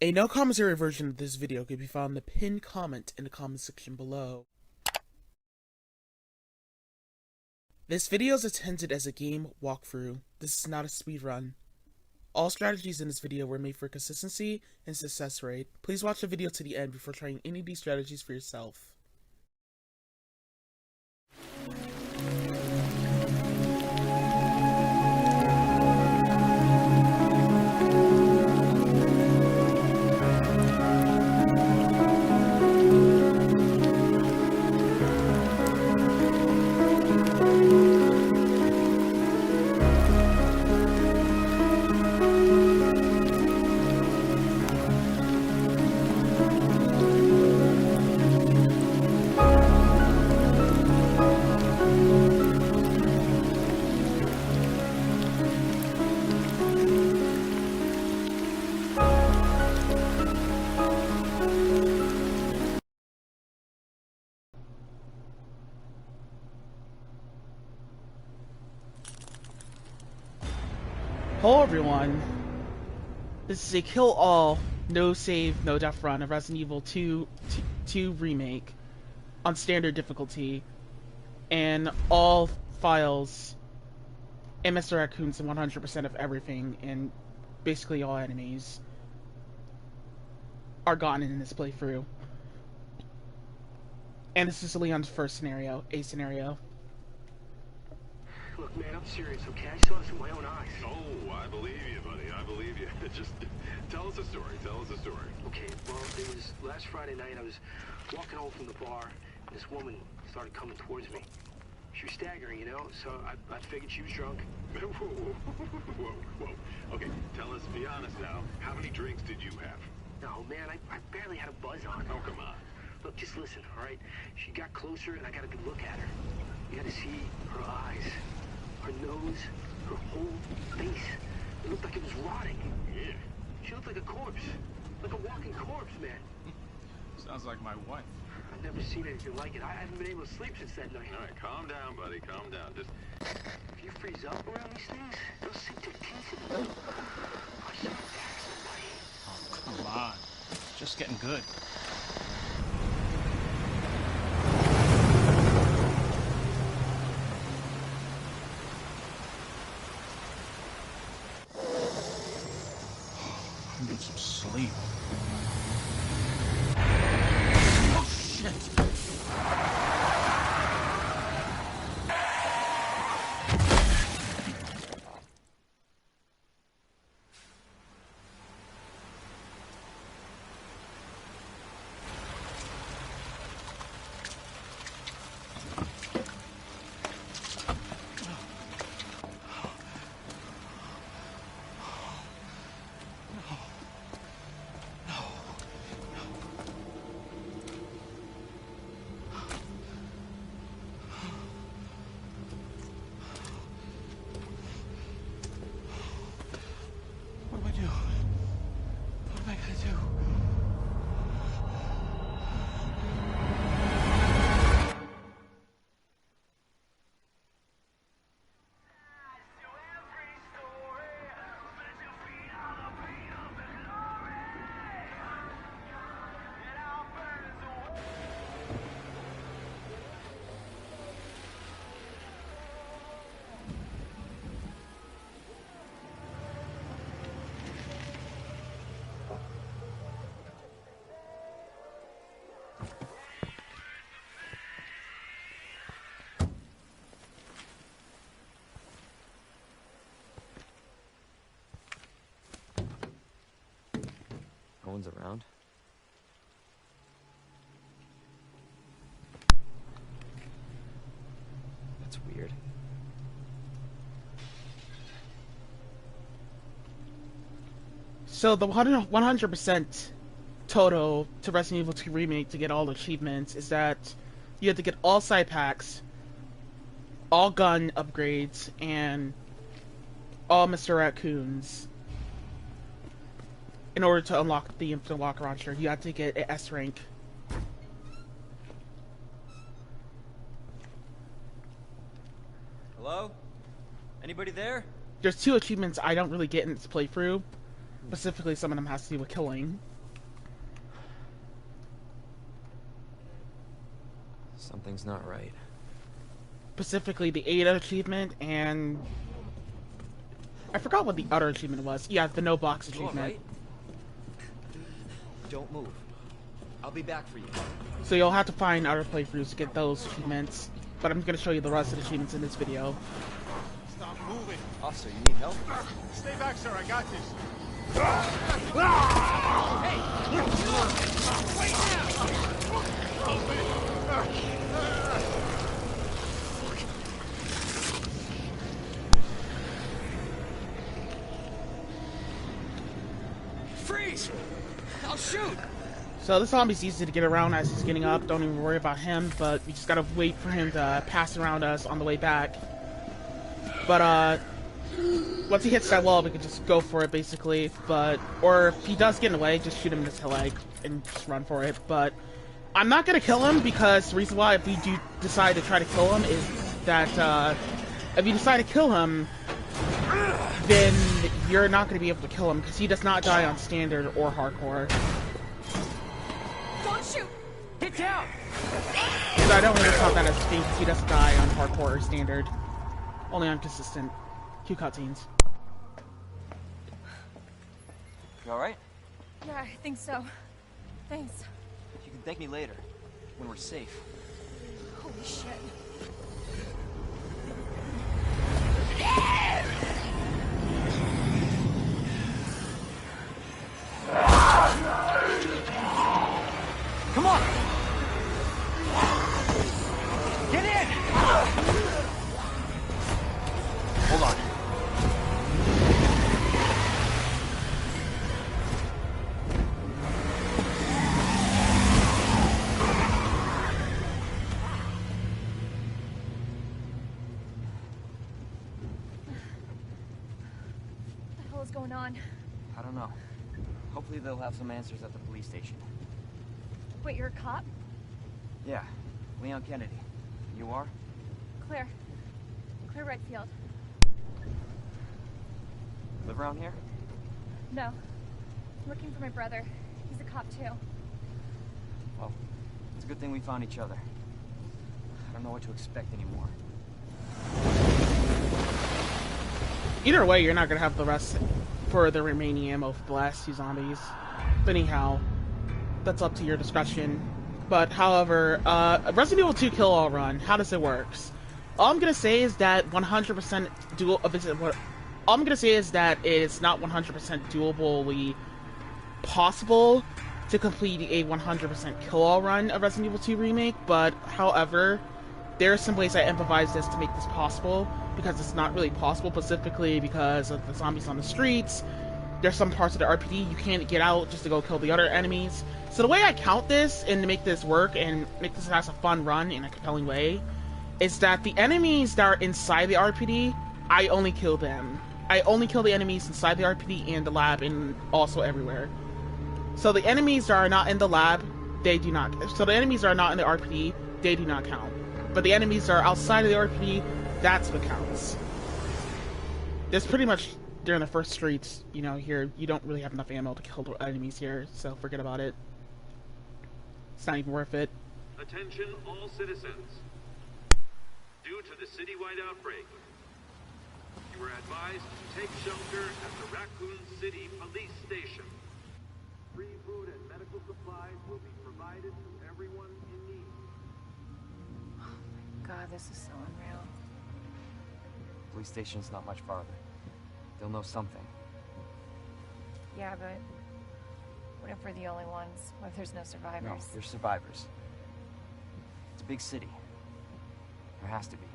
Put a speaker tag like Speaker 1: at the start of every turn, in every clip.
Speaker 1: A no commentary version of this video can be found in the pinned comment in the comment section below. This video is intended as a game walkthrough. This is not a speedrun. All strategies in this video were made for consistency and success rate. Please watch the video to the end before trying any of these strategies for yourself. Hello everyone, this is a kill all, no save, no death run of Resident Evil 2 Remake on standard difficulty, and all files and Mr. Raccoons and 100% of everything and basically all enemies are gone in this playthrough. And this is Leon's first scenario, a scenario.
Speaker 2: Look, man, I'm serious, okay? I saw this with my own eyes.
Speaker 3: Oh, I believe you, buddy. I believe you. Just tell us a story. Tell us a story.
Speaker 2: Okay, well, it was last Friday night. I was walking home from the bar, and this woman started coming towards me. She was staggering, you know, so I figured she was drunk.
Speaker 3: Whoa, whoa, whoa. Okay, tell us, be honest now. How many drinks did you have?
Speaker 2: No, man, I barely had a buzz on.
Speaker 3: Oh, come on.
Speaker 2: Look, just listen, all right? She got closer, and I got a good look at her. You had to see her eyes, her nose, her whole face. It looked like it was rotting.
Speaker 3: Yeah.
Speaker 2: She looked like a corpse. Like a walking corpse, man.
Speaker 4: Sounds like my wife.
Speaker 2: I've never seen anything like it. I haven't been able to sleep since that night.
Speaker 3: All right, calm down, buddy. Calm down. Just...
Speaker 2: If you freeze up around these things, they'll sink their teeth in you. I should attack somebody.
Speaker 4: Oh, come on. Just getting good. I need some sleep. Oh, shit. What do I do? What am I gonna do?
Speaker 5: No one's around. That's weird.
Speaker 1: So the 100% total to Resident Evil 2 Remake to get all the achievements is that you have to get all side packs, all gun upgrades, and all Mr. Raccoons. In order to unlock the Infinite Locker Launcher, you have to get an S rank.
Speaker 5: Hello? Anybody there?
Speaker 1: There's two achievements I don't really get in this playthrough. Specifically, some of them has to do with killing.
Speaker 5: Something's not right.
Speaker 1: Specifically, the Ada achievement, and I forgot what the other achievement was. Yeah, the no box
Speaker 5: You all
Speaker 1: achievement.
Speaker 5: right? Don't move. I'll be back for you.
Speaker 1: So you'll have to find other playthroughs to get those achievements. But I'm gonna show you the rest of the achievements in this video.
Speaker 4: Stop moving.
Speaker 5: Officer, you need help?
Speaker 4: Stay back, sir. I got this.
Speaker 5: Freeze! I'll shoot!
Speaker 1: So this zombie's easy to get around as he's getting up. Don't even worry about him, but we just gotta wait for him to pass around us on the way back. But once he hits that wall, we can just go for it basically. But or if he does get in the way, just shoot him in his leg and just run for it. But I'm not gonna kill him because the reason why if we do decide to try to kill him is that if you decide to kill him, then you're not gonna be able to kill him because he does not die on standard or hardcore.
Speaker 6: Don't shoot!
Speaker 5: Get down!
Speaker 1: Because I don't really count that as a thing because he doesn't die on hardcore or standard. Only on consistent. Cue cutscenes.
Speaker 5: You alright?
Speaker 6: Yeah, I think so. Thanks.
Speaker 5: You can thank me later, when we're safe.
Speaker 6: Holy shit.
Speaker 5: Come on! Get in! Hold on.
Speaker 6: What the hell is going on?
Speaker 5: I don't know. Hopefully they'll have some answers at the police station.
Speaker 6: Wait, you're a cop?
Speaker 5: Yeah, Leon Kennedy. You are?
Speaker 6: Claire. Claire Redfield.
Speaker 5: Live around here?
Speaker 6: No. I'm looking for my brother. He's a cop too.
Speaker 5: Well, it's a good thing we found each other. I don't know what to expect anymore.
Speaker 1: Either way, you're not gonna have the rest for the remaining ammo for the last two zombies. But anyhow, that's up to your discretion. But however, Resident Evil 2 Kill All Run, how does it work? All I'm gonna say is that 100% dual. All I'm gonna say is that it's not 100% doably possible to complete a 100% Kill All Run of Resident Evil 2 Remake. But however, there are some ways I improvise this to make this possible because it's not really possible, specifically because of the zombies on the streets. There's some parts of the RPD you can't get out just to go kill the other enemies. So the way I count this and to make this work and make this as a fun run in a compelling way is that the enemies that are inside the RPD, I only kill them. I only kill the enemies inside the RPD and the lab and also everywhere. So the enemies that are not in the lab, they do not. So the enemies that are not in the RPD, they do not count. But the enemies that are outside of the RPD, that's what counts. There's pretty much during the first streets, you know, here, you don't really have enough ammo to kill the enemies here, so forget about it. It's not even worth it.
Speaker 3: Attention all citizens. Due to the citywide outbreak, you are advised to take shelter at the Raccoon City Police Station. Free food and medical supplies will be provided to everyone in need.
Speaker 6: God, this is so unreal.
Speaker 5: Police station's not much farther. They'll know something.
Speaker 6: Yeah, but what if we're the only ones? What if there's no survivors?
Speaker 5: No, there's survivors. It's a big city. There has to be.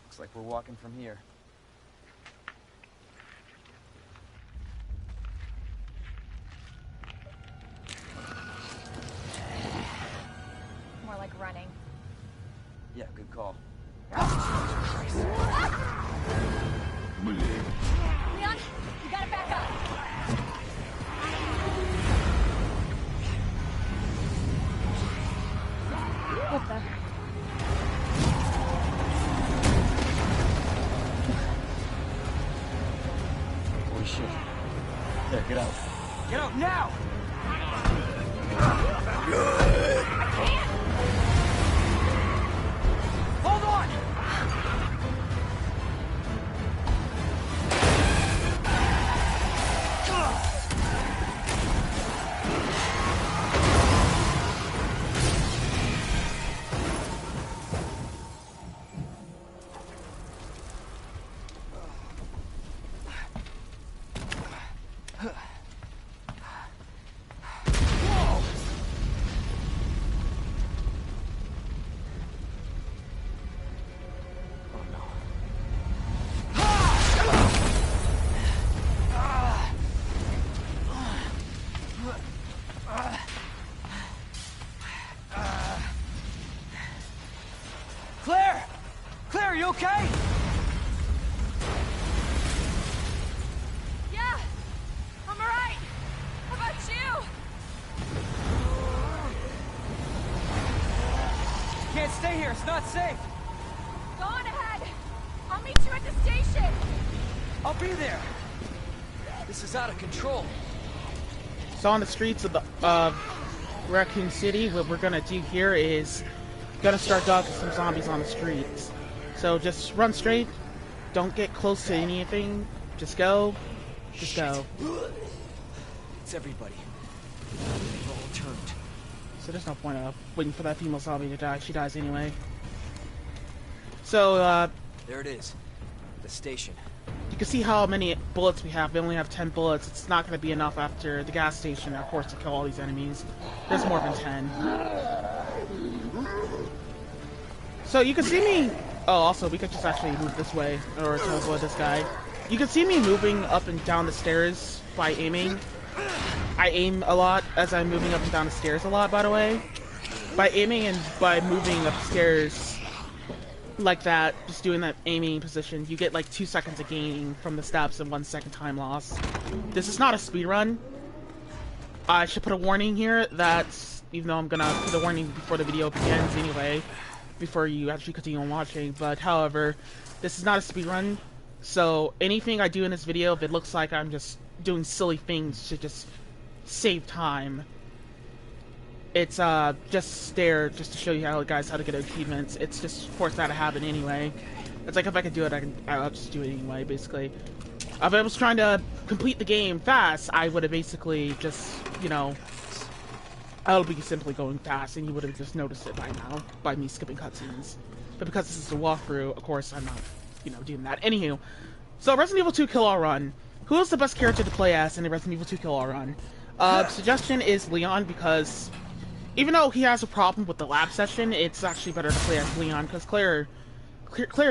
Speaker 5: Looks like we're walking from here.
Speaker 6: More like running.
Speaker 5: Yeah, good call.
Speaker 6: Leon, you gotta back up.
Speaker 5: Get out now! Hold on! Claire! Claire, are you okay?
Speaker 6: Yeah, I'm alright. How about you?
Speaker 5: Can't stay here, it's not safe.
Speaker 6: Go on ahead. I'll meet you at the station.
Speaker 5: I'll be there. This is out of control.
Speaker 1: So on the streets of the Raccoon City, what we're gonna do here is gonna start dodging some zombies on the streets. So just run straight. Don't get close to anything. Just go. Just go.
Speaker 5: It's everybody. They've all turned.
Speaker 1: So there's no point of waiting for that female zombie to die. She dies anyway. So,
Speaker 5: There it is. The station.
Speaker 1: you can see how many bullets we have. We only have 10 bullets. It's not going to be enough after the gas station, of course, to kill all these enemies. There's more than 10. So you can see me... Oh, also, we could just actually move this way, or to avoid this guy. You can see me moving up and down the stairs by aiming. I aim a lot as I'm moving up and down the stairs a lot, by the way. By aiming and by moving upstairs like that, just doing that aiming position, you get like 2 seconds of gaining from the steps and 1 second time loss. This is not a speed run. I should put a warning here that, even though I'm gonna put a warning before the video begins anyway, before you actually continue on watching, but however, this is not a speed run, so anything I do in this video, if it looks like I'm just doing silly things to just save time, it's just there just to show you how to get achievements. It's just forced out of habit anyway. It's like if I could do it, I'll just do it anyway, basically. If I was trying to complete the game fast, I would have basically just, you know, I would be simply going fast, and you would have just noticed it by now, by me skipping cutscenes. But because this is a walkthrough, of course, I'm not, you know, doing that. Anywho, so Resident Evil 2 Kill All Run. Who is the best character to play as in the Resident Evil 2 Kill All Run? Suggestion is Leon, because even though he has a problem with the lab session, it's actually better to play as Leon, because Claire's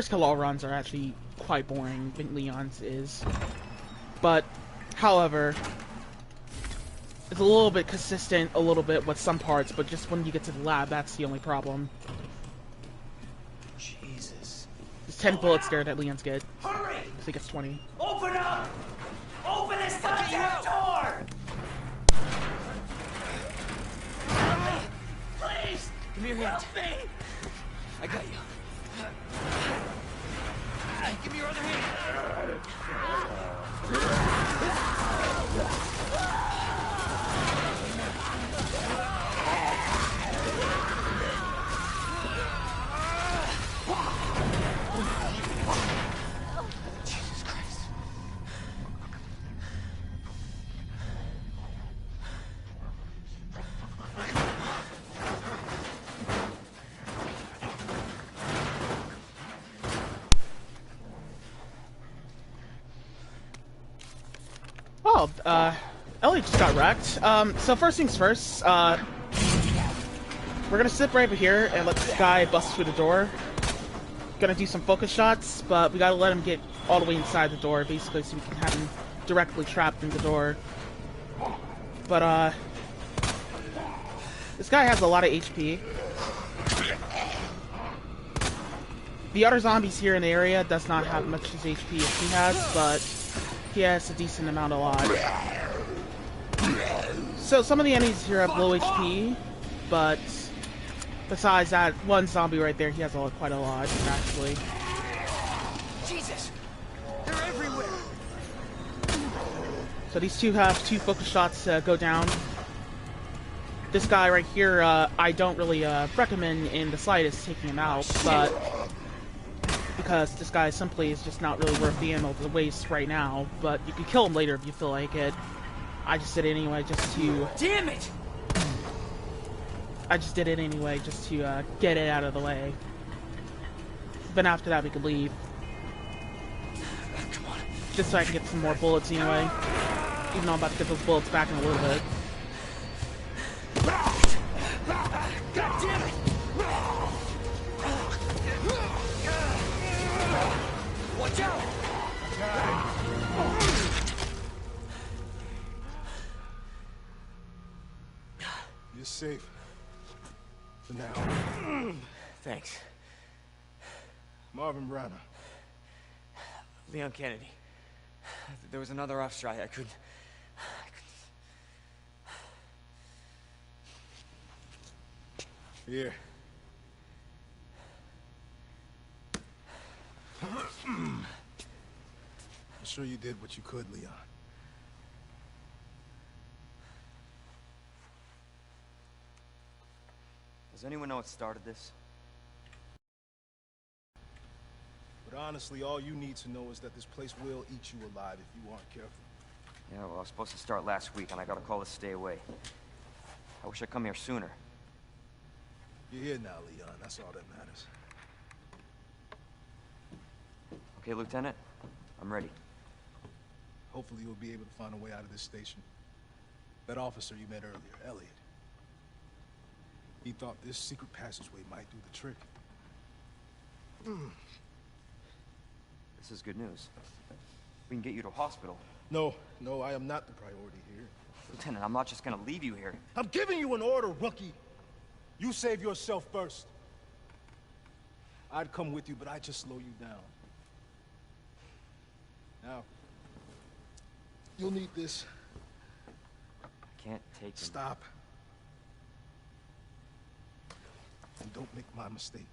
Speaker 1: Kill All Runs are actually quite boring than Leon's is. But, however, it's a little bit consistent, a little bit with some parts, but just when you get to the lab, that's the only problem.
Speaker 5: Jesus.
Speaker 1: There's 10 bullets there that Leon's get.
Speaker 7: Hurry!
Speaker 1: So he gets 20.
Speaker 7: Open up! Open this goddamn door! Please!
Speaker 5: Give me your hand.
Speaker 7: Help me!
Speaker 5: I got you. Give me your other hand. Jesus Christ.
Speaker 1: Oh, Ellie just got wrecked. So first things first, we're gonna sit right over here and let this guy bust through the door. Gonna do some focus shots, but we gotta let him get all the way inside the door, basically, so we can have him directly trapped in the door. But, this guy has a lot of HP. The other zombies here in the area does not have much as HP as he has, but he has a decent amount of lives. So some of the enemies here have low HP, but besides that one zombie right there, he has quite a lot, actually.
Speaker 5: Jesus! They're everywhere!
Speaker 1: So these two have 2 focus shots go down. This guy right here, I don't really recommend in the slightest taking him out, but because this guy simply is just not really worth the ammo to waste right now. But you can kill him later if you feel like it. I just did it anyway, just to.
Speaker 7: Damn it!
Speaker 1: I just did it anyway, just to get it out of the way. Then after that, we could leave.
Speaker 7: Come on.
Speaker 1: Just so I can get some more bullets anyway. Even though I'm about to get those bullets back in a little bit.
Speaker 7: God damn it! Watch out!
Speaker 4: You're safe. For now.
Speaker 7: Thanks.
Speaker 4: Marvin Browner.
Speaker 7: Leon Kennedy. There was another off strike. I couldn't...
Speaker 4: Here. I'm sure you did what you could, Leon.
Speaker 5: Does anyone know what started this?
Speaker 4: But honestly, all you need to know is that this place will eat you alive if you aren't careful.
Speaker 5: Yeah, well, I was supposed to start last week, and I got a call to stay away. I wish I'd come here sooner.
Speaker 4: You're here now, Leon. That's all that matters.
Speaker 5: Okay, Lieutenant? I'm ready.
Speaker 4: Hopefully you'll be able to find a way out of this station. That officer you met earlier, Elliot. He thought this secret passageway might do the trick.
Speaker 5: This is good news. We can get you to a hospital.
Speaker 4: No, I am not the priority here.
Speaker 5: Lieutenant, I'm not just gonna leave you here.
Speaker 4: I'm giving you an order, rookie. You save yourself first. I'd come with you, but I'd just slow you down. Now, you'll need this.
Speaker 5: I can't take him.
Speaker 4: Stop. And don't make my mistake.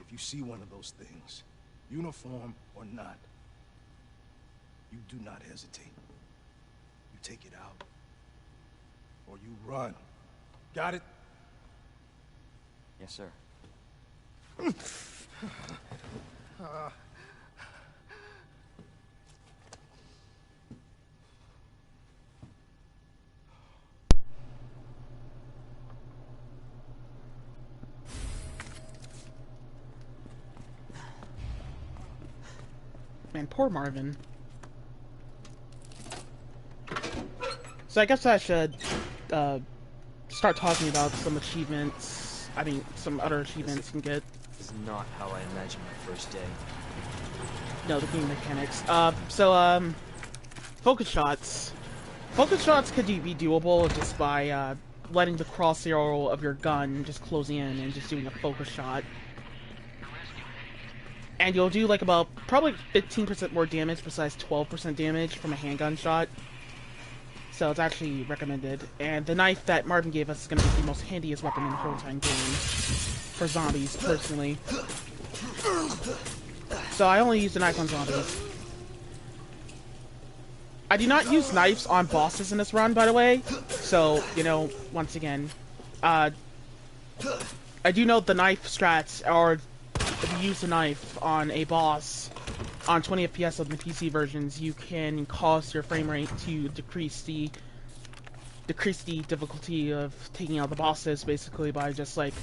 Speaker 4: If you see one of those things, uniform or not, you do not hesitate. You take it out, or you run. Got it?
Speaker 5: Yes, sir.
Speaker 1: Man, poor Marvin. So I guess I should start talking about some achievements. I mean, some other achievements you can get.
Speaker 7: This is not how I imagined my first day.
Speaker 1: No, the game mechanics. Focus shots. Focus shots could be doable just by letting the crosshair of your gun just close in and just doing a focus shot. And you'll do like about probably 15% more damage besides 12% damage from a handgun shot. So it's actually recommended. And the knife that Marvin gave us is going to be the most handiest weapon in the whole entire game. For zombies, personally. So I only use the knife on zombies. I do not use knives on bosses in this run, by the way. So, you know, once again. I do know the knife strats are... If you use a knife on a boss on 20 FPS of the PC versions, you can cause your frame rate to decrease the difficulty of taking out the bosses, basically by just like,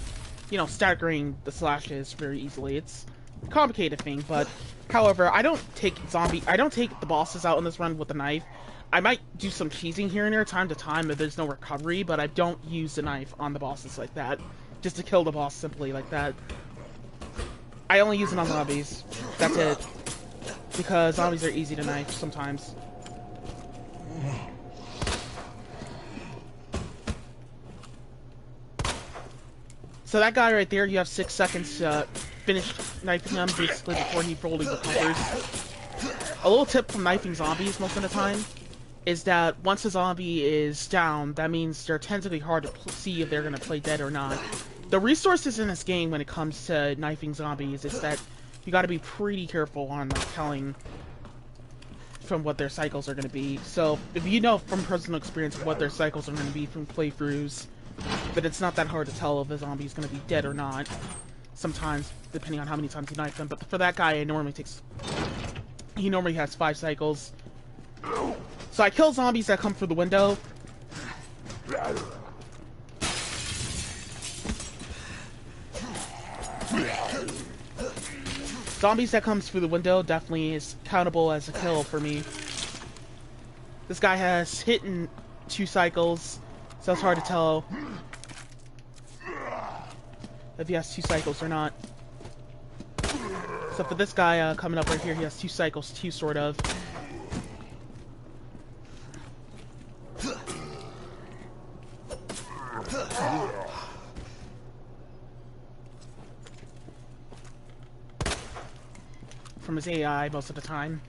Speaker 1: you know, staggering the slashes very easily. It's a complicated thing, but however, I don't take the bosses out in this run with a knife. I might do some cheesing here and there time to time if there's no recovery, but I don't use the knife on the bosses like that, just to kill the boss simply like that. I only use it on zombies. That's it. Because zombies are easy to knife sometimes. So that guy right there, you have 6 seconds to finish knifing him basically before he fully recovers. A little tip from knifing zombies most of the time is that once a zombie is down, that means they're tentatively hard to see if they're going to play dead or not. The resources in this game when it comes to knifing zombies is that you gotta be pretty careful on like telling from what their cycles are going to be. So if you know from personal experience what their cycles are going to be from playthroughs, then it's not that hard to tell if a zombie is going to be dead or not. Sometimes, depending on how many times you knife them. But for that guy, he normally has 5 cycles. So I kill zombies that come through the window. Zombies that comes through the window definitely is countable as a kill for me. This guy has hit in 2 cycles, so it's hard to tell if he has 2 cycles or not. So for this guy coming up right here, he has 2 cycles too, sort of. From his AI most of the time.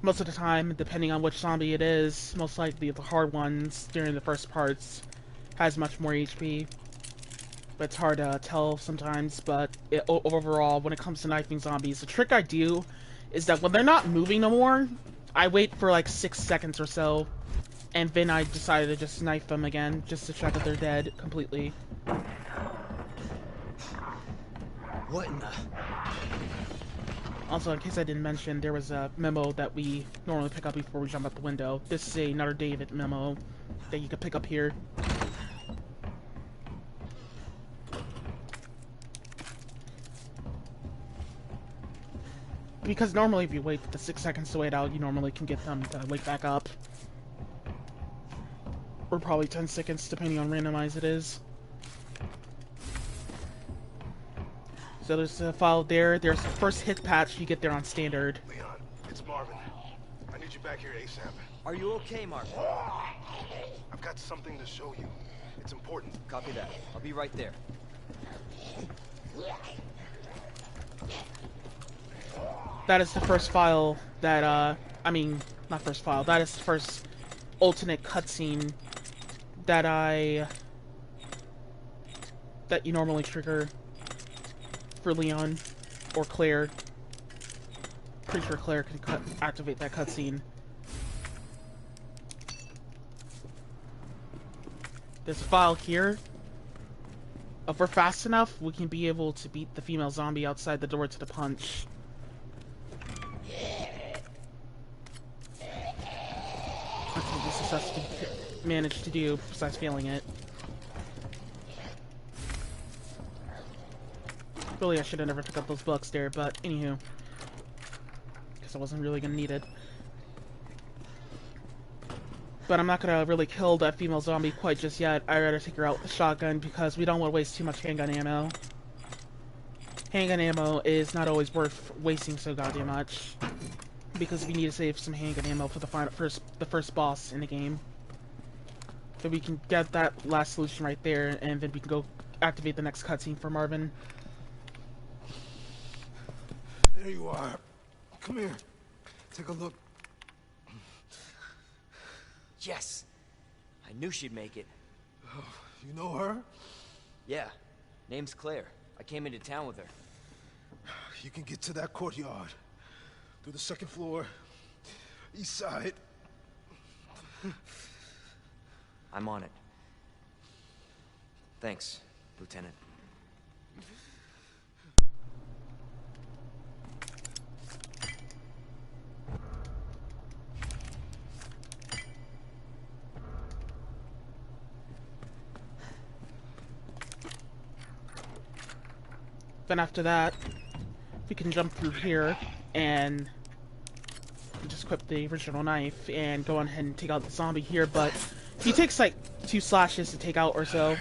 Speaker 1: Most of the time, depending on which zombie it is, most likely the hard ones during the first parts has much more HP. But it's hard to tell sometimes, but overall, when it comes to knifing zombies, the trick I do is that when they're not moving no more, I wait for like 6 seconds or so, and then I decide to just knife them again, just to check if they're dead completely.
Speaker 5: What in the...
Speaker 1: Also, in case I didn't mention, there was a memo that we normally pick up before we jump out the window. This is another David memo that you can pick up here. Because normally if you wait the 6 seconds to wait out, you normally can get them to wake back up. Or probably 10 seconds, depending on randomized it is. So there's a file there. There's the first hit patch you get there on standard.
Speaker 4: Leon, it's Marvin. I need you back here ASAP.
Speaker 5: Are you okay, Mark?
Speaker 4: I've got something to show you. It's important.
Speaker 5: Copy that. I'll be right there.
Speaker 1: That is the first file that, I mean, not first file. That is the first alternate cutscene that you normally trigger for Leon or Claire. Pretty sure Claire can activate that cutscene. There's a file here. If we're fast enough, we can be able to beat the female zombie outside the door to the punch. That's what we successfully managed to do, besides failing it. Really, I should have never picked up those books there, but anywho. Because I wasn't really gonna need it. But I'm not gonna really kill that female zombie quite just yet. I'd rather take her out with the shotgun because we don't want to waste too much handgun ammo. Handgun ammo is not always worth wasting so goddamn much. Because we need to save some handgun ammo for the first boss in the game. So we can get that last solution right there, and then we can go activate the next cutscene for Marvin.
Speaker 4: There you are. Come here. Take a look.
Speaker 5: Yes! I knew she'd make it.
Speaker 4: Oh, you know her?
Speaker 5: Yeah. Name's Claire. I came into town with her.
Speaker 4: You can get to that courtyard. Through the 2nd floor. East side.
Speaker 5: I'm on it. Thanks, Lieutenant.
Speaker 1: Then after that, we can jump through here and just equip the original knife and go on ahead and take out the zombie here, but he takes like 2 slashes to take out or so.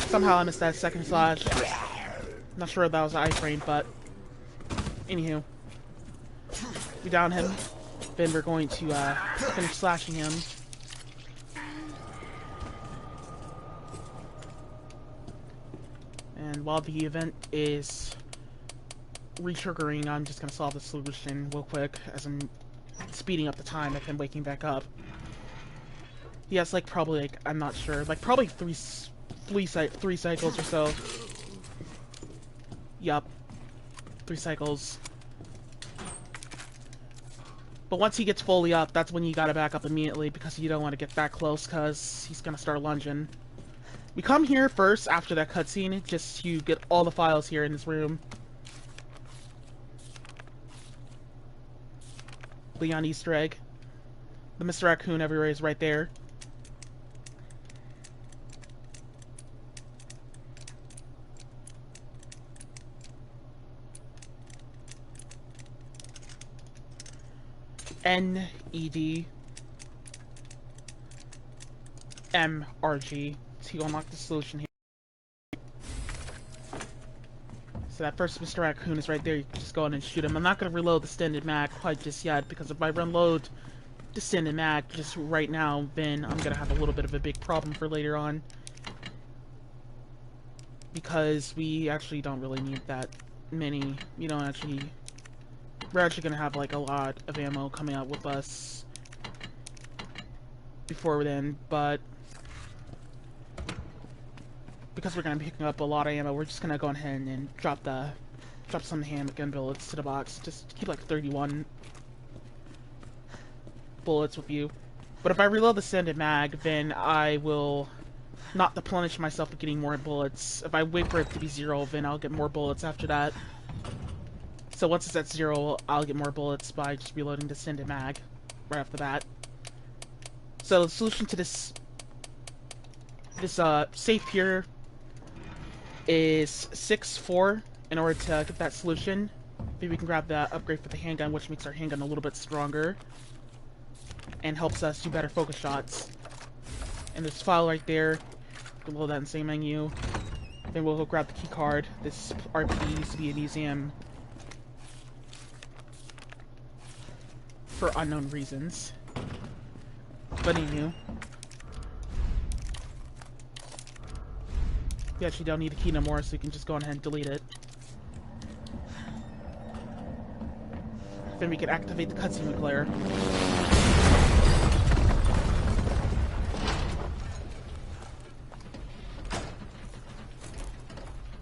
Speaker 1: Somehow I missed that 2nd slash. Not sure if that was an iframe, but anywho. We down him. Then we're going to finish slashing him. And while the event is re-triggering, I'm just gonna solve the solution real quick as I'm speeding up the time of him waking back up. He has like probably like, I'm not sure, like probably three cycles or so. Yup. 3 cycles. But once he gets fully up, that's when you gotta back up immediately, because you don't want to get that close, because he's gonna start lunging. We come here first, after that cutscene, just to get all the files here in this room. Leon Easter egg. The Mr. Raccoon everywhere is right there. NED MRG to unlock the solution here. So that first Mr. Raccoon is right there. You can just go in and shoot him. I'm not going to reload the extended mag quite just yet, because if I reload the extended mag just right now, then I'm going to have a little bit of a big problem for later on. Because we actually don't really need that many. You don't actually... We're actually going to have like a lot of ammo coming out with us before then, but because we're going to be picking up a lot of ammo, we're just going to go ahead and drop some handgun bullets to the box. Just keep like 31 bullets with you. But if I reload the extended mag, then I will not replenish myself with getting more bullets. If I wait for it to be 0, then I'll get more bullets after that. So once it's at 0, I'll get more bullets by just reloading the extended mag right off the bat. So the solution to this safe here is ps4. In order to get that solution, maybe we can grab the upgrade for the handgun, which makes our handgun a little bit stronger and helps us do better focus shots. And this file right there, below that in the same menu. Then we'll go grab the key card. This RPD used to be a museum for unknown reasons. But anywho, we actually don't need a key no more, so we can just go ahead and delete it. Then we can activate the cutscene glare.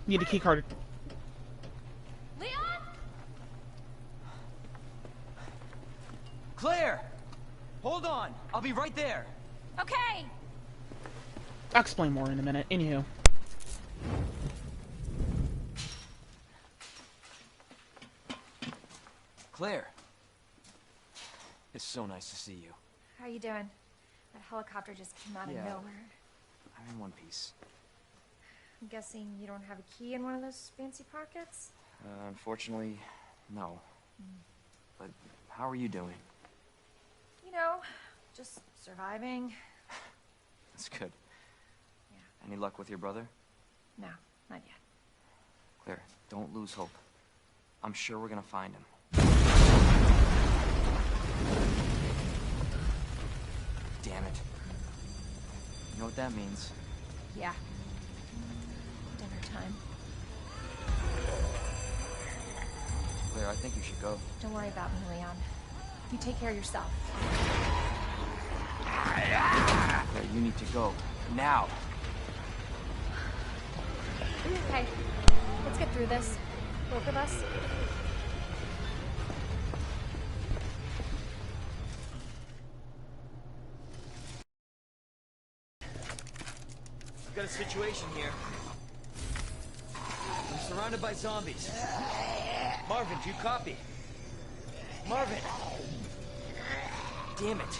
Speaker 1: Need a key card.
Speaker 6: Leon?
Speaker 5: Claire! Hold on! I'll be right there!
Speaker 6: Okay.
Speaker 1: I'll explain more in a minute. Anywho.
Speaker 5: Claire! It's so nice to see you.
Speaker 6: How you doing? That helicopter just came out of
Speaker 5: Yeah.
Speaker 6: nowhere.
Speaker 5: I'm in one piece.
Speaker 6: I'm guessing you don't have a key in one of those fancy pockets?
Speaker 5: Unfortunately, no. But how are you doing?
Speaker 6: You know, just surviving.
Speaker 5: That's good.
Speaker 6: Yeah.
Speaker 5: Any luck with your brother?
Speaker 6: No, not yet.
Speaker 5: Claire, don't lose hope. I'm sure we're gonna find him. Damn it. You know what that means?
Speaker 6: Yeah. Dinner time.
Speaker 5: Claire, I think you should go.
Speaker 6: Don't worry about me, Leon. You take care of yourself.
Speaker 5: Claire, you need to go. Now!
Speaker 6: Okay, let's get through this. Both of us.
Speaker 7: We've got a situation here. I'm surrounded by zombies. Marvin, do you copy? Marvin! Damn it.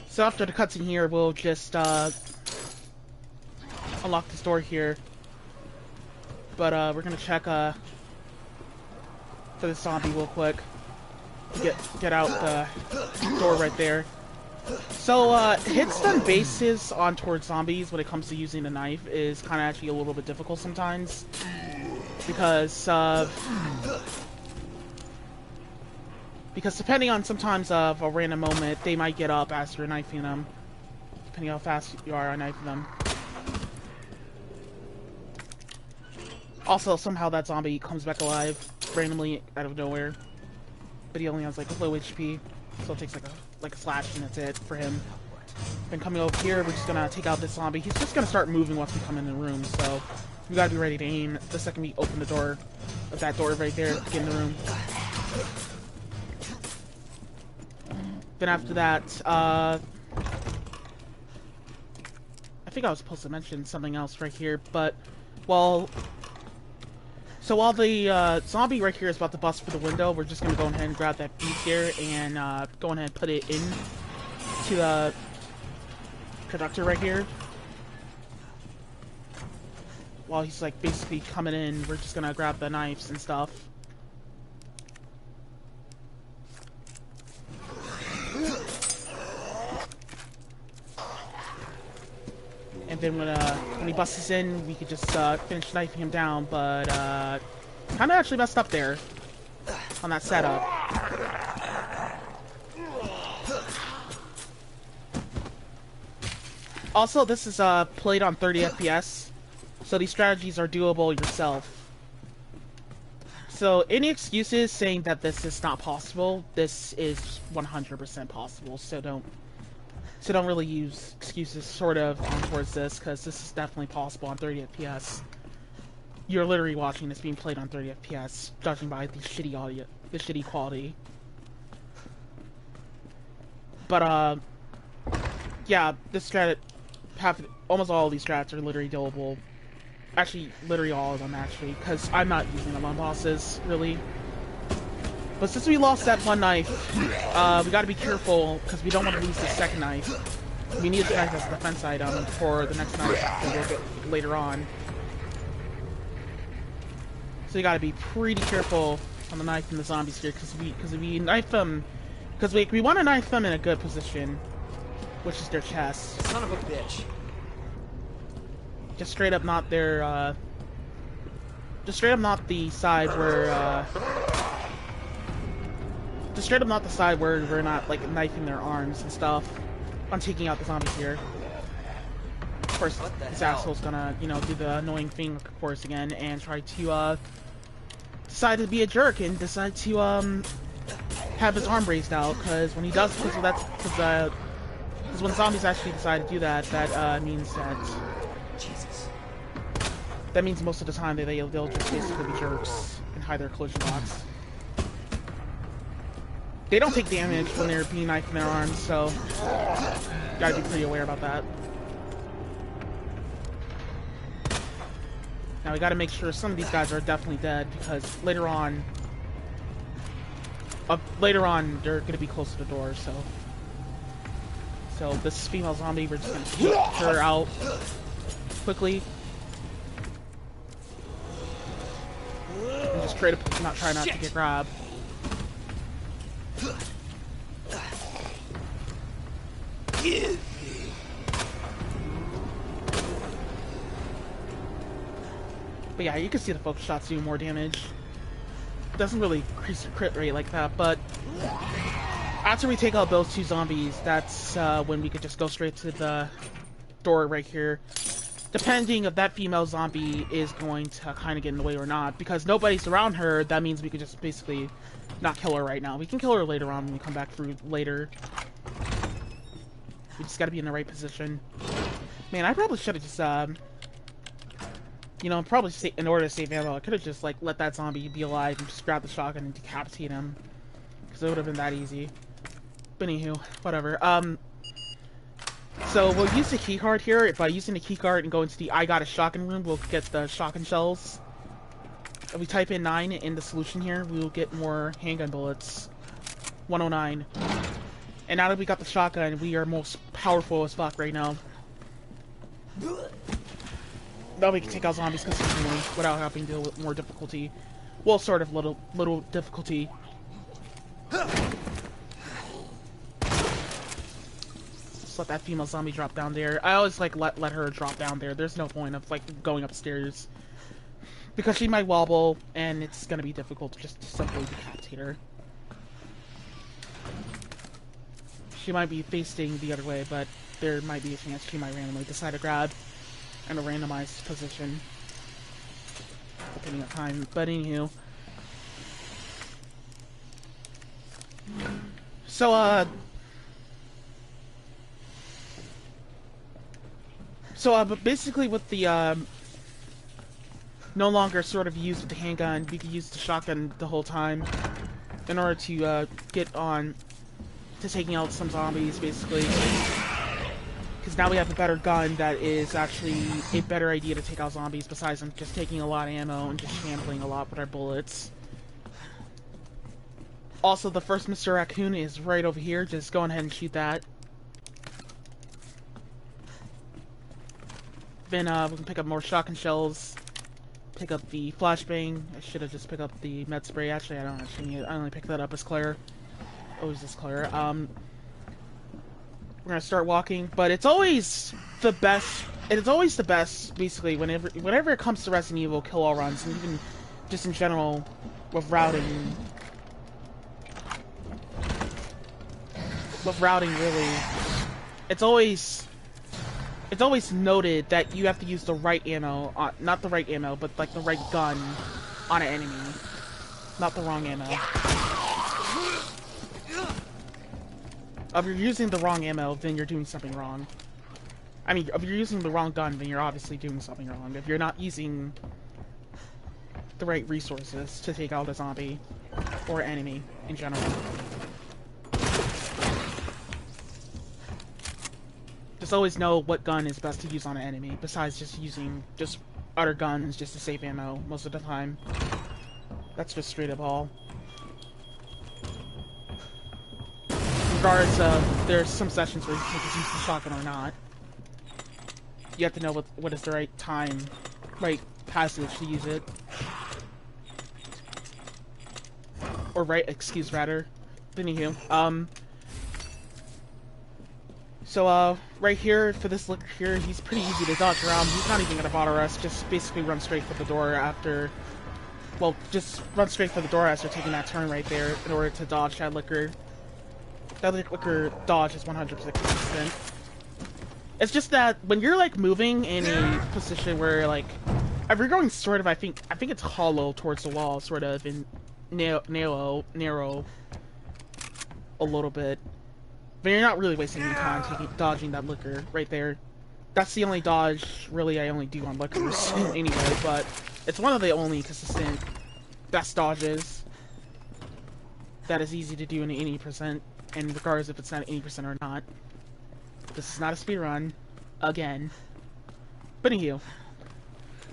Speaker 1: So after the cutscene here, we'll just unlock this door here. But we're gonna check for the zombie real quick. Get out the door right there. So hits done bases on towards zombies when it comes to using the knife is kind of actually a little bit difficult sometimes, because depending on sometimes of a random moment, they might get up as you're knifing them, depending how fast you are on knifing them. Also, somehow that zombie comes back alive randomly out of nowhere, but he only has like low HP, so it takes like a slash and that's it for him. Then coming over here, we're just gonna take out this zombie. He's just gonna start moving once we come in the room, so We gotta be ready to aim the second we open the door of that door right there to get in the room. Then after that, I think I was supposed to mention something else right here, but, well, so while the zombie right here is about to bust for the window, we're just gonna go ahead and grab that bead here and go ahead and put it in to the conductor right here. While he's like basically coming in, we're just gonna grab the knives and stuff. And then when he busts us in, we could just finish knifing him down, but kind of actually messed up there on that setup. Also, this is played on 30 FPS, so these strategies are doable yourself. So any excuses saying that this is not possible, this is 100% possible, so don't really use excuses sort of on towards this, because this is definitely possible on 30 FPS. You're literally watching this being played on 30 FPS, judging by the shitty audio, the shitty quality. But yeah, this strat, almost all of these strats are literally doable. Actually, literally all of them, actually, because I'm not using them on bosses, really. But since we lost that one knife, we gotta be careful, because we don't want to lose the second knife. We need this knife as a defense item for the next knife that we'll get later on. So you gotta be pretty careful on the knife and the zombies here, because we knife them, because we want to knife them in a good position, which is their chest.
Speaker 7: Son of a bitch.
Speaker 1: Just straight up not their, just straight up not the side where, just straight up not the side where we're not, like, knifing their arms and stuff on taking out the zombies here. Of course, this asshole's gonna, you know, do the annoying thing, of course, again, and try to, decide to be a jerk and decide to, have his arm raised out, because when he does, because when zombies actually decide to do that, that, means that...
Speaker 7: Jesus.
Speaker 1: That means most of the time they'll just basically be jerks and hide their collision box. They don't take damage when they're being knifed in their arms, so gotta be pretty aware about that. Now we gotta make sure some of these guys are definitely dead, because later on they're gonna be close to the door. So this female zombie, we're just gonna shoot her out quickly. And just try not to get grabbed. But yeah, you can see the focus shots do more damage. Doesn't really increase the crit rate like that, but after we take out those two zombies, that's when we could just go straight to the door right here. Depending if that female zombie is going to kind of get in the way or not, because nobody's around her, that means we could just basically not kill her right now. We can kill her later on when we come back through later. We just gotta be in the right position. Man, I probably should have just, you know, probably in order to save ammo, I could have just, like, let that zombie be alive and just grab the shotgun and decapitate him. Because it would have been that easy. But anywho, whatever. So we'll use the keycard here. By using the keycard and go into the I got a shotgun room, we'll get the shotgun shells. If we type in 9 in the solution here, we will get more handgun bullets. 109. And now that we got the shotgun, we are most powerful as fuck right now. Now we can take out zombies consistently without having to deal with more difficulty. Well, sort of little difficulty. Just let that female zombie drop down there. I always like let her drop down there. There's no point of like going upstairs, because she might wobble and it's gonna be difficult to just simply decapitate her. She might be facing the other way, but there might be a chance she might randomly decide to grab in a randomized position, depending on time. But anywho, but basically with the no longer sort of used with the handgun. We could use the shotgun the whole time in order to get on to taking out some zombies, basically. Because now we have a better gun that is actually a better idea to take out zombies, besides them just taking a lot of ammo and just shambling a lot with our bullets. Also, the first Mr. Raccoon is right over here. Just go ahead and shoot that. Then we can pick up more shotgun shells. Pick up the flashbang. I should have just picked up the med spray. Actually, I don't actually need it. I only picked that up as Claire. Always as Claire. We're gonna start walking, but it's always the best. It's always the best, basically, whenever it comes to Resident Evil kill-all runs, and even just in general with routing. With routing, really, it's always noted that you have to use the right ammo, not the right ammo, but like the right gun on an enemy, not the wrong ammo. If you're using the wrong ammo, then you're doing something wrong. I mean, if you're using the wrong gun, then you're obviously doing something wrong. If you're not using the right resources to take out a zombie or enemy in general. Just always know what gun is best to use on an enemy, besides just using just other guns just to save ammo most of the time. That's just straight up all. Regardless of, there's some sessions where you can just use the shotgun or not. You have to know what is the right time, right passage to use it. Or right excuse, rather. Anywho, so, right here, for this look here, he's pretty easy to dodge around. He's not even gonna bother us, just basically run straight for the door after... Well, just run straight for the door after taking that turn right there in order to dodge that liquor. That liquor dodge is 100% consistent. It's just that when you're, like, moving in a position where, like... If you're going sort of, I think it's hollow towards the wall, sort of, and narrow a little bit. But you're not really wasting any time dodging that liquor right there. That's the only dodge, really, I only do on liquors anyway, but it's one of the only consistent best dodges that is easy to do in 80%, and regardless if it's not 80% or not. This is not a speedrun, again. But anywho.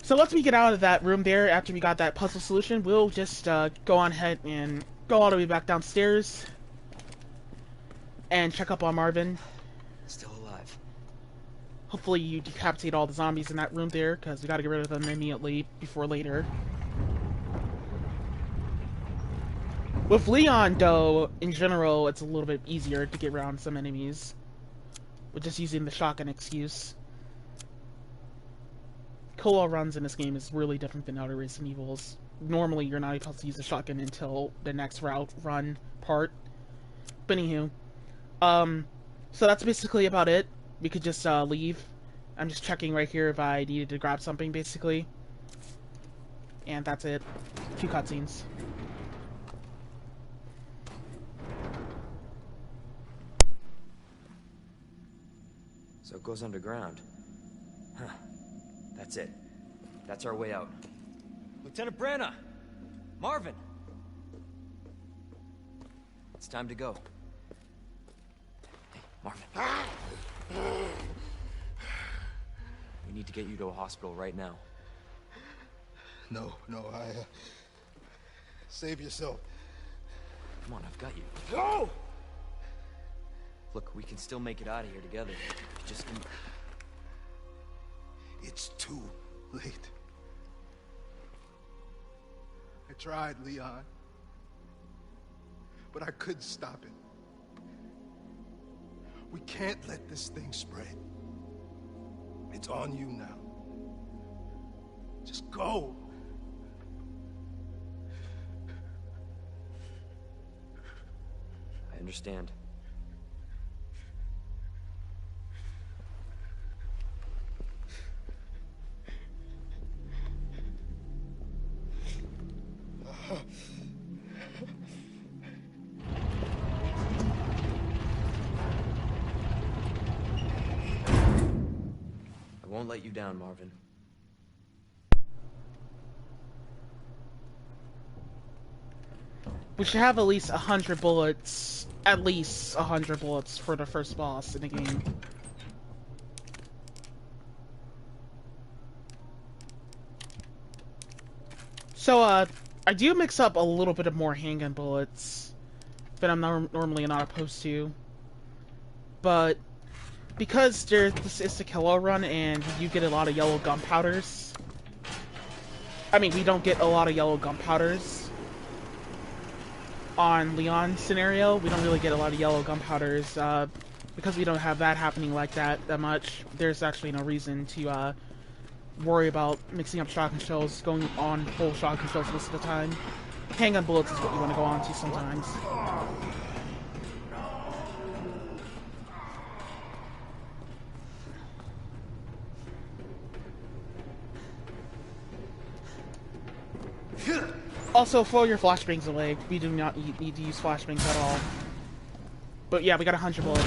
Speaker 1: So once we get out of that room there, after we got that puzzle solution, we'll just go on ahead and go all the way back downstairs and check up on Marvin.
Speaker 5: Still alive.
Speaker 1: Hopefully you decapitate all the zombies in that room there, because we gotta get rid of them immediately before later. With Leon, though, in general, it's a little bit easier to get around some enemies. With just using the shotgun excuse. Kill-all runs in this game is really different than other Resident Evils. Normally, you're not supposed to use the shotgun until the next run part. But anywho. So that's basically about it. We could just, leave. I'm just checking right here if I needed to grab something, basically. And that's it. 2 cutscenes.
Speaker 5: So it goes underground. Huh. That's it. That's our way out.
Speaker 7: Lieutenant Branna! Marvin!
Speaker 5: It's time to go. Hey, Marvin. We need to get you to a hospital right now.
Speaker 4: No, save yourself.
Speaker 5: Come on, I've got you.
Speaker 4: Go!
Speaker 5: Look, we can still make it out of here together. Just come...
Speaker 4: It's too late. I tried, Leon. But I couldn't stop it. We can't let this thing spread. It's on you now. Just go.
Speaker 5: I understand. I won't let you down, Marvin.
Speaker 1: We should have at least 100 bullets. At least 100 bullets for the first boss in the game. So, I do mix up a little bit of more handgun bullets that I'm normally not opposed to. But because this is the killer run and you get a lot of yellow gunpowders. I mean, we don't get a lot of yellow gunpowders on Leon's scenario. We don't really get a lot of yellow gunpowders because we don't have that happening like that much. There's actually no reason to worry about mixing up shotgun shells, going on full shotgun shells most of the time. Handgun bullets is what you want to go on to sometimes. Also, throw your flashbangs away. We do not need to use flashbangs at all. But yeah, we got 100 bullets.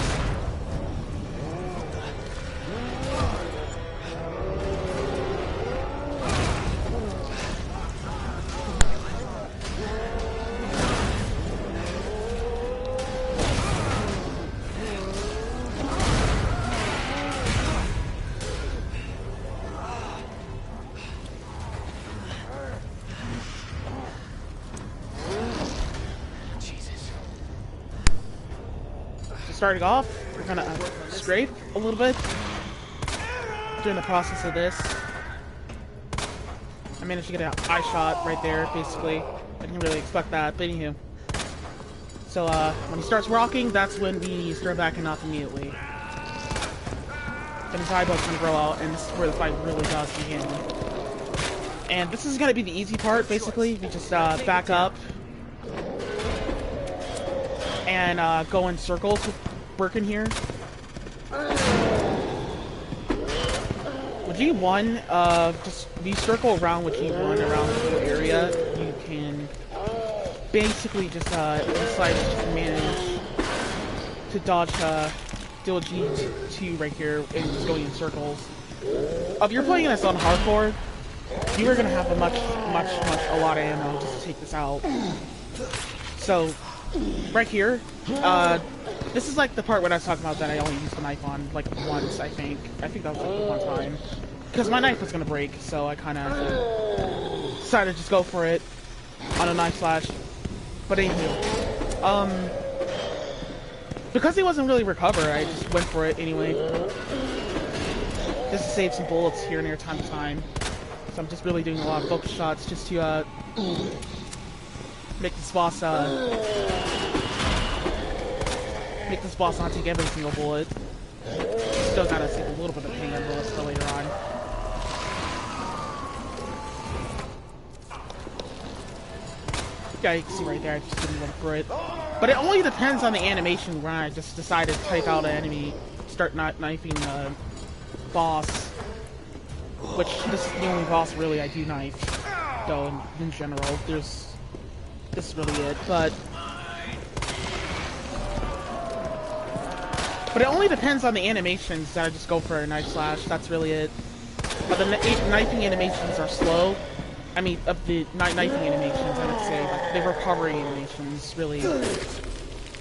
Speaker 1: Starting off, we're gonna strafe a little bit during the process of this. I managed to get an eye shot right there, basically. I didn't really expect that, but anywho. So, when he starts rocking, that's when we need to start backing off immediately. Then his eyeball's gonna grow out, and this is where the fight really does begin. And this is gonna be the easy part, basically. We just, back up. And, go in circles with working here. With G1, just you circle around with G1 around the little area, you can basically just decide to manage to dodge deal G2 right here and just going in circles. If you're playing this on hardcore, you are gonna have a lot of ammo just to take this out. So right here, this is like the part when I was talking about that I only used the knife on, like, once, I think. I think that was like the one time. Because my knife was gonna break, so I kinda decided to just go for it on a knife slash. But anyway, because he wasn't really recover, I just went for it anyway. Just to save some bullets here and there time to time. So I'm just really doing a lot of focus shots just to, make this boss not take every single bullet. Still gotta save a little bit of handgun bullets for later on. Yeah, you can see right there, I just didn't run through it. But it only depends on the animation when I just decide to take out an enemy, start not knifing the boss. Which, this is the only boss really I do knife. Though, in general, this is really it, but it only depends on the animations that I just go for a knife slash, that's really it. But the knifing animations are slow. I mean, of the knifing animations, I would say, like, the recovery animations, really,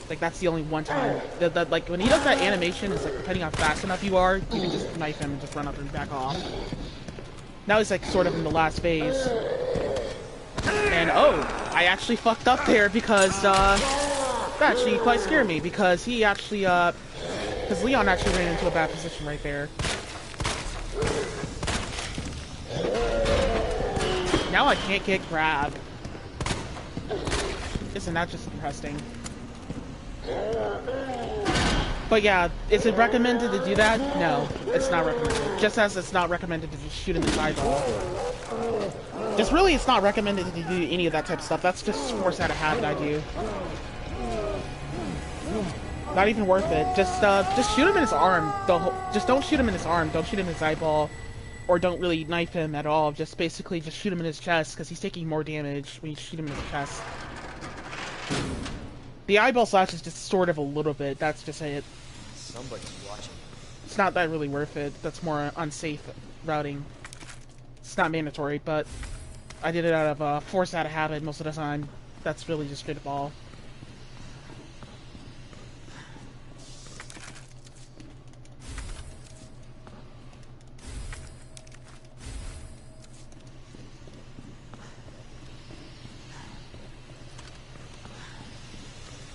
Speaker 1: like, that's the only one time. Like, when he does that animation, it's like, depending on how fast enough you are, you can just knife him and just run up and back off. Now he's, like, sort of in the last phase. And, oh, I actually fucked up there because, that actually quite scared me, because he actually, because Leon actually ran into a bad position right there. Now I can't get grab. Isn't that just interesting? But yeah, is it recommended to do that? No, it's not recommended. Just as it's not recommended to just shoot him in the eyeball. Just really, it's not recommended to do any of that type of stuff. That's just force out of habit I do. Not even worth it. Just shoot him in his arm. Just don't shoot him in his arm. Don't shoot him in his eyeball. Or don't really knife him at all. Just basically just shoot him in his chest, because he's taking more damage when you shoot him in his chest. The eyeball slash is just sort of a little bit. That's just it.
Speaker 5: Somebody's watching.
Speaker 1: It's not that really worth it. That's more unsafe routing. It's not mandatory, but I did it out of force out of habit most of the time. That's really just straight up all.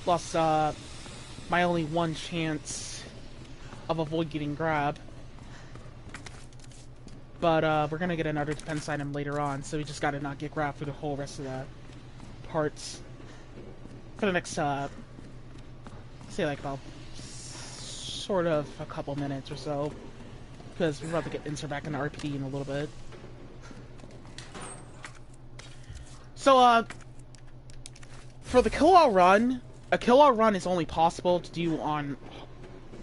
Speaker 1: Plus, my only one chance of avoid getting grabbed. But, we're gonna get another defense item later on, so we just gotta not get grabbed for the whole rest of the parts. For the next, say like about, sort of a couple minutes or so. Because we're about to get insert back into RPD in a little bit. So, for the kill-all run, a kill-all run is only possible to do on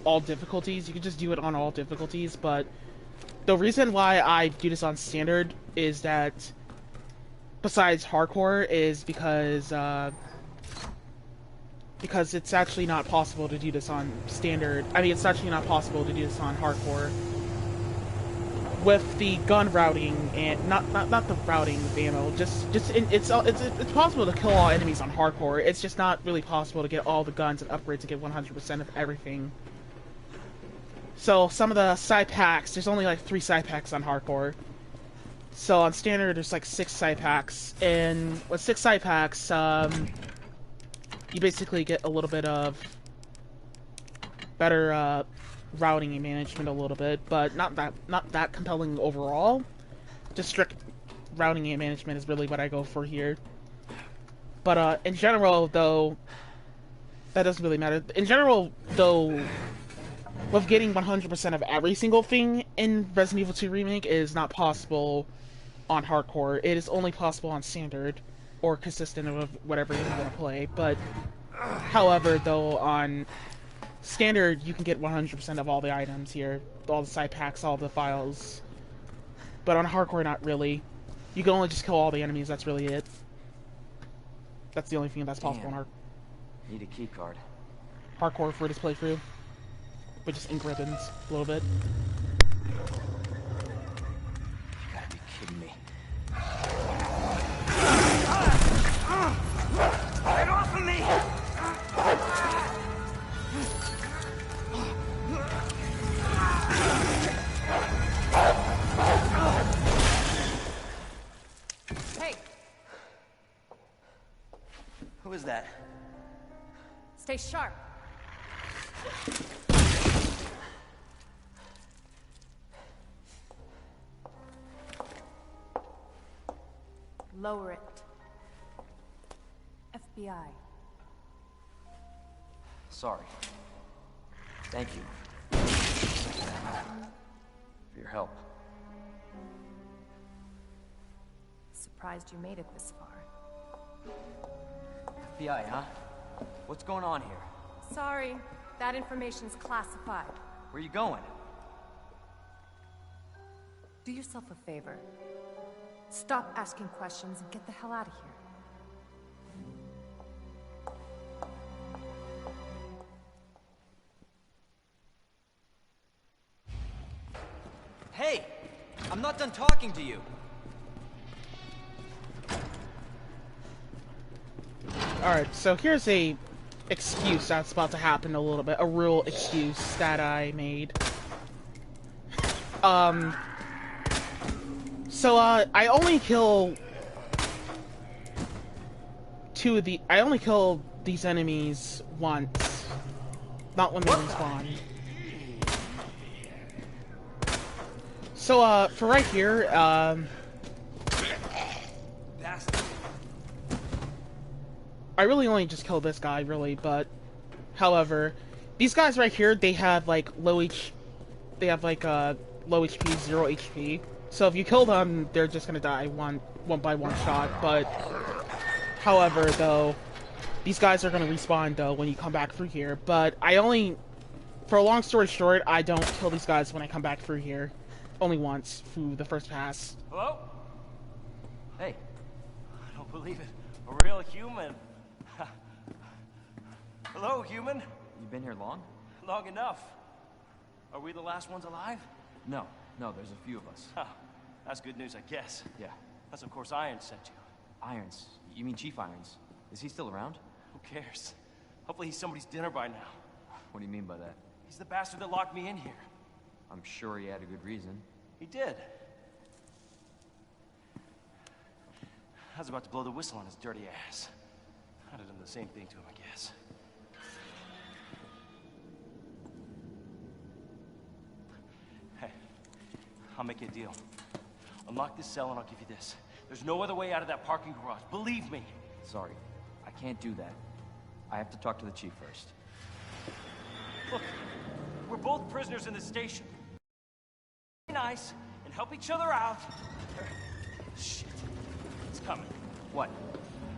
Speaker 1: all difficulties. You can just do it on all difficulties, but the reason why I do this on standard is that, besides hardcore, is because it's actually not possible to do this on standard. I mean, it's actually not possible to do this on hardcore with the gun routing and not the routing of ammo. It's possible to kill all enemies on hardcore. It's just not really possible to get all the guns and upgrades to get 100% of everything. So some of the side packs, there's only like 3 side packs on hardcore. So on standard, there's like 6 side packs, and with 6 side packs, you basically get a little bit of better routing and management a little bit, but not that compelling overall. Just strict routing and management is really what I go for here. But in general, though, that doesn't really matter. In general, though, with getting 100% of every single thing in Resident Evil 2 Remake is not possible on hardcore. It is only possible on standard, or consistent with whatever you want to play. But, however, though, on standard, you can get 100% of all the items here. All the side packs, all the files. But on hardcore, not really. You can only just kill all the enemies, that's really it. That's the only thing that's possible on hardcore.
Speaker 5: Need a key card.
Speaker 1: Hardcore for this playthrough. With just ink ribbons, a little bit.
Speaker 5: You gotta be kidding me. Get off of me!
Speaker 6: Hey,
Speaker 5: Who is that?
Speaker 6: stay sharp. Lower it. FBI.
Speaker 5: Sorry. Thank you. For your help.
Speaker 6: Surprised you made it this far.
Speaker 5: FBI, huh? What's going on here?
Speaker 6: Sorry, that information's classified.
Speaker 5: Where are you going?
Speaker 6: Do yourself a favor. Stop asking questions and get the hell out of here.
Speaker 5: Hey! I'm not done talking to you!
Speaker 1: Alright, so here's a excuse that's about to happen a little bit. A real excuse that I made. So, I only kill I only kill these enemies once. Not when they respawn. So, for right here, I really only just killed this guy, really, but, however, these guys right here, they have, like, low HP, 0 HP. So if you kill them, they're just gonna die one by one shot, but, however, though, these guys are gonna respawn, though, when you come back through here, but for a long story short, I don't kill these guys when I come back through here. Only once, through the first pass.
Speaker 8: Hello?
Speaker 5: Hey.
Speaker 8: I don't believe it. A real human. Hello, human.
Speaker 5: You been here long?
Speaker 8: Long enough. Are we the last ones alive?
Speaker 5: No, there's a few of us.
Speaker 8: Huh. That's good news, I guess.
Speaker 5: Yeah.
Speaker 8: That's of course Irons sent you.
Speaker 5: Irons? You mean Chief Irons? Is he still around?
Speaker 8: Who cares? Hopefully he's somebody's dinner by now.
Speaker 5: What do you mean by that?
Speaker 8: He's the bastard that locked me in here.
Speaker 5: I'm sure he had a good reason.
Speaker 8: He did. I was about to blow the whistle on his dirty ass. I'd have done the same thing to him, I guess. Hey, I'll make you a deal. Unlock this cell and I'll give you this. There's no other way out of that parking garage. Believe me.
Speaker 5: Sorry, I can't do that. I have to talk to the chief first.
Speaker 8: Look, we're both prisoners in this station. Be nice and help each other out. Shit. It's coming.
Speaker 5: What?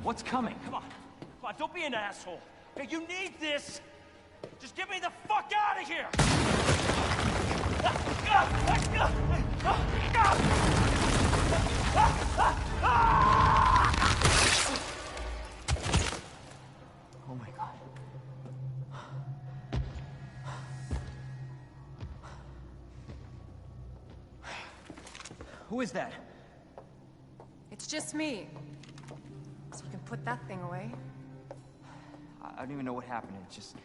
Speaker 5: What's coming?
Speaker 8: Come on. Come on, don't be an asshole. Okay, you need this. Just get me the fuck out of here.
Speaker 5: Oh my god. Who is that?
Speaker 6: It's just me. So you can put that thing away.
Speaker 5: I don't even know what happened. It just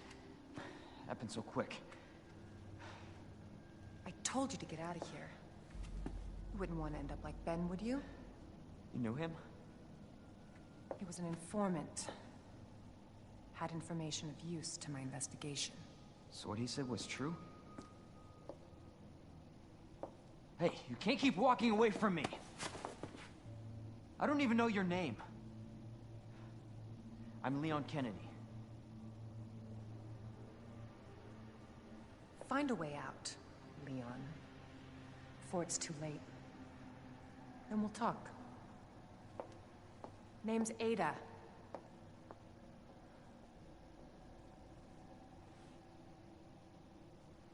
Speaker 5: happened so quick.
Speaker 6: I told you to get out of here. You wouldn't want to end up like Ben, would you?
Speaker 5: You knew him?
Speaker 6: He was an informant. Had information of use to my investigation.
Speaker 5: So what he said was true? Hey, you can't keep walking away from me. I don't even know your name. I'm Leon Kennedy.
Speaker 6: Find a way out, Leon. Before it's too late. Then we'll talk. Name's Ada.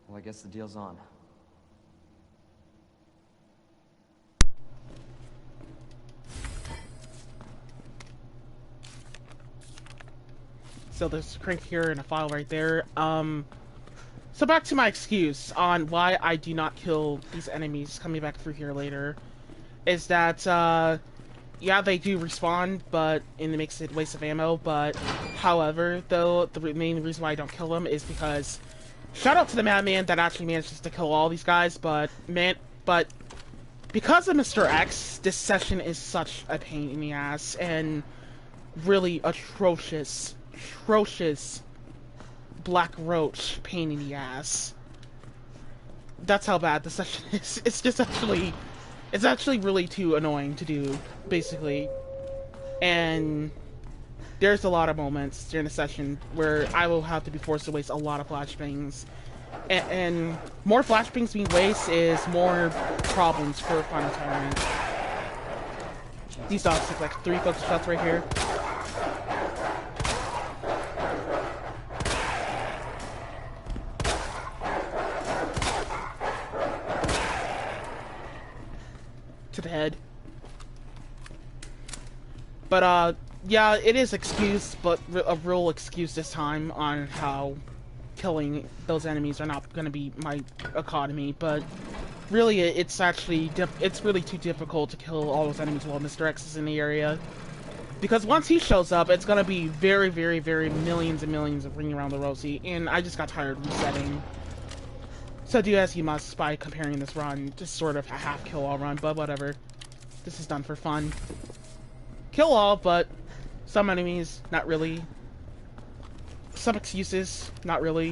Speaker 5: Well, I guess the deal's on.
Speaker 1: So there's a crank here and a file right there. So back to my excuse on why I do not kill these enemies coming back through here later. Is that, yeah, they do respawn, but it makes it waste of ammo, but however, though, the main reason why I don't kill them is because, shout out to the madman that actually manages to kill all these guys, but because of Mr. X, this session is such a pain in the ass, and really atrocious black roach pain in the ass. That's how bad the session is. It's actually really too annoying to do, basically. And there's a lot of moments during the session where I will have to be forced to waste a lot of flashbangs. And more flashbangs being wasted is more problems for Final Tyrant. These dogs take like 3 focus shots right here. To the head. But yeah, it is excuse, but a real excuse this time on how killing those enemies are not going to be my economy, but really it's actually it's really too difficult to kill all those enemies while Mr. X is in the area. Because once he shows up, it's going to be very, very, very millions and millions of ringing around the rosy, and I just got tired of resetting. So do as you must by comparing this run, just sort of a half kill all run, but whatever. This is done for fun. Kill all, but some enemies, not really. Some excuses, not really.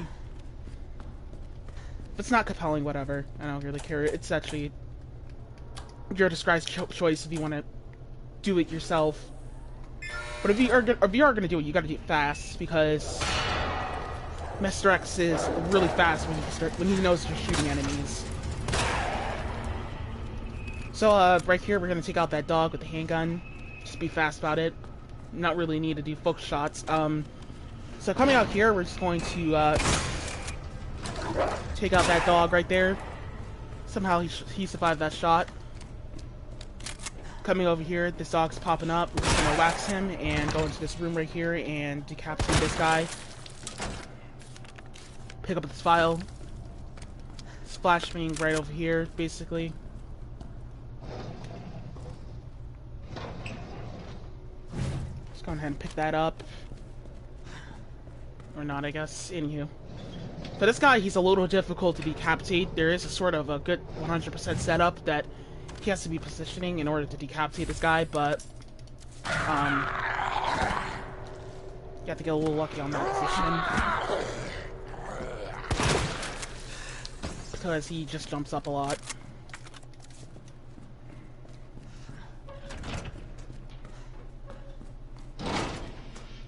Speaker 1: If it's not compelling, whatever. I don't really care. It's actually your disguised choice if you want to do it yourself. But if you are gonna do it, you gotta do it fast, because Mr. X is really fast when he knows you're shooting enemies. So, right here, we're gonna take out that dog with the handgun. Just be fast about it. Not really need to do focus shots. So coming out here, we're just going to, take out that dog right there. Somehow he survived that shot. Coming over here, this dog's popping up. We're just gonna wax him and go into this room right here and decapitate this guy. Pick up this file. Splash being right over here, basically. Let's go ahead and pick that up. Or not, I guess. Anywho. For this guy, he's a little difficult to decapitate. There is a sort of a good 100% setup that he has to be positioning in order to decapitate this guy, but you have to get a little lucky on that position. Because he just jumps up a lot.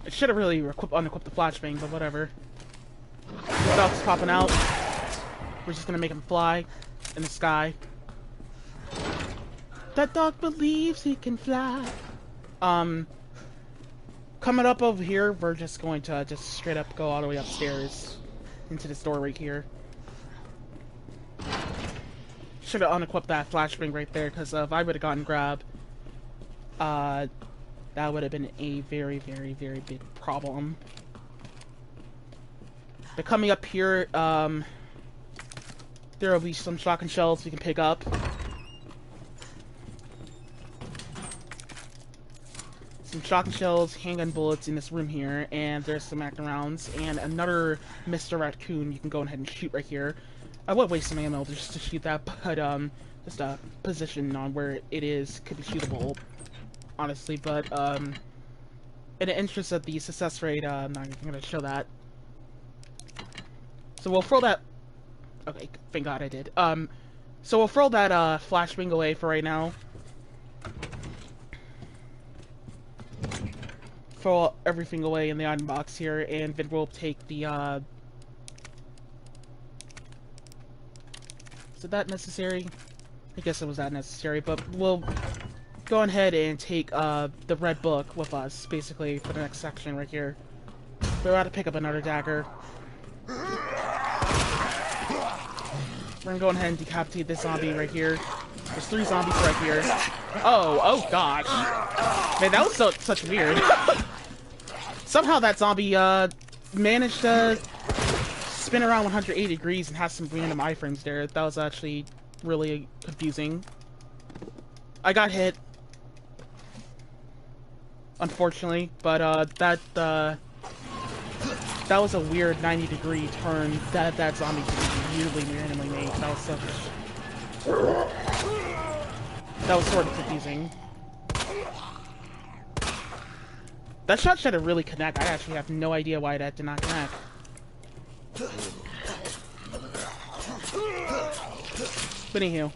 Speaker 1: I should have really unequipped the flashbang, but whatever. The dog's popping out. We're just gonna make him fly in the sky. That dog believes he can fly. Coming up over here, we're just going to just straight up go all the way upstairs into this door right here. Should have unequipped that flashbang right there, because if I would have gotten grab, that would have been a very, very, very big problem. But coming up here, there will be some shotgun shells we can pick up. Some shotgun shells, handgun bullets in this room here, and there's some active rounds, and another Mr. Raccoon you can go ahead and shoot right here. I would waste some ammo just to shoot that, but just a position on where it is could be shootable, honestly. But in the interest of the success rate, I'm not even gonna show that. So we'll throw that. Okay, thank God I did. So we'll throw that flashbang away for right now. Throw everything away in the item box here, and then we'll take the is that necessary? I guess it was that necessary, but we'll go ahead and take the red book with us, basically, for the next section right here. We're about to pick up another dagger. We're gonna go ahead and decapitate this zombie right here. There's 3 zombies right here. Oh gosh. Man, that was such weird. Somehow that zombie managed to spin around 180 degrees and has some random iframes there. That was actually really confusing. I got hit, unfortunately, but that was a weird 90-degree turn that zombie weirdly randomly made. That was sort of confusing. That shot should have really connect. I actually have no idea why that did not connect. But anywho,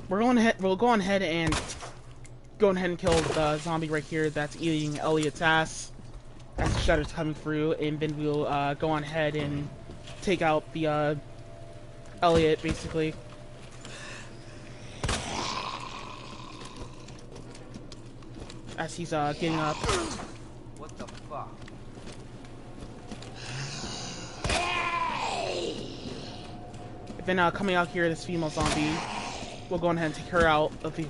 Speaker 1: we'll go on ahead and kill the zombie right here that's eating Elliot's ass as the shutter's coming through, and then we'll go on ahead and take out the Elliot, basically. As he's getting up.
Speaker 7: What the fuck?
Speaker 1: Then coming out here, this female zombie, we'll go ahead and take her out of the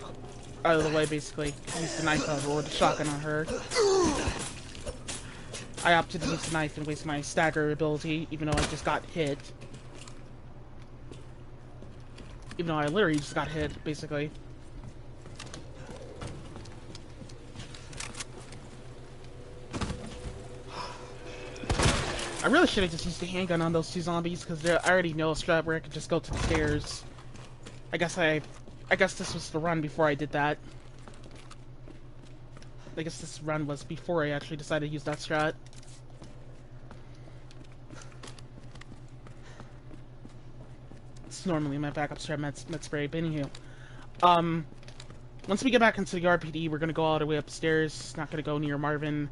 Speaker 1: way, basically. Use the knife or the shotgun on her. I opted to use the knife and waste my stagger ability, even though I just got hit. Even though I literally just got hit, basically. I really should have just used the handgun on those 2 zombies, because I already know a strat where I could just go to the stairs. I guess this was the run before I did that. I guess this run was before I actually decided to use that strat. It's normally my backup strat med spray, but anywho. Once we get back into the RPD, we're gonna go all the way upstairs. Not gonna go near Marvin.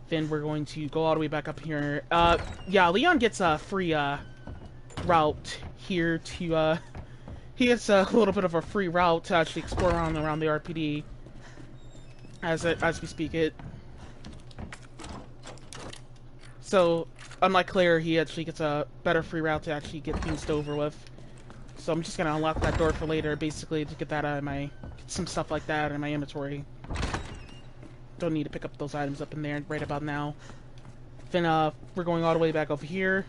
Speaker 1: Then we're going to go all the way back up here. Yeah, Leon gets a free route here to he gets a little bit of a free route to actually explore around the RPD as we speak it. So unlike Claire, he actually gets a better free route to actually get things over with. So I'm just gonna unlock that door for later, basically, to get that out of get some stuff like that in my inventory. Don't need to pick up those items up in there right about now. Then we're going all the way back over here.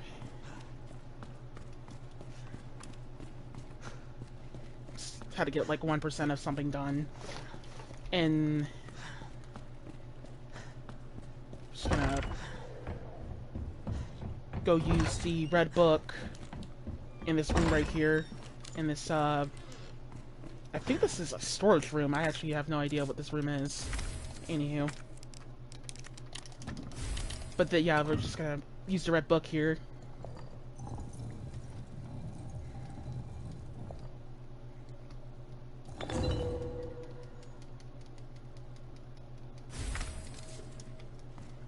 Speaker 1: Just had to get like 1% of something done. And go use the red book in this room right here. In this, I think this is a storage room. I actually have no idea what this room is. Anywho. But yeah, we're just gonna use the red book here.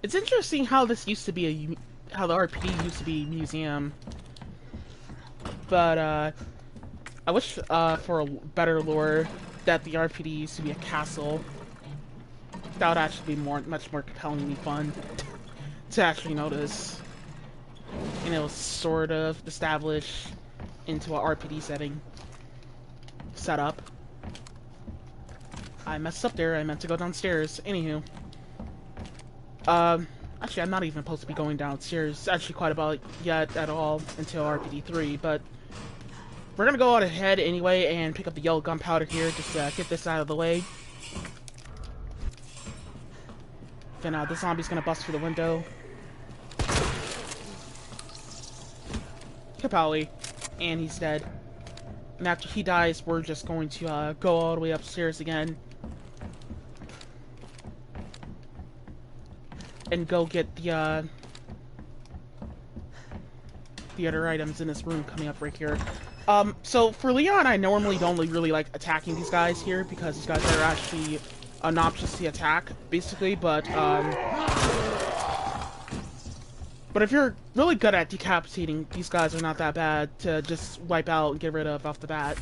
Speaker 1: It's interesting how this used to be how the RPD used to be a museum. But, I wish, for a better lore that the RPD used to be a castle. That would actually be much more compellingly fun to actually notice. And it was sort of established into an RPD setup. I messed up there, I meant to go downstairs. Anywho. Actually, I'm not even supposed to be going downstairs, actually quite about yet at all, until RPD 3, but we're gonna go out ahead anyway and pick up the yellow gunpowder here, just to get this out of the way. Then, the zombie's gonna bust through the window. Kapowie. And he's dead. And after he dies, we're just going to, go all the way upstairs again. And go get the other items in this room coming up right here. So for Leon, I normally don't really like attacking these guys here because these guys are actually obnoxious to attack, basically, but if you're really good at decapitating, these guys are not that bad to just wipe out and get rid of off the bat.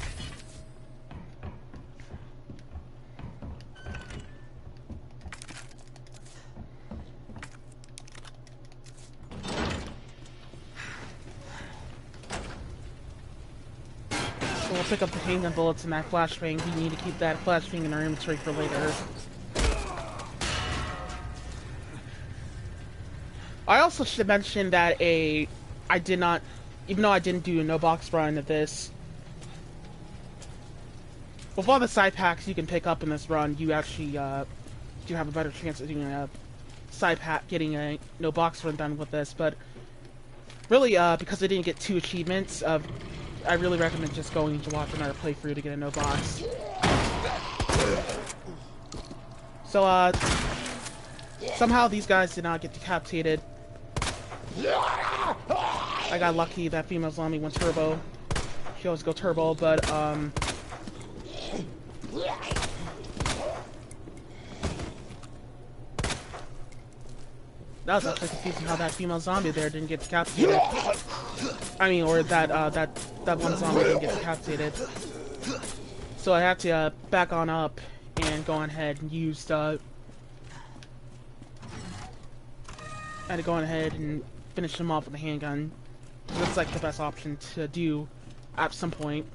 Speaker 1: So we'll pick up the handgun bullets and that flashbang. We need to keep that flashbang in our inventory for later. I also should mention that I did not, even though I didn't do a no box run of this, with all the side packs you can pick up in this run, you actually do have a better chance of doing a side pack, getting a no box run done with this. But really, because I didn't get 2 achievements, I really recommend just going to watch another playthrough to get a no box. So, somehow these guys did not get decapitated. I got lucky that female zombie went turbo. She always go turbo, but, that was actually confusing how that female zombie there didn't get decapitated. I mean, or that one zombie didn't get decapitated. So I had to back on up and go on ahead and use I had to go on ahead and finish him off with a handgun. That's like the best option to do at some point.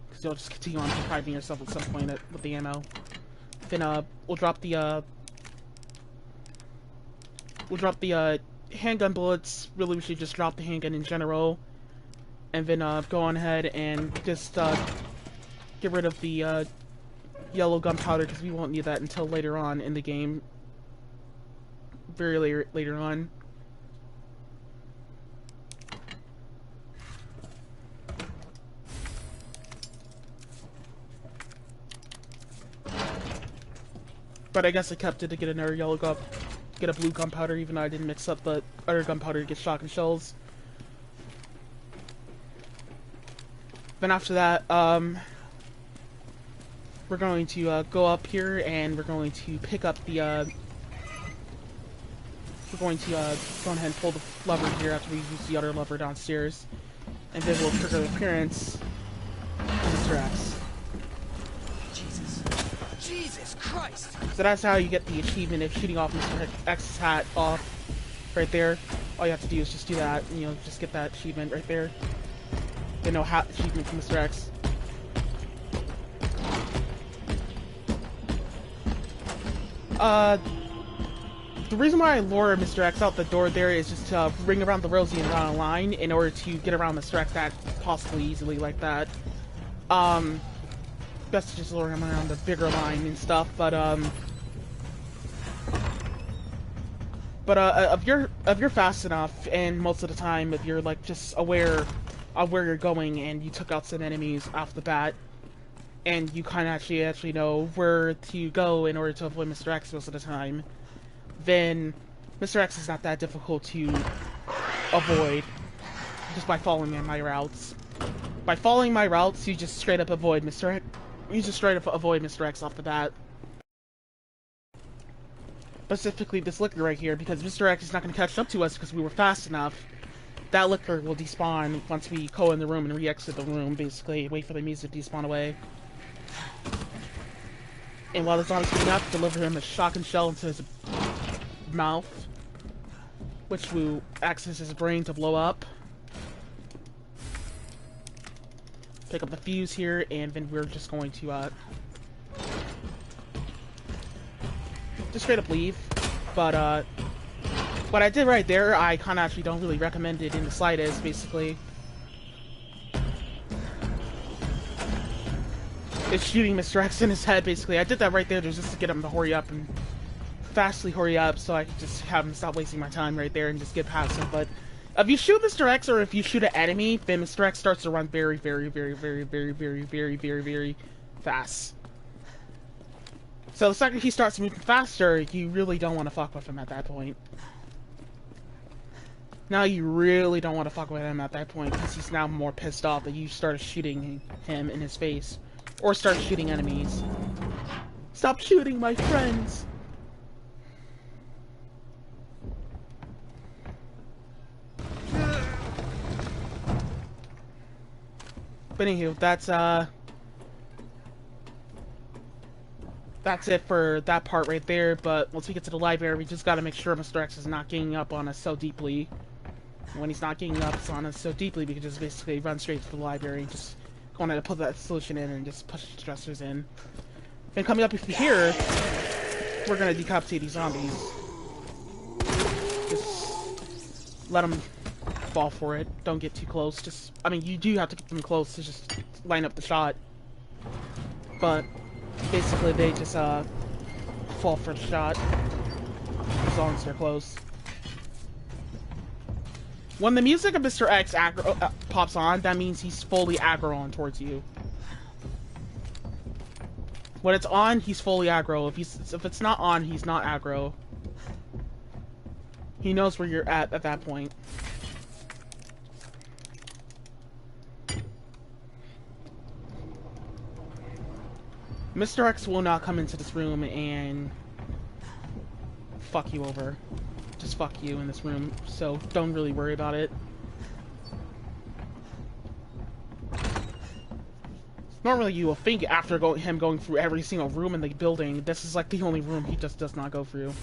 Speaker 1: Because you'll just continue on depriving yourself at some point with the ammo. Then we'll drop the handgun bullets. Really, we should just drop the handgun in general. And then go on ahead and just get rid of the yellow gunpowder, because we won't need that until later on in the game. Very later on. But I guess I kept it to get another get a blue gunpowder, even though I didn't mix up the other gunpowder to get shotgun shells. Then after that, we're going to go up here and we're going to pick up the we're going to go ahead and pull the lever here after we use the other lever downstairs, and then we'll trigger the appearance of Mr. X.
Speaker 7: Jesus Christ!
Speaker 1: So that's how you get the achievement of shooting off Mr. X's hat off, right there. All you have to do is just do that, and you'll just get that achievement right there. The no hat achievement from Mr. X. The reason why I lure Mr. X out the door there is just to ring around the Rosie and around a line in order to get around Mr. X that possibly easily like that. Best to just lure him around the bigger line and stuff, but But if you're fast enough, and most of the time, if you're like just aware of where you're going, and you took out some enemies off the bat, and you kind of actually know where to go in order to avoid Mr. X most of the time, then Mr. X is not that difficult to avoid just by following my routes. By following my routes, you just straight up avoid Mr. X. You just straight up avoid Mr. X off the bat. Specifically this liquor right here, because Mr. X is not going to catch up to us because we were fast enough. That liquor will despawn once we go in the room and re-exit the room, basically. Wait for the music to despawn away. And while the zombie's getting up, deliver him a shotgun shell into his mouth, which will access his brain to blow up. Pick up the fuse here, and then we're just going to, just straight up leave. But, what I did right there, I kinda actually don't really recommend it in the slightest, basically. It's shooting Mr. X in his head, basically. I did that right there just to get him to hurry up and fastly hurry up so I could just have him stop wasting my time right there and just get past him. But if you shoot Mr. X or if you shoot an enemy, then Mr. X starts to run very fast. So the second he starts moving faster, you really don't want to fuck with him at that point. Now you really don't want to fuck with him at that point because he's now more pissed off that you started shooting him in his face. Or start shooting enemies. Stop shooting my friends! But anywho, that's it for that part right there. But once we get to the library, we just gotta make sure Mr. X is not ganging up on us so deeply. When he's not ganging up on us so deeply, we can just basically run straight to the library and just go on to put that solution in and just push the stressors in. And coming up here, we're gonna decapitate these zombies. Just let them fall for it. Don't get too close. Just, I mean, you do have to get them close to just line up the shot. But basically, they just fall for the shot as long as they're close. When the music of Mr. X pops on, that means he's fully aggro on towards you. When it's on, he's fully aggro. If it's not on, he's not aggro. He knows where you're at that point. Mr. X will not come into this room and fuck you over. Just fuck you in this room, so don't really worry about it. Normally you will think after him going through every single room in the building, this is like the only room he just does not go through.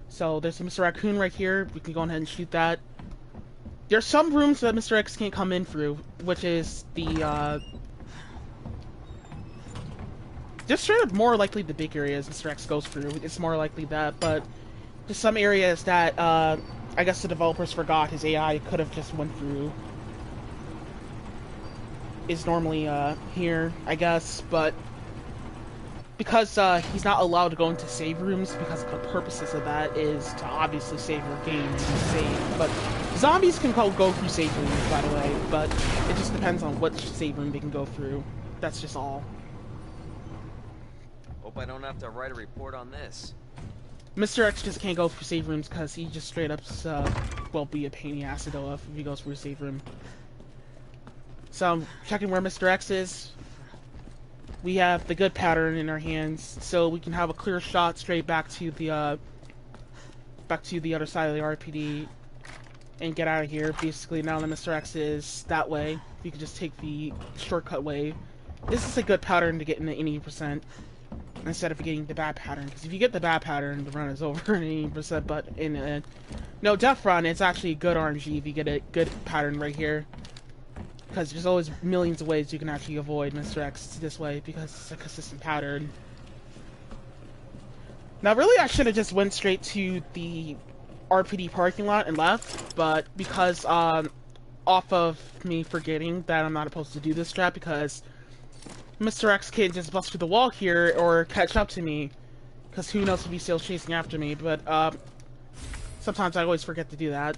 Speaker 1: So there's a Mr. Raccoon right here, we can go ahead and shoot that. There's some rooms that Mr. X can't come in through, which is the, just straight up more likely the big areas Mr. X goes through. It's more likely that, but there's some areas that, I guess the developers forgot his AI could have just went through. Is normally, here, I guess, but because, he's not allowed to go into save rooms, because the purposes of that is to obviously save your game and save, but zombies can go through save rooms, by the way, but it just depends on which save room they can go through. That's just all.
Speaker 5: Hope I don't have to write a report on this.
Speaker 1: Mr. X just can't go through save rooms because he just straight up, will be a pain in the ass to deal with if he goes through a save room. So, I'm checking where Mr. X is. We have the good pattern in our hands, so we can have a clear shot straight back to the other side of the RPD and get out of here. Basically, now that Mr. X is that way, we can just take the shortcut way. This is a good pattern to get in the 80%. Instead of getting the bad pattern, because if you get the bad pattern, the run is over in 80%, but in a no death run, it's actually good RNG if you get a good pattern right here. Because there's always millions of ways you can actually avoid Mr. X this way, because it's a consistent pattern. Now really I should have just went straight to the RPD parking lot and left, but because off of me forgetting that I'm not supposed to do this strat, because Mr. X can't just bust through the wall here or catch up to me because who knows if he's still chasing after me, but sometimes I always forget to do that.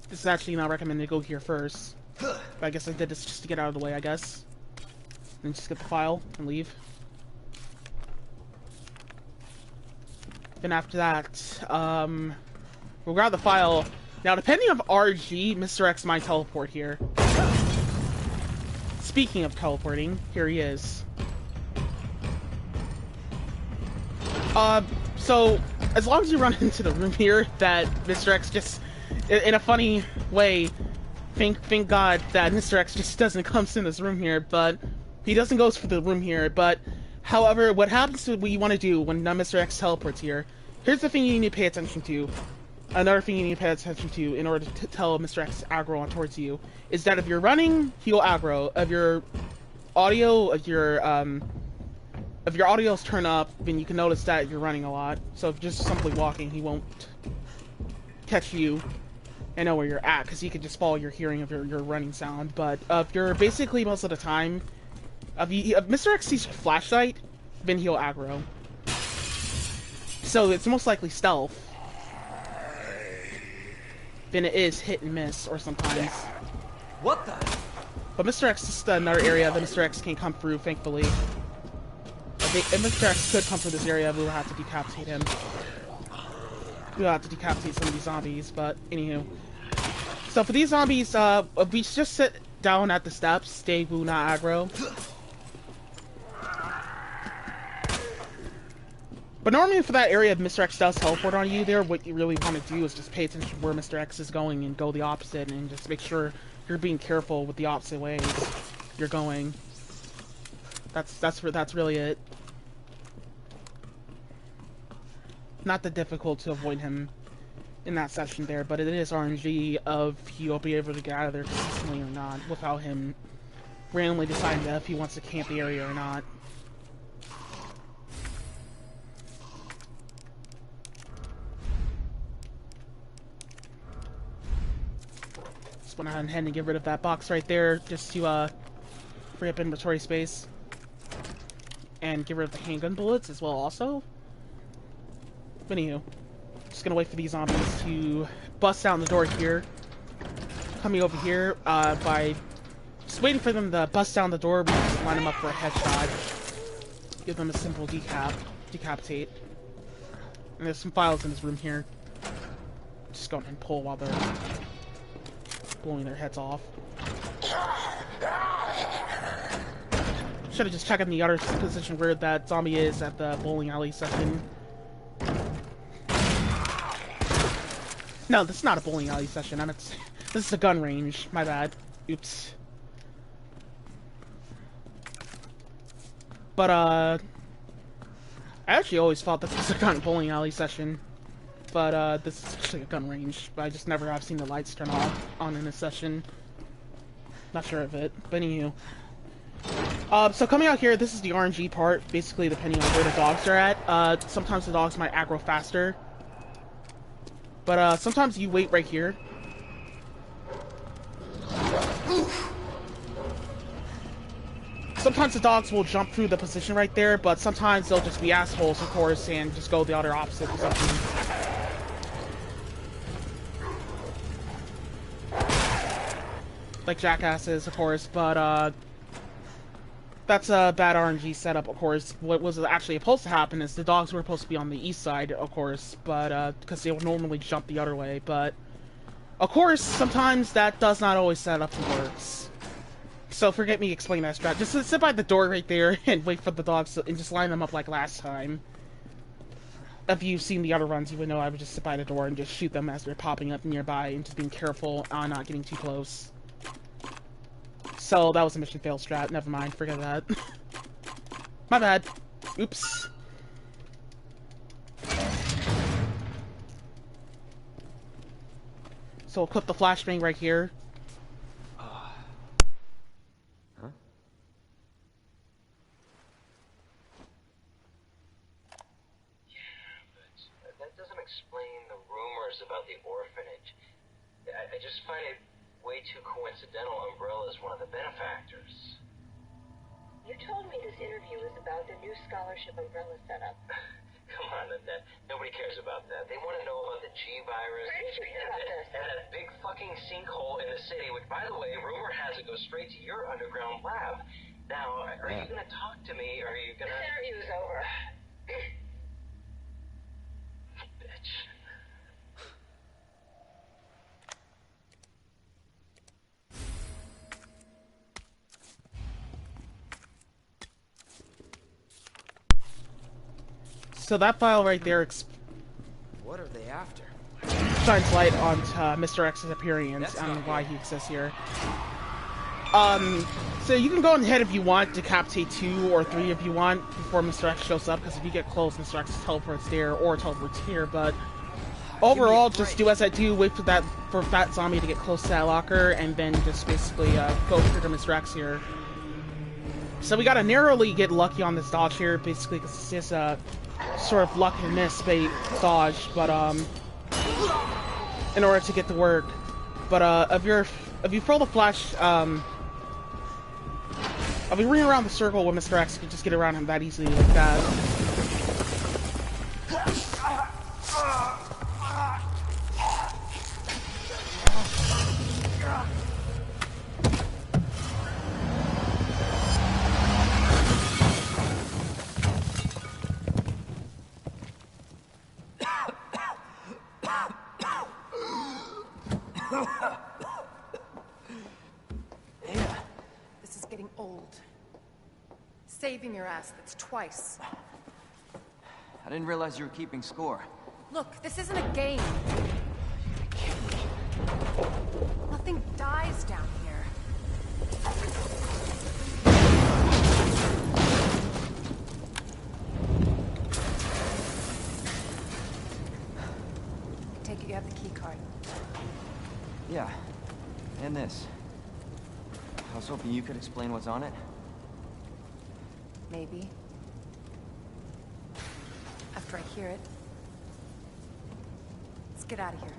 Speaker 1: This is actually not recommended to go here first, but I guess I did this just to get out of the way, I guess. And just get the file and leave. Then after that, we'll grab the file. Now, depending on RG, Mr. X might teleport here. Speaking of teleporting, here he is. So, as long as you run into the room here, that Mr. X just, in a funny way, thank God that Mr. X just doesn't come in this room here, but he doesn't go for the room here, but however, what happens to what you want to do when Mr. X teleports here, here's the thing you need to pay attention to. Another thing you need to pay attention to in order to tell Mr. X to aggro on towards you is that if you're running, he'll aggro. If your audio's turned up, then you can notice that you're running a lot. So if you're just simply walking, he won't catch you and know where you're at, because he can just follow your hearing of your running sound. But if you're basically most of the time, if Mr. X sees your flashlight, then he'll aggro. So it's most likely stealth. Then it is hit and miss, or sometimes.
Speaker 7: What the?
Speaker 1: But Mr. X is just another area that Mr. X can't come through, thankfully. If Mr. X could come through this area, we will have to decapitate him. We'll have to decapitate some of these zombies, but anywho. So for these zombies, if we just sit down at the steps, they will not aggro. But normally for that area, if Mr. X does teleport on you there, what you really want to do is just pay attention to where Mr. X is going and go the opposite, and just make sure you're being careful with the opposite ways you're going. That's really it. Not that difficult to avoid him in that section there, but it is RNG of you'll be able to get out of there consistently or not, without him randomly deciding if he wants to camp the area or not. Just went ahead and get rid of that box right there, just to free up inventory space. And get rid of the handgun bullets as well also. But anywho, just gonna wait for these zombies to bust down the door here. Coming over here, by just waiting for them to bust down the door, we just line them up for a headshot. Give them a simple decapitate. And there's some files in this room here. Just go ahead and pull while they're blowing their heads off. Should have just checked in the other position where that zombie is at the bowling alley section. No, this is not a bowling alley session. This is a gun range. My bad. Oops. But I actually always thought this was a gun bowling alley session. But this is actually a gun range. But I just never have seen the lights turn on in a session. Not sure of it. But anywho. So coming out here, this is the RNG part. Basically, depending on where the dogs are at. Sometimes the dogs might aggro faster. But sometimes you wait right here. Sometimes the dogs will jump through the position right there, but sometimes they'll just be assholes, of course, and just go the other opposite or something. Like jackasses, of course, but that's a bad RNG setup, of course. What was actually supposed to happen is the dogs were supposed to be on the east side, of course, but because they would normally jump the other way, but of course, sometimes that does not always set up and works. So forget me explaining that strat. Just sit by the door right there and wait for the dogs and just line them up like last time. If you've seen the other runs, you would know I would just sit by the door and just shoot them as they're popping up nearby and just being careful on not getting too close. So that was a mission fail strat. Never mind. Forget that. My bad. Oops. So we'll clip the flashbang right here.
Speaker 5: Huh?
Speaker 9: Yeah, but that doesn't explain the rumors about the orphanage. I just find it way too coincidental Umbrella is one of the benefactors.
Speaker 10: You told me this interview was about the new scholarship umbrella setup.
Speaker 9: Come on, Annette. Nobody cares about that. They want to know about the G virus.
Speaker 10: Where did you hear about this?
Speaker 9: And that big fucking sinkhole in the city, which, by the way, rumor has it goes straight to your underground lab. Now, are you going to talk to me, or are you going to...
Speaker 10: This interview's over.
Speaker 9: Bitch.
Speaker 1: So that file right there
Speaker 5: What are they after?
Speaker 1: shines light on Mr. X's appearance and why he exists here. So you can go ahead if you want, decapitate 2 or 3 if you want before Mr. X shows up, because if you get close, Mr. X teleports there or teleports here, but overall, just do as I do, wait for that zombie to get close to that locker, and then just basically go through to Mr. X here. So we gotta narrowly get lucky on this dodge here, basically, because it's just a sort of luck and miss bait dodge, but in order to get to work. But if you throw the flash, if you ring around the circle with Mr. X, you can just get around him that easily like that.
Speaker 6: This is getting old. Saving your ass, that's twice.
Speaker 5: I didn't realize you were keeping score.
Speaker 6: Look, this isn't a game. Nothing dies down here. I take it you have the key card.
Speaker 5: Yeah, and this. I was hoping you could explain what's on it.
Speaker 6: Maybe. After I hear it. Let's get out of here.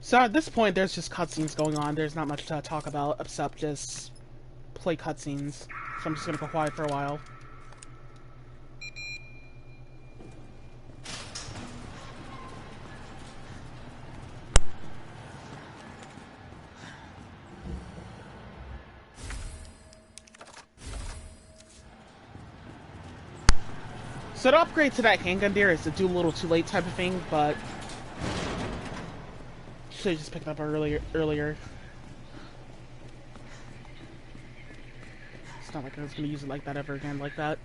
Speaker 1: So at this point, there's just cutscenes going on. There's not much to talk about except just play cutscenes. So I'm just gonna go quiet for a while. So to upgrade to that handgun there is to do a little too late type of thing, but should have just picked up earlier. It's not like I was gonna use it like that ever again, like that.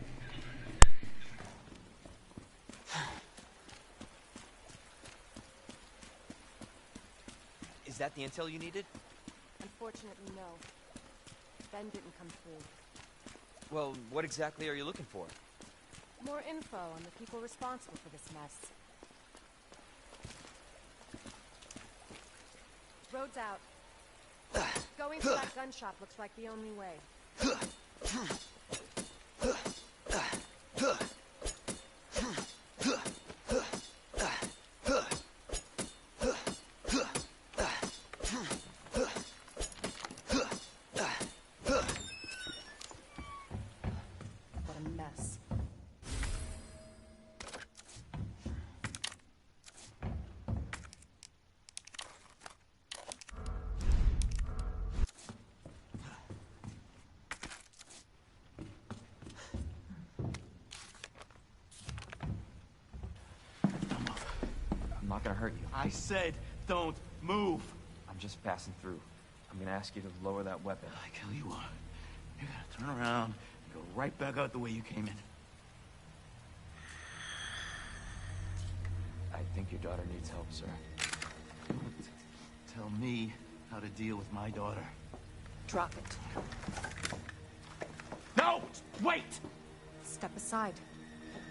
Speaker 5: Is that the intel you needed?
Speaker 6: Unfortunately, no. Ben didn't come through.
Speaker 5: Well, what exactly are you looking for?
Speaker 6: More info on the people responsible for this mess. Road's out. Going to that gun shop looks like the only way. What a mess.
Speaker 5: I'm not gonna hurt you.
Speaker 8: I said, don't move.
Speaker 5: I'm just passing through. I'm gonna ask you to lower that weapon.
Speaker 8: I tell you what, you gotta turn around and go right back out the way you came in.
Speaker 5: I think your daughter needs help, sir.
Speaker 8: Tell me how to deal with my daughter.
Speaker 6: Drop it.
Speaker 8: No! Wait!
Speaker 6: Step aside.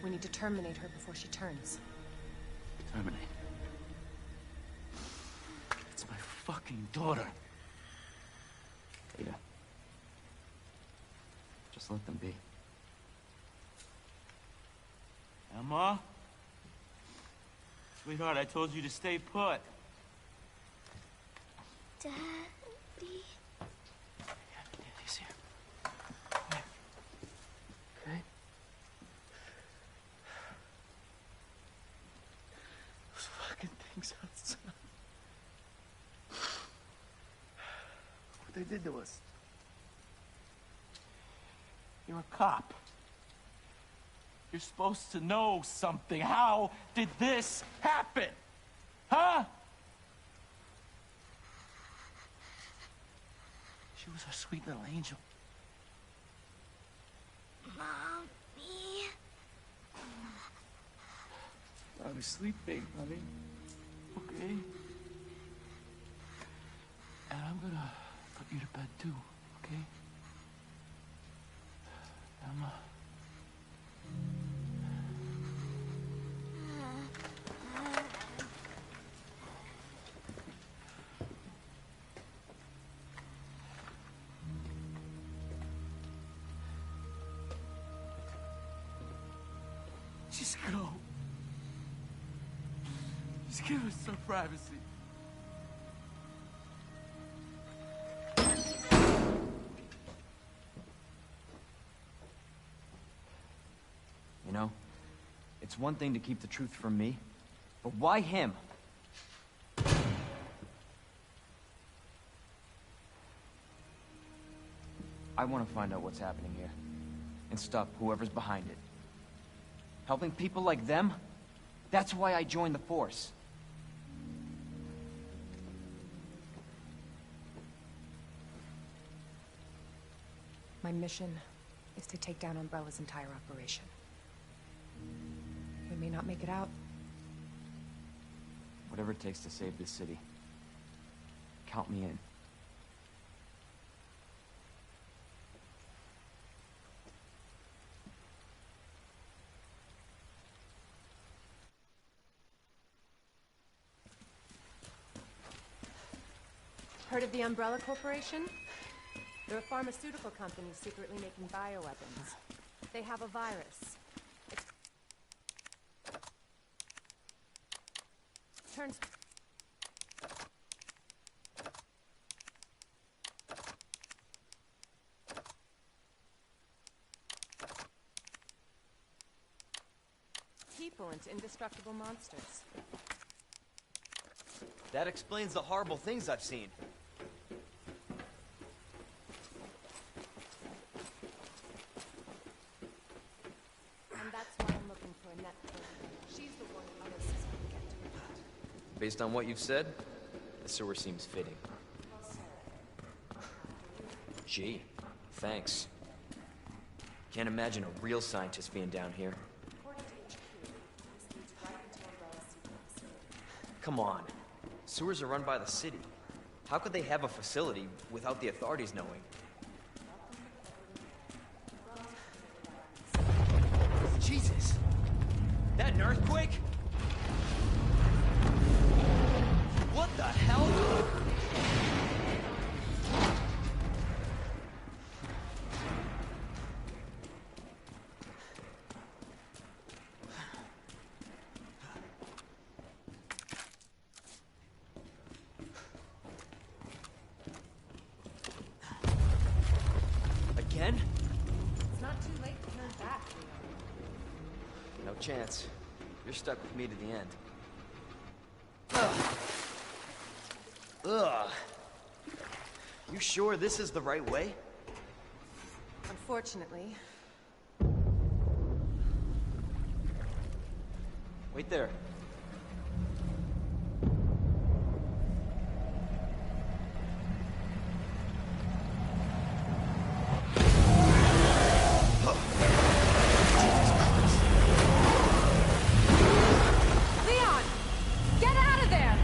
Speaker 6: We need to terminate her before she turns.
Speaker 8: Terminate. It's my fucking daughter.
Speaker 5: Ada. Just let them be.
Speaker 8: Emma? Sweetheart, I told you to stay put.
Speaker 11: Daddy?
Speaker 8: Daddy's here. Okay? Those fucking things outside. What they did to us. You're a cop. You're supposed to know something. How did this happen? Huh? She was our sweet little angel.
Speaker 11: Mommy?
Speaker 8: I was sleeping, honey. Okay? And I'm gonna put you to bed too, okay? Emma. Just go. Just give us some privacy.
Speaker 5: You know, it's one thing to keep the truth from me, but why him? I want to find out what's happening here, and stop whoever's behind it. Helping people like them? That's why I joined the force.
Speaker 6: My mission is to take down Umbrella's entire operation. We may not make it out.
Speaker 5: Whatever it takes to save this city. Count me in.
Speaker 6: Heard of the Umbrella Corporation? They're a pharmaceutical company secretly making bioweapons. They have a virus. It turns... people into indestructible monsters.
Speaker 5: That explains the horrible things I've seen.
Speaker 6: And that's why I'm looking for Annette Cohen. She's the one others can get to.
Speaker 5: Based on what you've said, the sewer seems fitting. Gee, thanks. Can't imagine a real scientist being down here. Come on. Sewers are run by the city. How could they have a facility without the authorities knowing? Jesus! That an earthquake? What the hell? Again?
Speaker 6: It's not too late to turn back, Leo.
Speaker 5: No chance. You're stuck with me to the end. Ugh. You sure this is the right way?
Speaker 6: Unfortunately.
Speaker 5: Wait there.
Speaker 6: Leon! Get out of there!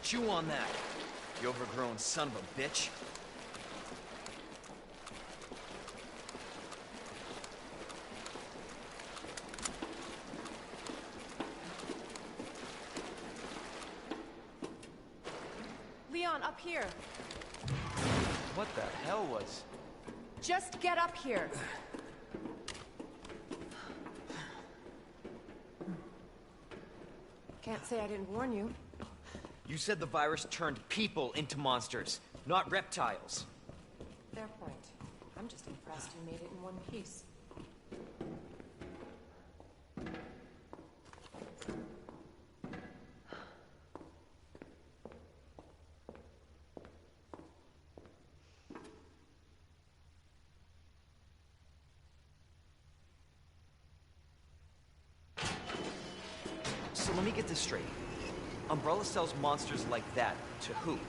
Speaker 5: Chew on that, you overgrown son of a bitch.
Speaker 6: Leon, up here.
Speaker 5: What the hell was...
Speaker 6: Just get up here. Can't say I didn't warn you.
Speaker 5: You said the virus turned people into monsters, not reptiles.
Speaker 6: Fair point. I'm just impressed you made it in one piece.
Speaker 5: So let me get this straight. Umbrella sells monsters like that to who?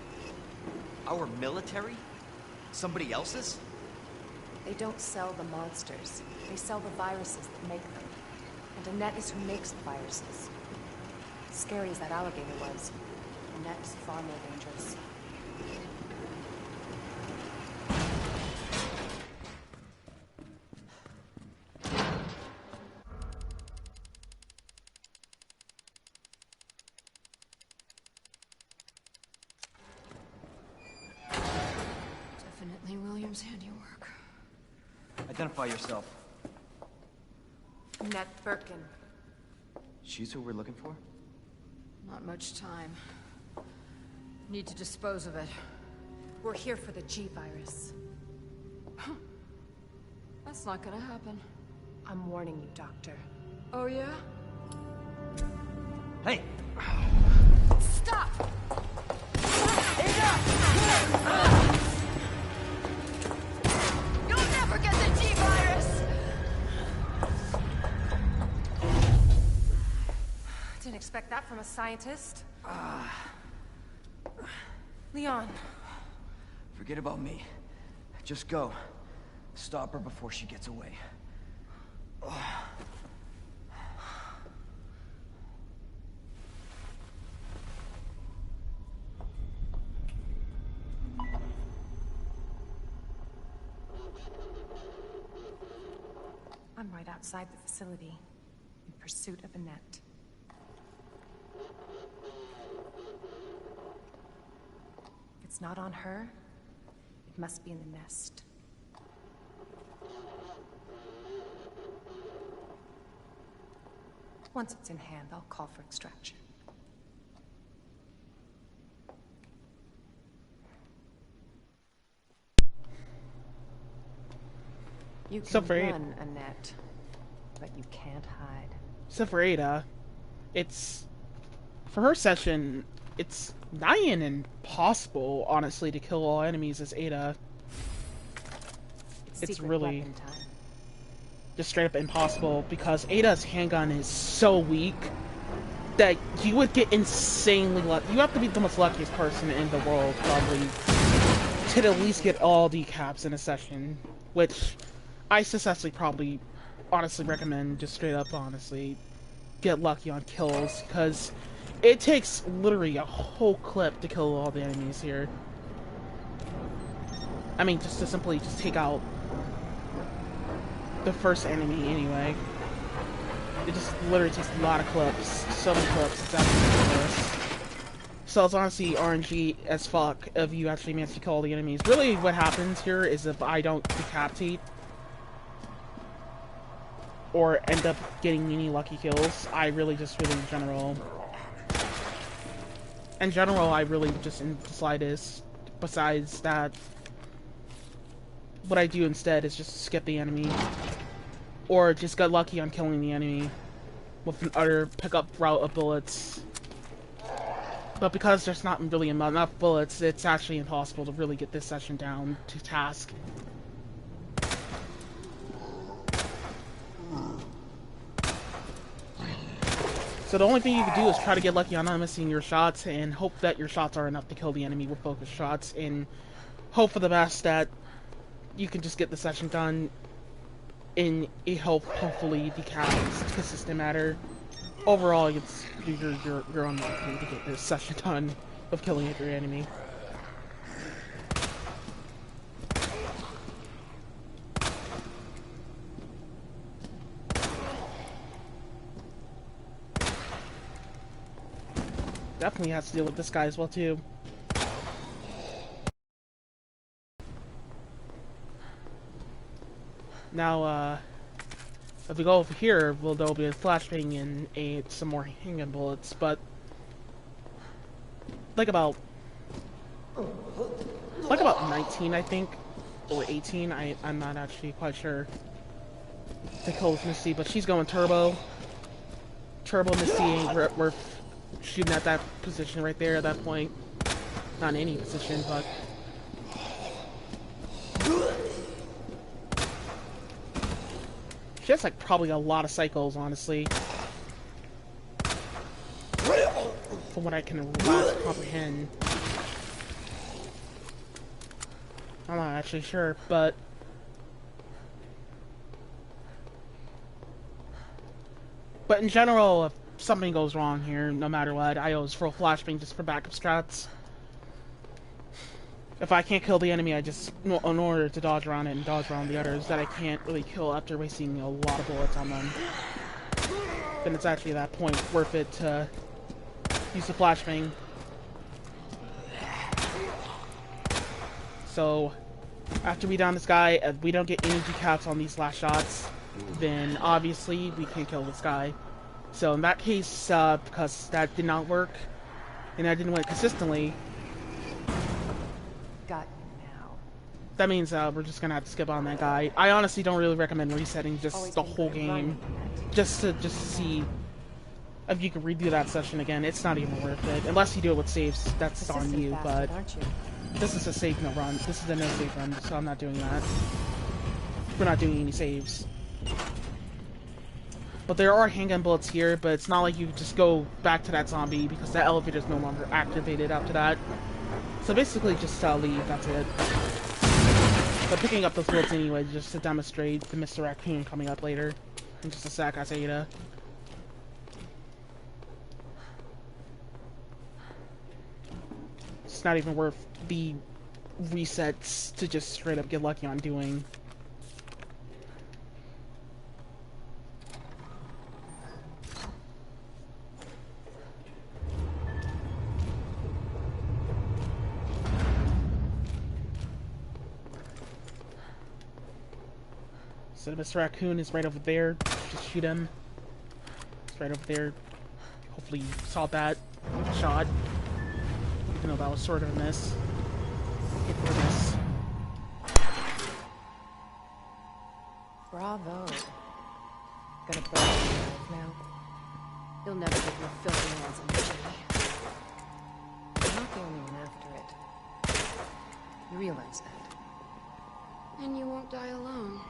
Speaker 5: Our military? Somebody else's?
Speaker 6: They don't sell the monsters. They sell the viruses that make them. And Annette is who makes the viruses. Scary as that alligator was, Annette is far more dangerous. Definitely William's handiwork.
Speaker 5: Identify yourself.
Speaker 6: Annette Birkin.
Speaker 5: She's who we're looking for?
Speaker 6: Not much time. Need to dispose of it. We're here for the G-virus. That's not gonna happen. I'm warning you, Doctor. Oh, yeah?
Speaker 5: Hey!
Speaker 6: Stop! You'll never get the G-virus! Didn't expect that from a scientist. Leon.
Speaker 5: Forget about me. Just go. Stop her before she gets away.
Speaker 6: I'm right outside the facility, in pursuit of Annette. If it's not on her, it must be in the nest. Once it's in hand, I'll call for extraction. You
Speaker 1: So
Speaker 6: can
Speaker 1: for
Speaker 6: run, Annette, but you can't hide.
Speaker 1: Except for Ada, it's for her session. It's nigh and impossible, honestly, to kill all enemies as Ada. It's
Speaker 6: secret
Speaker 1: really
Speaker 6: weapon time.
Speaker 1: just straight up impossible because Ada's handgun is so weak that you would get insanely lucky. You have to be the most luckiest person in the world, probably, to at least get all decaps in a session, which I successfully probably honestly recommend, just straight up honestly, get lucky on kills, because it takes literally a whole clip to kill all the enemies here. I mean, just to simply just take out the first enemy anyway. It just literally takes a lot of clips, so many clips, it's absolutely ridiculous. So it's honestly RNG as fuck if you actually manage to kill all the enemies. Really what happens here is if I don't decapitate or end up getting any lucky kills, I really just in general, I really just decide is, besides that, what I do instead is just skip the enemy, or just get lucky on killing the enemy with an utter pickup route of bullets. But because there's not really enough bullets, it's actually impossible to really get this session down to task. So the only thing you can do is try to get lucky on not missing your shots and hope that your shots are enough to kill the enemy with focus shots, and hope for the best that you can just get the session done in a hopefully decaps consistent matter. Overall, you're unlikely to get this session done of killing every enemy. Definitely has to deal with this guy as well too. Now, if we go over here, well, there'll be a flashbang and some more handgun bullets, but like about 19, I think, or 18. I'm not actually quite sure. To kill with Misty, but she's going turbo. Turbo Misty ain't worth shooting at that position right there at that point. Not in any position, but. She has like probably a lot of cycles, honestly. From what I can comprehend. I'm not actually sure, but in general, if something goes wrong here, no matter what, I always throw flashbang just for backup strats. If I can't kill the enemy, I just, in order to dodge around it and dodge around the others that I can't really kill after wasting a lot of bullets on them, then it's actually at that point worth it to use the flashbang. So, after we down this guy, if we don't get any decaps on these last shots, then obviously we can't kill this guy. So in that case, because that did not work, and I didn't win consistently,
Speaker 6: got you now.
Speaker 1: That means we're just gonna have to skip on that guy. I honestly don't really recommend resetting just the whole game, just to see if you can redo that session again. It's not even worth it, unless you do it with saves. That's on you, but this is a save no run. This is a no save run, so I'm not doing that. We're not doing any saves. But there are handgun bullets here, but it's not like you just go back to that zombie because that elevator is no longer activated after that. So basically just leave, that's it. But picking up those bullets anyway, just to demonstrate the Mr. Raccoon coming up later. In just a sec, as Ada. It's not even worth the resets to just straight up get lucky on doing. So Mr. Raccoon is right over there. Just shoot him. It's right over there. Hopefully you saw that shot. Even though that was sort of a miss. Hit for this.
Speaker 6: Bravo. Gonna burn you now. You'll never get your filthy hands on Jimmy. You're not the only one after it. You realize that.
Speaker 10: And you won't die alone.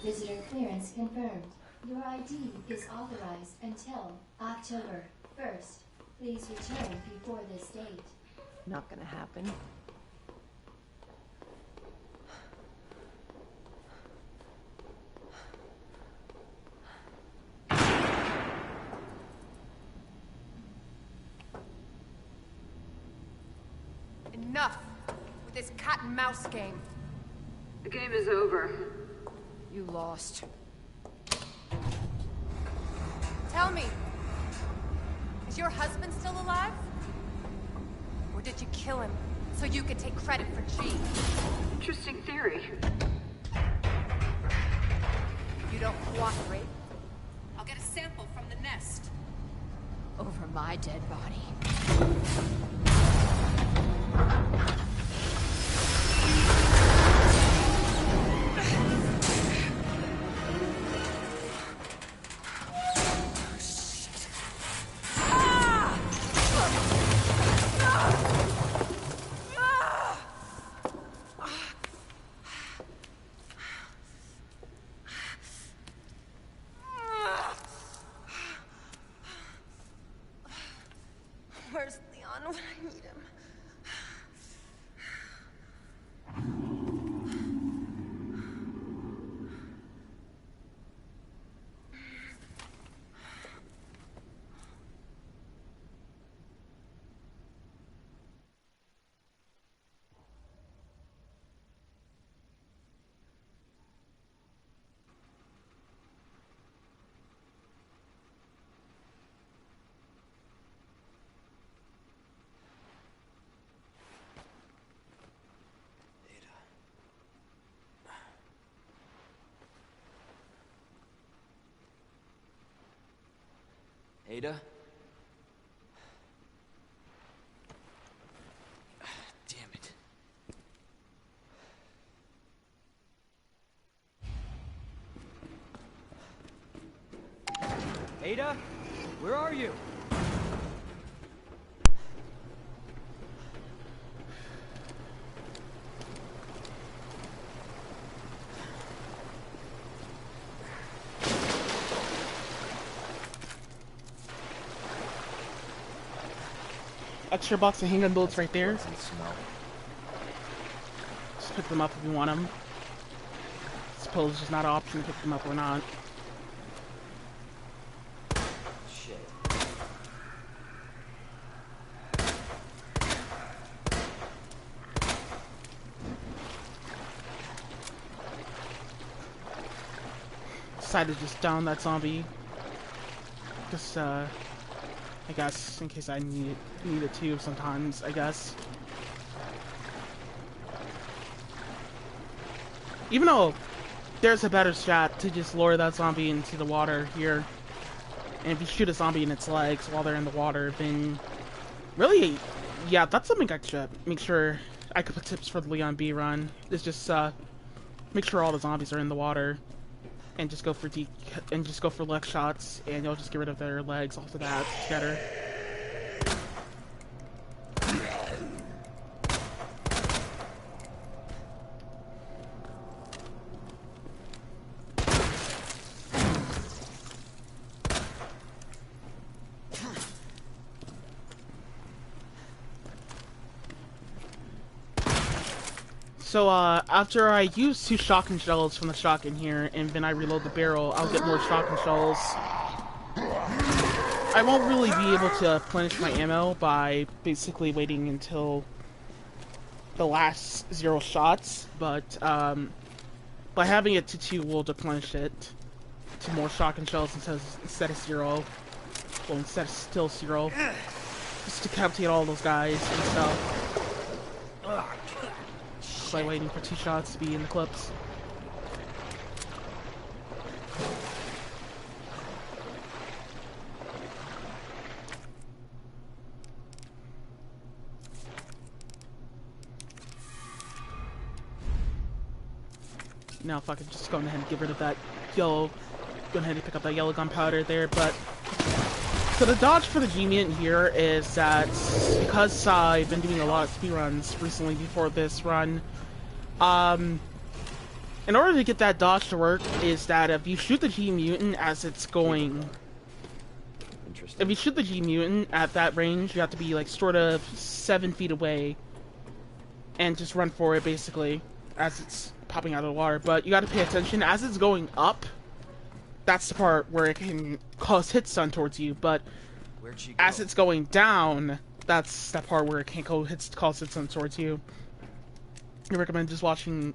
Speaker 12: Visitor clearance confirmed. Your ID is authorized until October 1st. Please return before this date.
Speaker 6: Not gonna happen.
Speaker 13: Enough with this cat and mouse game.
Speaker 10: The game is over.
Speaker 13: You lost. Tell me, is your husband still alive? Or did you kill him so you could take credit for G?
Speaker 10: Interesting theory.
Speaker 13: You don't cooperate, I'll get a sample from the nest.
Speaker 6: Over my dead body.
Speaker 5: Ada? Damn it.
Speaker 8: Ada? Where are you?
Speaker 1: Extra box of handgun bullets right there.
Speaker 5: Doesn't smell.
Speaker 1: Just pick them up if you want them. Suppose it's just not an option to pick them up or not.
Speaker 5: Shit.
Speaker 1: Decided to just down that zombie. Just, I guess, in case I need it too sometimes, I guess. Even though there's a better shot to just lure that zombie into the water here. And if you shoot a zombie in its legs while they're in the water, then really, yeah, that's something I should make sure I could put tips for the Leon B run. Is just make sure all the zombies are in the water, and just go for leg shots, and you'll just get rid of their legs off of that. It's better. So, after I use 2 shotgun shells from the shotgun here, and then I reload the barrel, I'll get more shotgun shells. I won't really be able to replenish my ammo by basically waiting until the last 0 shots, but, by having it to 2 will replenish it to more shotgun shells instead of 0. Well, instead of still 0. Just to decapitate all those guys and stuff. By waiting for 2 shots to be in the clips. Now if I could just go ahead and get rid of that yellow, go ahead and pick up that yellow gunpowder there, but so the dodge for the G mutant here is that because I've been doing a lot of speedruns recently before this run, in order to get that dodge to work is that if you shoot the G mutant as it's going, if you shoot the G mutant at that range, you have to be like sort of 7 feet away and just run for it basically as it's popping out of the water. But you got to pay attention as it's going up. That's the part where it can cause hit stun towards you, but as it's going down, that's that part where it can't cause hit stun towards you. I recommend just watching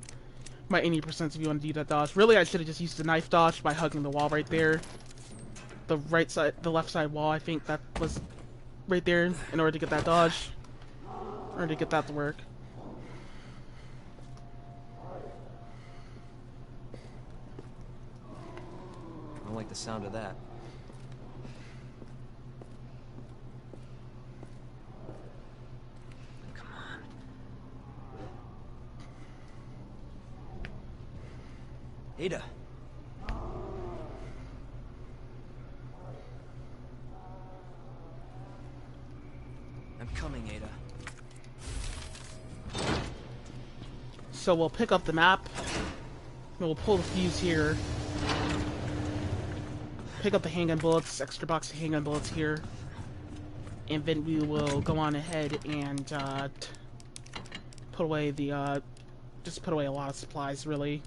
Speaker 1: my 80% if you want to do that dodge. Really, I should have just used the knife dodge by hugging the wall right there. The right side, the left side wall, I think that was right there in order to get that dodge. In order to get that to work.
Speaker 5: I don't like the sound of that. Come on. Ada. I'm coming, Ada.
Speaker 1: So we'll pick up the map. And we'll pull the fuse here. Pick up the handgun bullets, extra box of handgun bullets here. And then we will go on ahead and put away the just put away a lot of supplies really.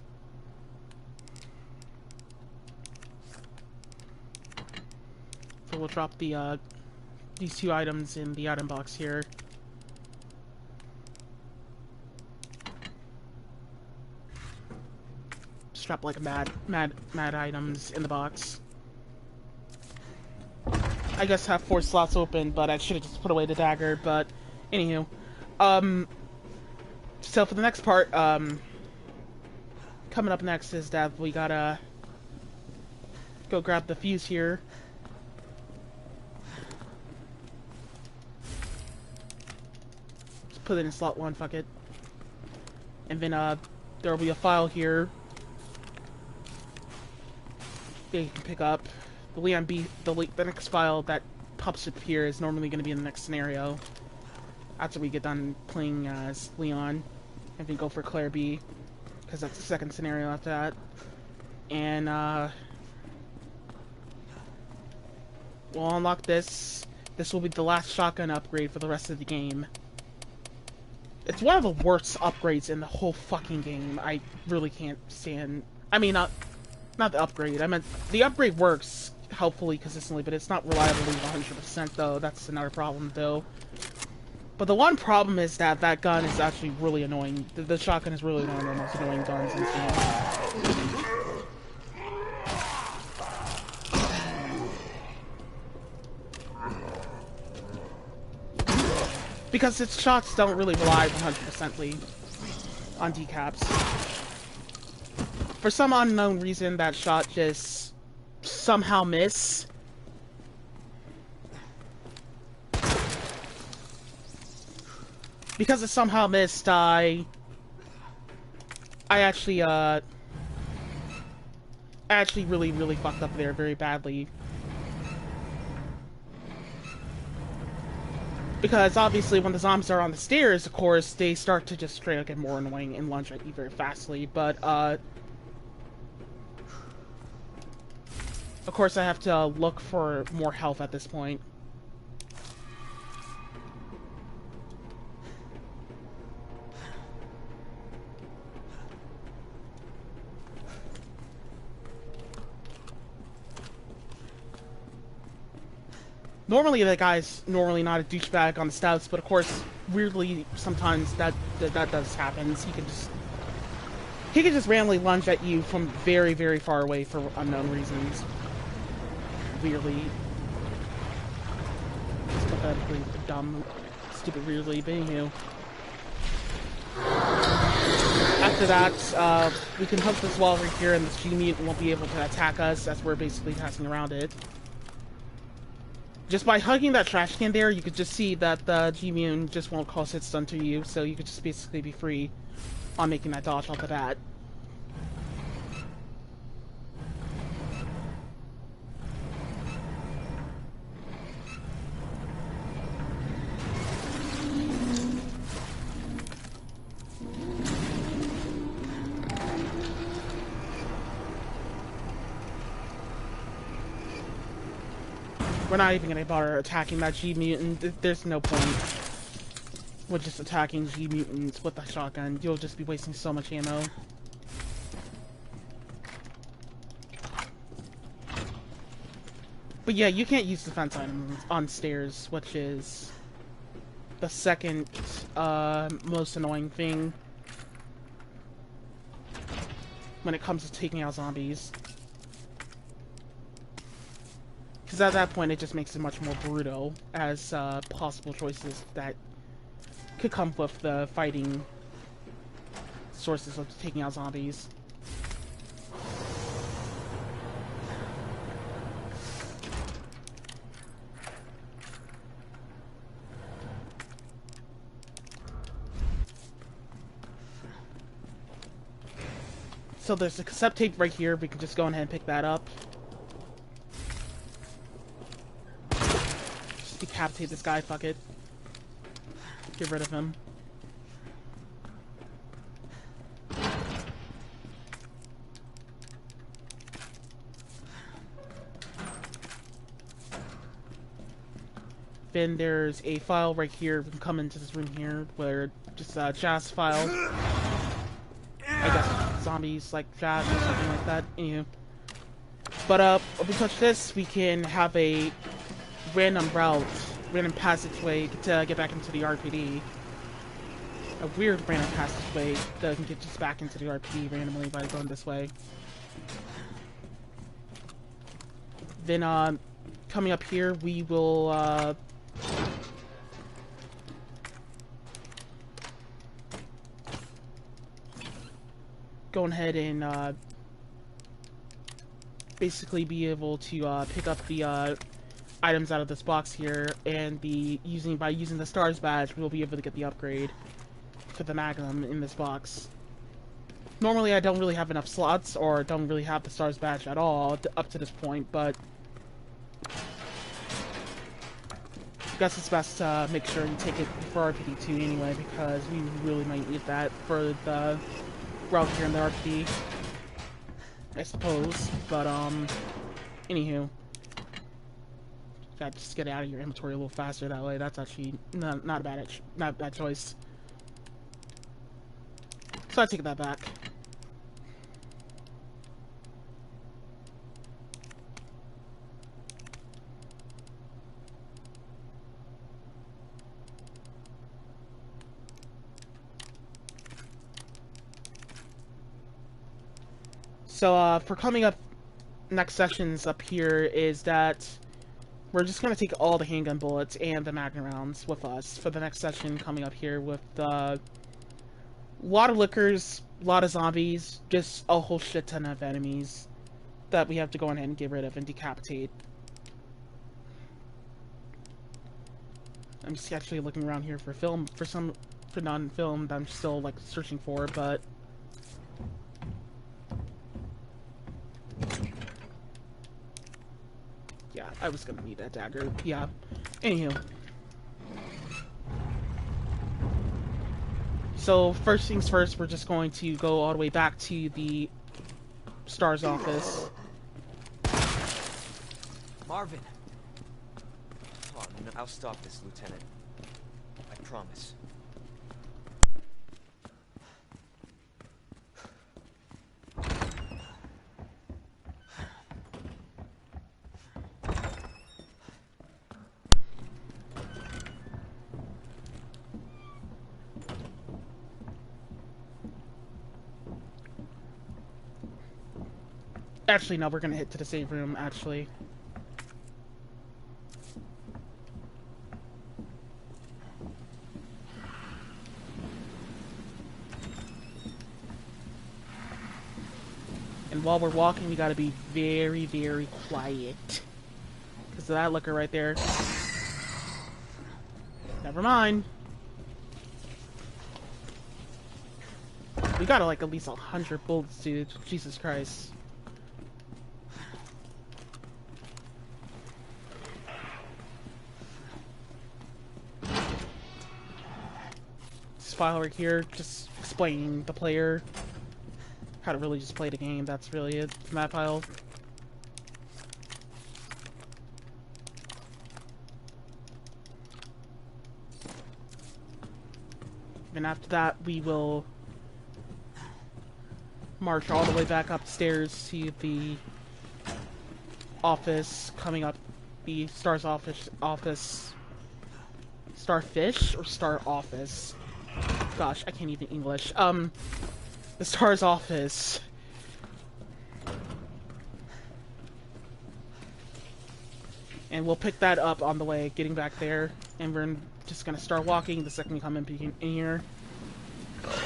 Speaker 1: So we'll drop the these 2 items in the item box here. Just drop like mad items in the box. I guess have 4 slots open, but I should have just put away the dagger, but anywho. So for the next part, coming up next is that we gotta go grab the fuse here. put it in slot 1, fuck it. And then, there will be a file here that you can pick up. The Leon B, the next file that pops up here is normally going to be in the next scenario. After we get done playing as Leon. And then go for Claire B, because that's the second scenario after that. And, we'll unlock this. This will be the last shotgun upgrade for the rest of the game. It's one of the worst upgrades in the whole fucking game. I really can't stand... I mean, not the upgrade. I meant, the upgrade works helpfully, consistently, but it's not reliably 100% though. That's another problem though. But the one problem is that that gun is actually really annoying. The shotgun is really one of the most annoying guns in this game. Because its shots don't really rely 100%ly on decaps. For some unknown reason, that shot just somehow miss. Because it somehow missed, I actually really fucked up there very badly. Because obviously when the zombies are on the stairs, of course, they start to just straight up get more annoying and lunge at you very fastly, but, of course I have to look for more health at this point. Normally, that guy's normally not a douchebag on the stouts, but of course, weirdly, sometimes that does happen. He can just randomly lunge at you from very, very far away for unknown reasons. Weirdly. It's pathetically dumb, stupid, weirdly, but anywho. After that, we can hook this wall right here, and this G-Mutant won't be able to attack us, as we're basically passing around it. Just by hugging that trash can there, you could just see that the G-Mutant just won't cause hit stun to you, so you could just basically be free on making that dodge off the bat. We're not even gonna bother attacking that G-Mutant. There's no point with just attacking G-Mutants with a shotgun. You'll just be wasting so much ammo. But yeah, you can't use defense items on stairs, which is the second most annoying thing when it comes to taking out zombies. Because at that point, it just makes it much more brutal as possible choices that could come with the fighting sources of taking out zombies. So there's a cassette tape right here. We can just go ahead and pick that up. Decapitate this guy, fuck it. Get rid of him. Then there's a file right here. We can come into this room here where just a jazz file. I guess zombies like jazz or something like that. Anywho. But if we touch this, we can have a random route, random passageway to get back into the RPD. A weird random passageway that can get us back into the RPD randomly by going this way. Then, coming up here, we will, go ahead and, basically be able to, pick up the, items out of this box here, and by using the stars badge, we'll be able to get the upgrade for the Magnum in this box. Normally, I don't really have enough slots, or don't really have the stars badge at all up to this point, but I guess it's best to make sure you take it for RPD2 anyway, because we really might need that for the route here in the RPD, I suppose. But anywho, gotta just get out of your inventory a little faster that way. That's actually not a bad choice. So I take that back. So, for coming up next sessions up here is that we're just going to take all the handgun bullets and the Magnum rounds with us for the next session coming up here with a lot of liquors, a lot of zombies, just a whole shit ton of enemies that we have to go ahead and get rid of and decapitate. I'm just actually looking around here for non-film that I'm still like searching for, but yeah, I was gonna need that dagger. Yeah. Anywho. So, first things first, we're just going to go all the way back to the STARS office.
Speaker 5: Marvin! Oh, no, I'll stop this, Lieutenant. I promise.
Speaker 1: Actually, no, we're gonna hit to the save room, actually. And while we're walking, we gotta be very, very quiet. Because of that liquor right there. Never mind. We got like at least 100 bullets, dude. Jesus Christ. This file right here, just explaining the player how to really just play the game. That's really it from that file. And after that, we will march all the way back upstairs to the office, coming up the STARS office. Starfish or Star Office? Gosh, I can't even English. The STARS office. And we'll pick that up on the way, getting back there. And we're just gonna start walking the second we come in here.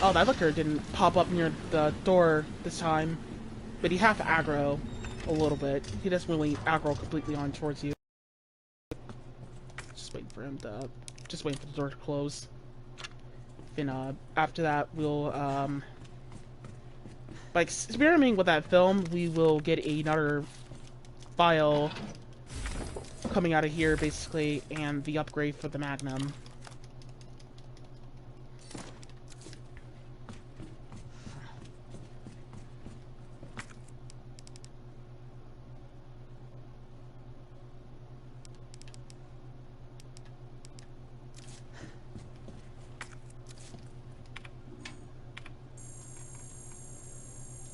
Speaker 1: Oh, that liquor didn't pop up near the door this time. But he half aggro a little bit. He doesn't really aggro completely on towards you. Just waiting for him to... Just waiting for the door to close. And after that, we'll, by experimenting with that film, we will get another file coming out of here, basically, and the upgrade for the Magnum.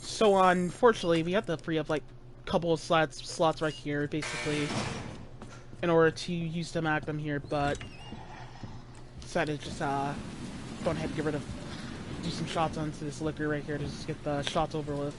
Speaker 1: So unfortunately, we have to free up like a couple of slots right here, basically, in order to use the Magnum here. But decided to just go ahead and get rid of, do some shots onto this liquor right here to just get the shots over with.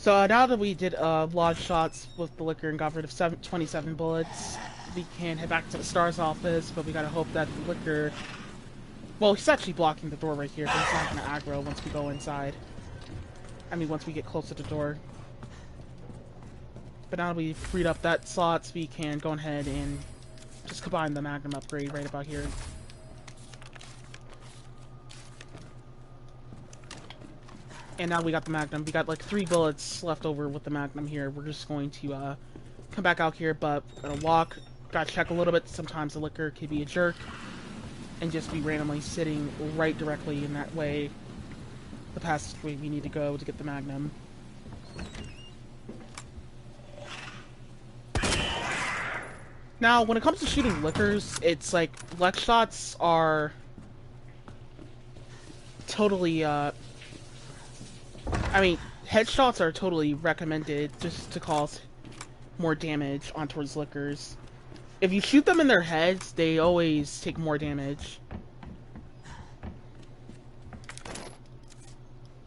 Speaker 1: So now that we did a lot of shots with the liquor and got rid of 27 bullets, we can head back to the STAR's office, but we gotta hope that the liquor... Well, he's actually blocking the door right here, but he's not gonna aggro once we go inside. I mean, once we get close to the door. But now that we freed up that slots, we can go ahead and just combine the Magnum upgrade right about here. And now we got the Magnum. We got like 3 bullets left over with the Magnum here. We're just going to come back out here, but we're gonna walk. Gotta check a little bit. Sometimes the liquor could be a jerk and just be randomly sitting right directly in that way. The passageway we need to go to get the Magnum. Now, when it comes to shooting liquors, it's like leg shots are totally, I mean, headshots are totally recommended just to cause more damage on towards liquors. If you shoot them in their heads, they always take more damage.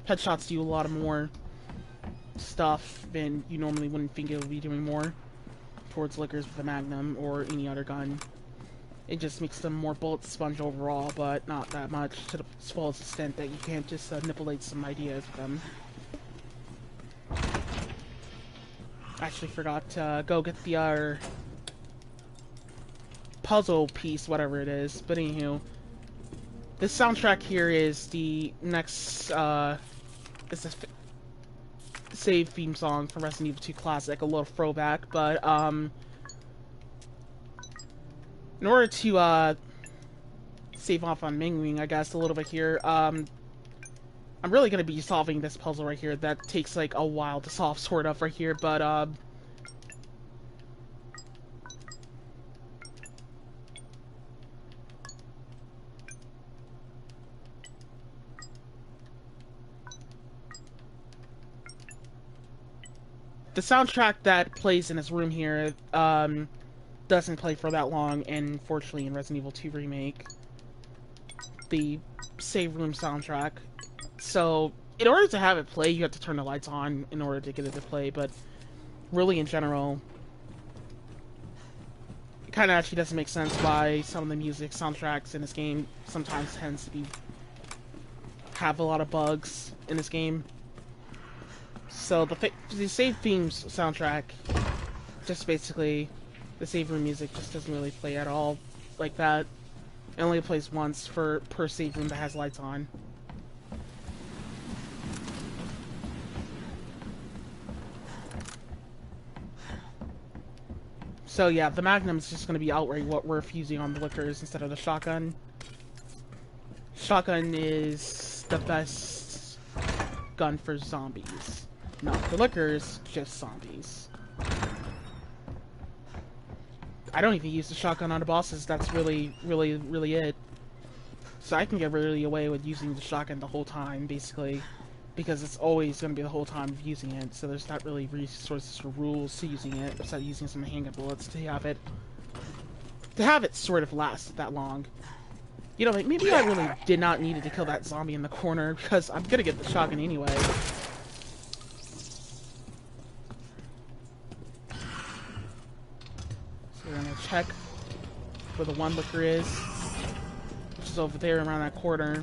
Speaker 1: Headshots do a lot of more stuff than you normally wouldn't think it would be doing more towards liquors with the Magnum or any other gun. It just makes them more bullet sponge overall, but not that much to the fullest extent that you can't just manipulate some ideas with them. I actually forgot to go get the other puzzle piece, whatever it is. But anywho, this soundtrack here is the next, it's a save theme song from Resident Evil 2 Classic, a little throwback, but, in order to, save off on mingling, I guess, a little bit here, I'm really gonna be solving this puzzle right here. That takes, like, a while to solve, sort of, right here, but, the soundtrack that plays in this room here, doesn't play for that long, and unfortunately in Resident Evil 2 Remake, the save room soundtrack. So, in order to have it play, you have to turn the lights on in order to get it to play, but really in general, it kind of actually doesn't make sense why some of the music soundtracks in this game sometimes tends to have a lot of bugs in this game. So the save themes soundtrack, just basically, the save room music just doesn't really play at all like that. It only plays once per save room that has lights on. So yeah, the Magnum's just going to be outright what we're fusing on the liquors instead of the shotgun. Shotgun is the best gun for zombies. Not for liquors, just zombies. I don't even use the shotgun on the bosses, that's really it. So I can get really away with using the shotgun the whole time, basically. Because it's always going to be the whole time of using it, so there's not really resources or rules to using it, besides using some handgun bullets to have it sort of last that long. You know, like, maybe I really did not need to kill that zombie in the corner, because I'm gonna get the shotgun anyway. We're gonna check where the one liquor is, which is over there around that corner.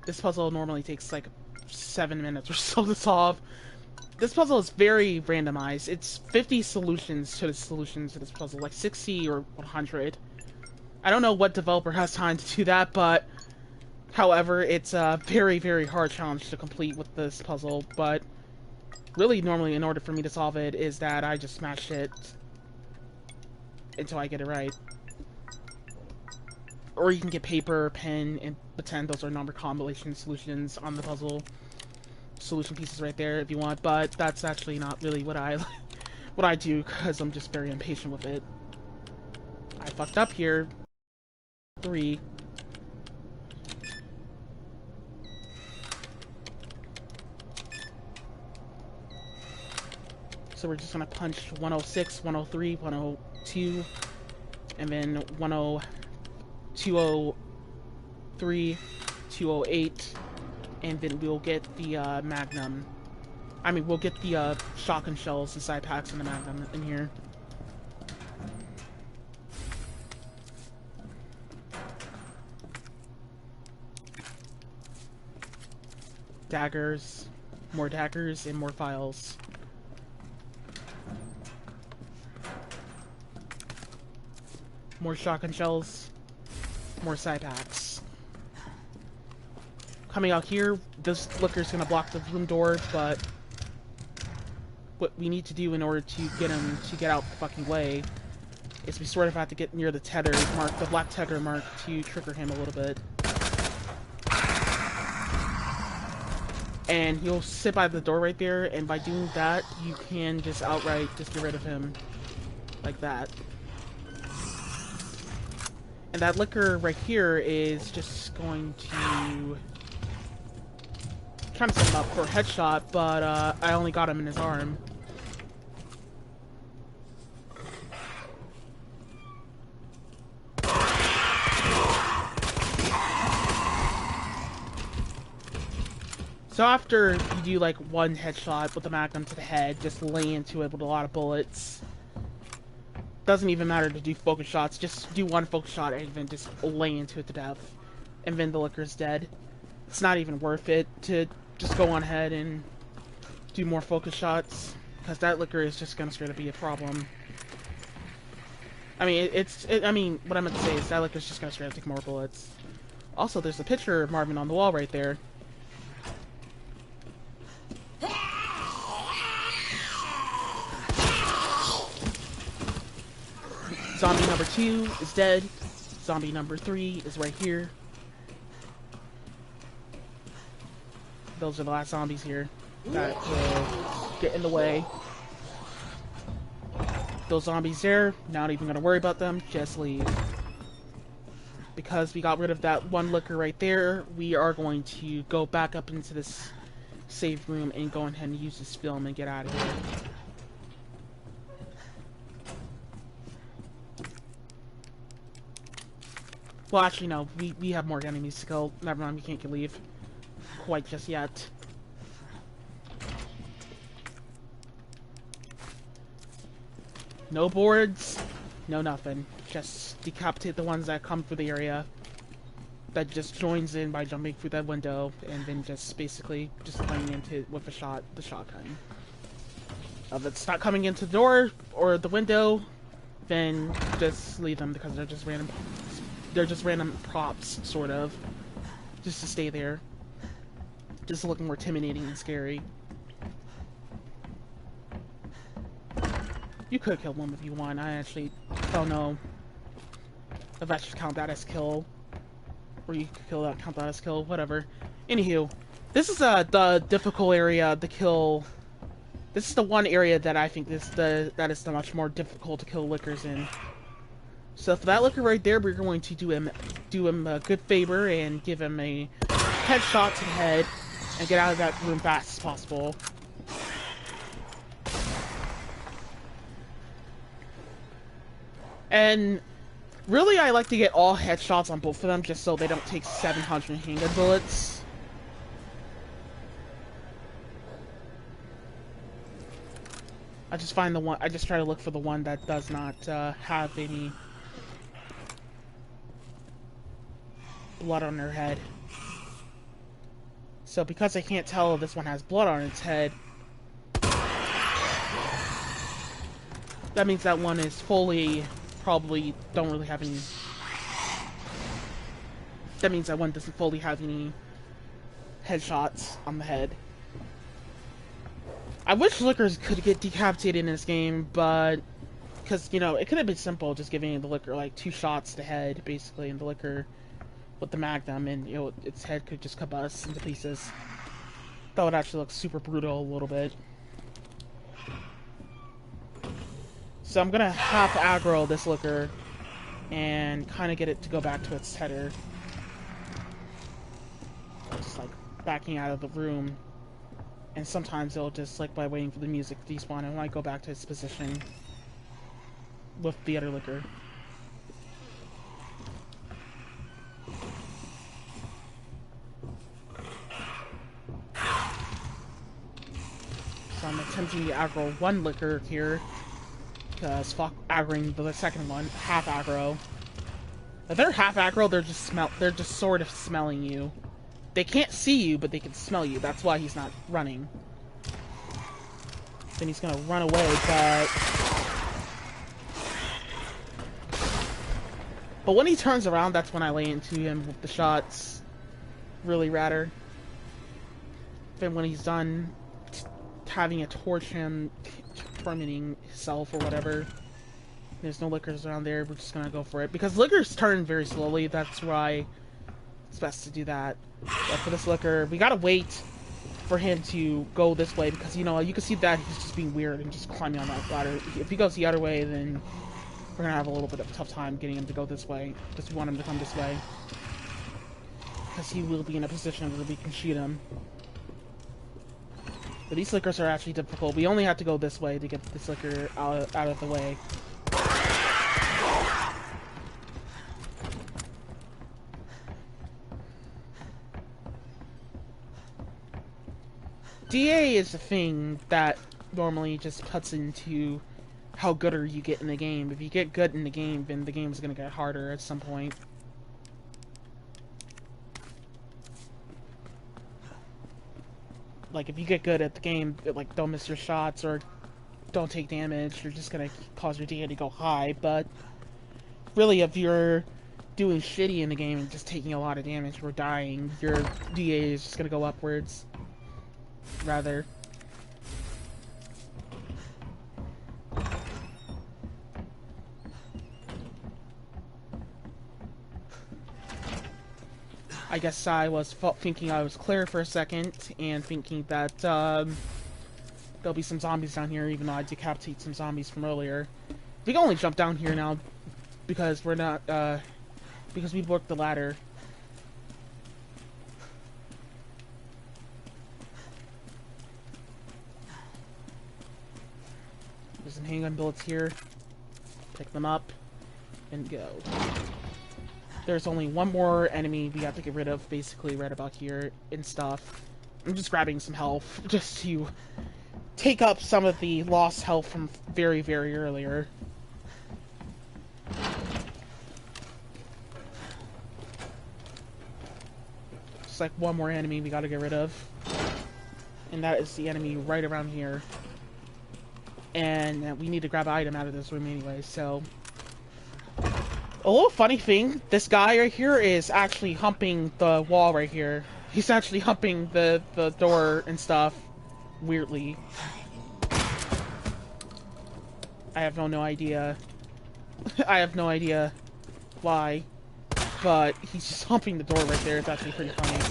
Speaker 1: This puzzle normally takes like 7 minutes or so to solve. This puzzle is very randomized. It's 50 solutions to this puzzle, like 60 or 100. I don't know what developer has time to do that, but however, it's a very hard challenge to complete with this puzzle, but really normally in order for me to solve it is that I just smash it until I get it right. Or you can get paper, pen, and pretend those are number combination solutions on the puzzle. Solution pieces right there if you want, but that's actually not really what I do, because I'm just very impatient with it. I fucked up here. 3. So we're just gonna punch 106, 103, 102, and then 102, 3, 208, and then we'll get the Magnum. I mean, we'll get the shotgun shells, the side packs, and the Magnum in here. Daggers, and more files. More shotgun shells, more side packs. Coming out here, this liquor's gonna block the room door, but what we need to do in order to get him to get out the fucking way is we sort of have to get near the tether mark, the black tether mark, to trigger him a little bit. And he'll sit by the door right there, and by doing that, you can just outright just get rid of him. Like that. And that liquor right here is just going to trying to set him up for a headshot, but I only got him in his arm. So after you do like one headshot with the Magnum to the head, just lay into it with a lot of bullets. Doesn't even matter to do focus shots, just do one focus shot and then just lay into it to death. And then the liquor's dead. It's not even worth it to just go on ahead and do more focus shots, because that liquor is just gonna straight up be a problem. I mean, I mean, what I meant to say is that liquor's just gonna straight up take more bullets. Also, there's a picture of Marvin on the wall right there. Zombie number 2 is dead. Zombie number 3 is right here. Those are the last zombies here that will get in the way. Those zombies there, not even gonna worry about them, just leave. Because we got rid of that one liquor right there, we are going to go back up into this save room and go ahead and use this film and get out of here. Well, actually, no. We have more enemies to kill. Never mind, we can't leave quite just yet. No boards, no nothing. Just decapitate the ones that come through the area. That just joins in by jumping through that window, and then just basically just laying into it with the shotgun. If it's not coming into the door or the window, then just leave them, because they're just random. They're just random props, sort of, just to stay there, just to look more intimidating and scary. You could kill one if you want. I actually don't know if I should count that as kill, or you could count that as kill, whatever. Anywho, this is the difficult area to kill. This is the one area that I think that is the much more difficult to kill liquors in. So for that liquor right there, we're going to do him a good favor and give him a headshot to the head and get out of that room fast as possible. And really, I like to get all headshots on both of them just so they don't take 700 handgun bullets. I just find the one. I just try to look for the one that does not have any blood on their head. So because I can't tell if this one has blood on its head, that means that one is probably don't really have any. That means that one doesn't fully have any headshots on the head. I wish liquors could get decapitated in this game, but because, you know, it could have been simple, just giving the liquor like 2 shots to the head, basically, and the liquor with the Magnum, and, you know, its head could just combust into pieces. That would actually look super brutal a little bit. So I'm gonna half aggro this liquor and kind of get it to go back to its tether. Just like backing out of the room. And sometimes it'll just, like, by waiting for the music to despawn, it might go back to its position with the other liquor. sometimes you need to aggro one licker here. Because fuck aggroing the second one. Half aggro. If they're half aggro, they're just sort of smelling you. They can't see you, but they can smell you. That's why he's not running. Then he's gonna run away, but when he turns around, that's when I lay into him with the shots. Really rather. Then when he's done having a torch him, tormenting himself or whatever, there's no lickers around there, we're just gonna go for it. Because lickers turn very slowly, that's why it's best to do that. But for this licker, we gotta wait for him to go this way, because, you know, you can see that he's just being weird and just climbing on that ladder. If he goes the other way, then we're gonna have a little bit of a tough time getting him to go this way. Just want him to come this way. Because he will be in a position where we can shoot him. But these lickers are actually difficult. We only have to go this way to get this licker out of the way. DA is the thing that normally just cuts into how good are you get in the game. If you get good in the game, then the game's gonna get harder at some point. Like, if you get good at the game, like, don't miss your shots or don't take damage, you're just gonna cause your DA to go high. But really, if you're doing shitty in the game and just taking a lot of damage or dying, your DA is just gonna go upwards. Rather. I guess I was thinking I was clear for a second, and thinking that there'll be some zombies down here, even though I decapitated some zombies from earlier. We can only jump down here now, because we're not, because we broke the ladder. There's some handgun bullets here. Pick them up, and go. There's only one more enemy we have to get rid of, basically, right about here, and stuff. I'm just grabbing some health, just to take up some of the lost health from very, very earlier. Just like one more enemy we gotta get rid of. And that is the enemy right around here. And we need to grab an item out of this room anyway, so... A little funny thing, this guy right here is actually humping the wall right here. He's actually humping the door and stuff, weirdly. I have no idea. I have no idea why, but he's just humping the door right there. It's actually pretty funny.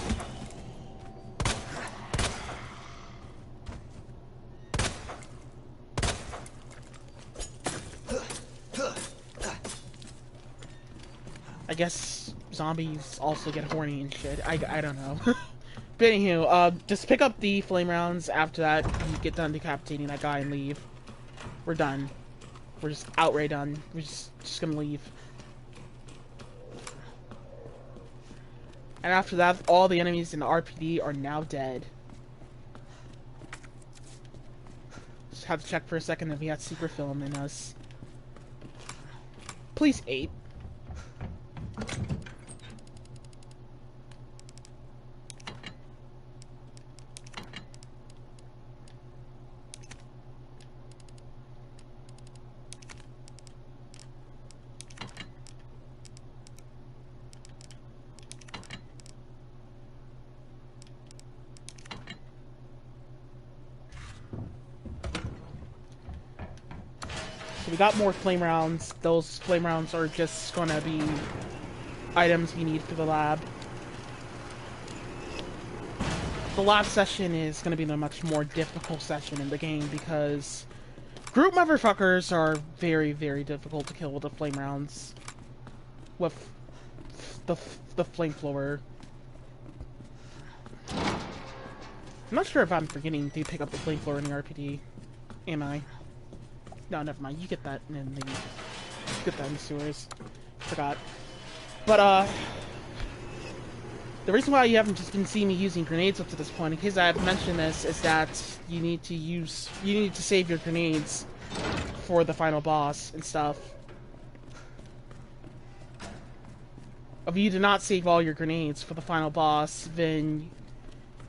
Speaker 1: I guess zombies also get horny and shit. I don't know. But anywho, just pick up the flame rounds. After that, you get done decapitating that guy and leave. We're done. We're just outright done. We're just gonna leave. And after that, all the enemies in the RPD are now dead. Just have to check for a second if we had secret film in us. Please, 8. So we got more flame rounds. Those flame rounds are just gonna be items we need for the lab. The lab session is gonna be the much more difficult session in the game because group motherfuckers are very, very difficult to kill with the flame rounds. With the flamethrower. I'm not sure if I'm forgetting to pick up the flamethrower in the RPD. Am I? No, never mind. You get that in the... Get that in the sewers. Forgot. But, The reason why you haven't just been seeing me using grenades up to this point, in case I have mentioned this, is that you need to save your grenades for the final boss and stuff. If you do not save all your grenades for the final boss, then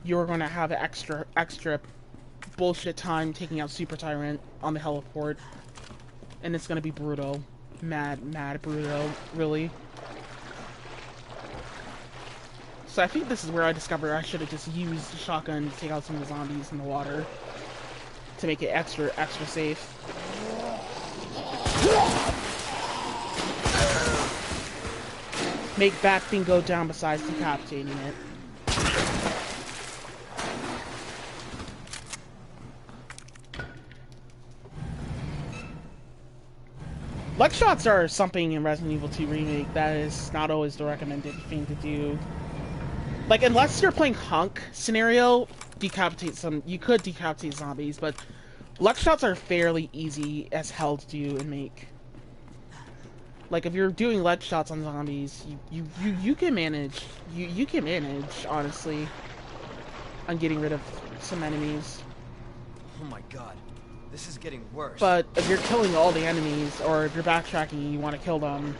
Speaker 1: you're going to have an extra bullshit time taking out Super Tyrant on the heliport, and it's going to be brutal. Mad brutal, really. So I think this is where I discovered I should have just used the shotgun to take out some of the zombies in the water to make it extra safe. Make that thing go down besides decapitating it. Leg shots are something in Resident Evil 2 Remake that is not always the recommended thing to do. Like, unless you're playing Hunk scenario, you could decapitate zombies, but leg shots are fairly easy as hell to do and make. Like, if you're doing leg shots on zombies, you can manage. You can manage, honestly, on getting rid of some enemies.
Speaker 5: Oh my god, this is getting worse.
Speaker 1: But if you're killing all the enemies, or if you're backtracking and you want to kill them,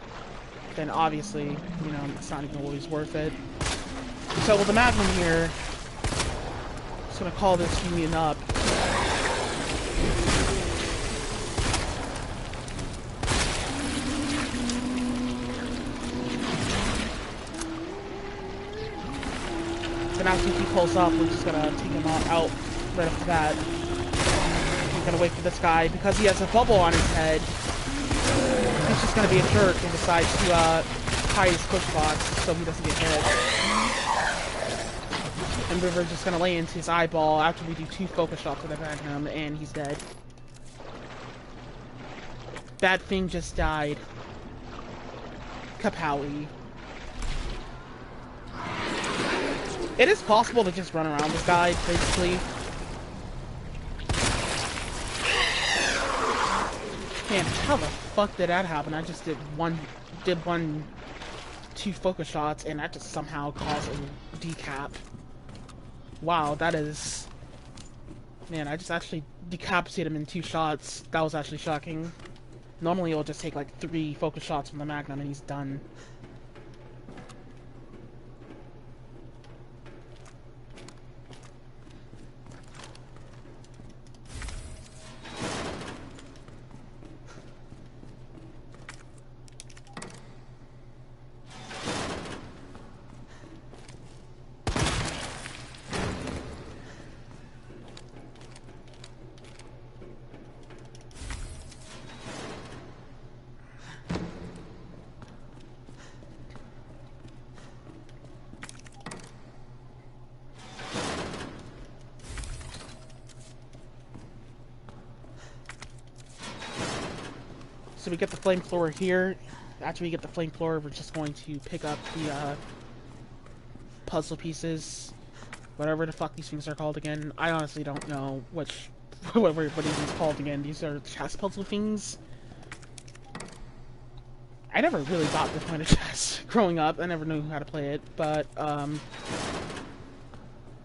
Speaker 1: then obviously, you know, it's not even always worth it. So with the Magnum here, I'm just gonna call this union up. Then after he pulls up, we're just gonna take him out right after that. We're gonna wait for this guy, because he has a bubble on his head. He's just gonna be a jerk and decide to hide his push box so he doesn't get hit. And we're just gonna lay into his eyeball after we do 2 focus shots with the Magnum, and he's dead. That thing just died. Kapowie. It is possible to just run around this guy, basically. Man, how the fuck did that happen? I just did 2 focus shots, and that just somehow caused a decap. Wow, that is... Man, I just actually decapitated him in 2 shots. That was actually shocking. Normally it'll just take like 3 focus shots from the Magnum and he's done. So we get the flamethrower here. After we get the flamethrower, we're just going to pick up the puzzle pieces. Whatever the fuck these things are called again. I honestly don't know what these are called again. These are chess puzzle things. I never really got the point of chess growing up. I never knew how to play it, but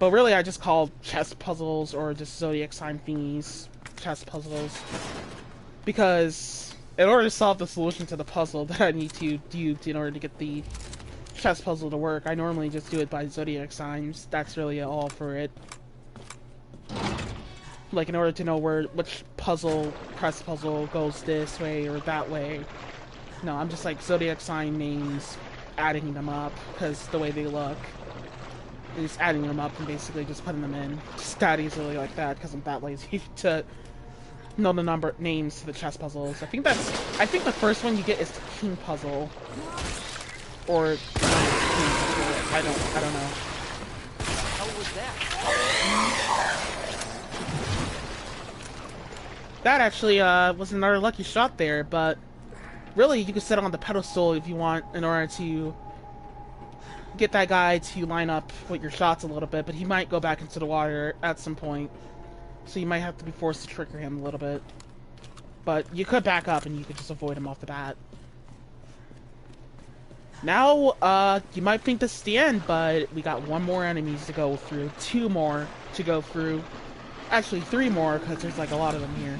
Speaker 1: really I just called chess puzzles or just zodiac sign thingies chess puzzles. Because in order to solve the solution to the puzzle that I need to do in order to get the chess puzzle to work, I normally just do it by zodiac signs. That's really all for it. Like, in order to know which press puzzle goes this way or that way. No, I'm just like zodiac sign names, adding them up, because the way they look. And just adding them up and basically just putting them in. Just that easily like that, because I'm that lazy to know the names to the chess puzzles. I think the first one you get is the king puzzle. Or I don't know.
Speaker 5: How was that?
Speaker 1: That actually was another lucky shot there, but really you can set it on the pedestal if you want in order to get that guy to line up with your shots a little bit, but he might go back into the water at some point. So you might have to be forced to trigger him a little bit. But you could back up and you could just avoid him off the bat. Now, you might think this is the end, but we got one more enemies to go through, two more to go through. Actually, three more, because there's like a lot of them here.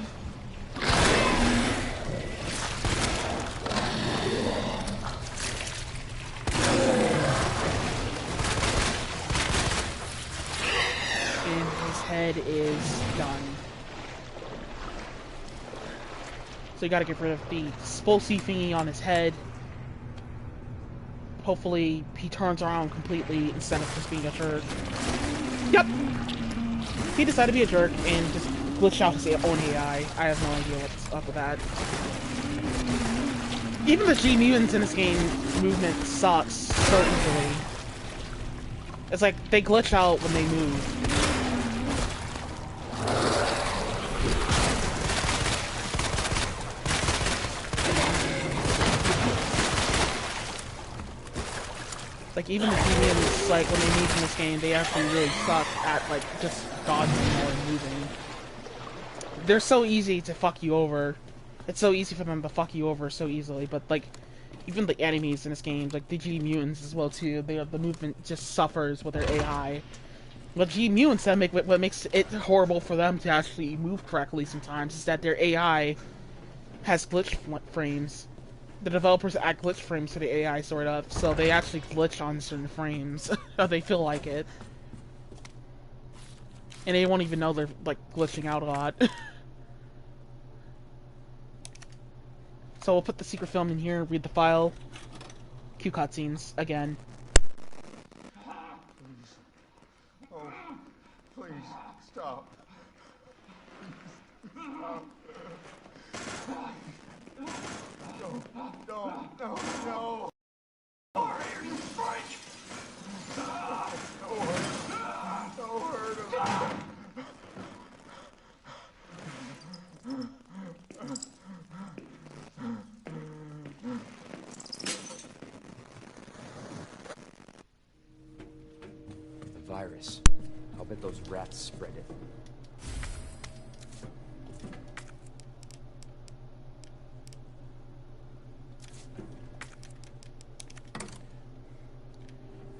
Speaker 1: And his head is done. So you gotta get rid of the explosive thingy on his head. Hopefully, he turns around completely instead of just being a jerk. Yep! He decided to be a jerk and just glitch out his own AI. I have no idea what's up with that. Even the G mutants in this game movement sucks so easily. It's like they glitch out when they move. Like, even the mutants, like, when they move in this game, they actually really suck at, like, just dodging or moving. They're so easy to fuck you over. It's so easy for them to fuck you over so easily, but, like, even the enemies in this game, like the G mutants as well, too, the movement just suffers with their AI. But G mutants, what makes it horrible for them to actually move correctly sometimes is that their AI has glitch frames. The developers add glitch frames to the AI, sort of, so they actually glitch on certain frames. Or they feel like it. And they won't even know they're, like, glitching out a lot. So we'll put the secret film in here, read the file, cue cutscenes, again.
Speaker 14: Oh, please, stop. No. Don't hurt him.
Speaker 5: The virus. I'll bet those rats spread it.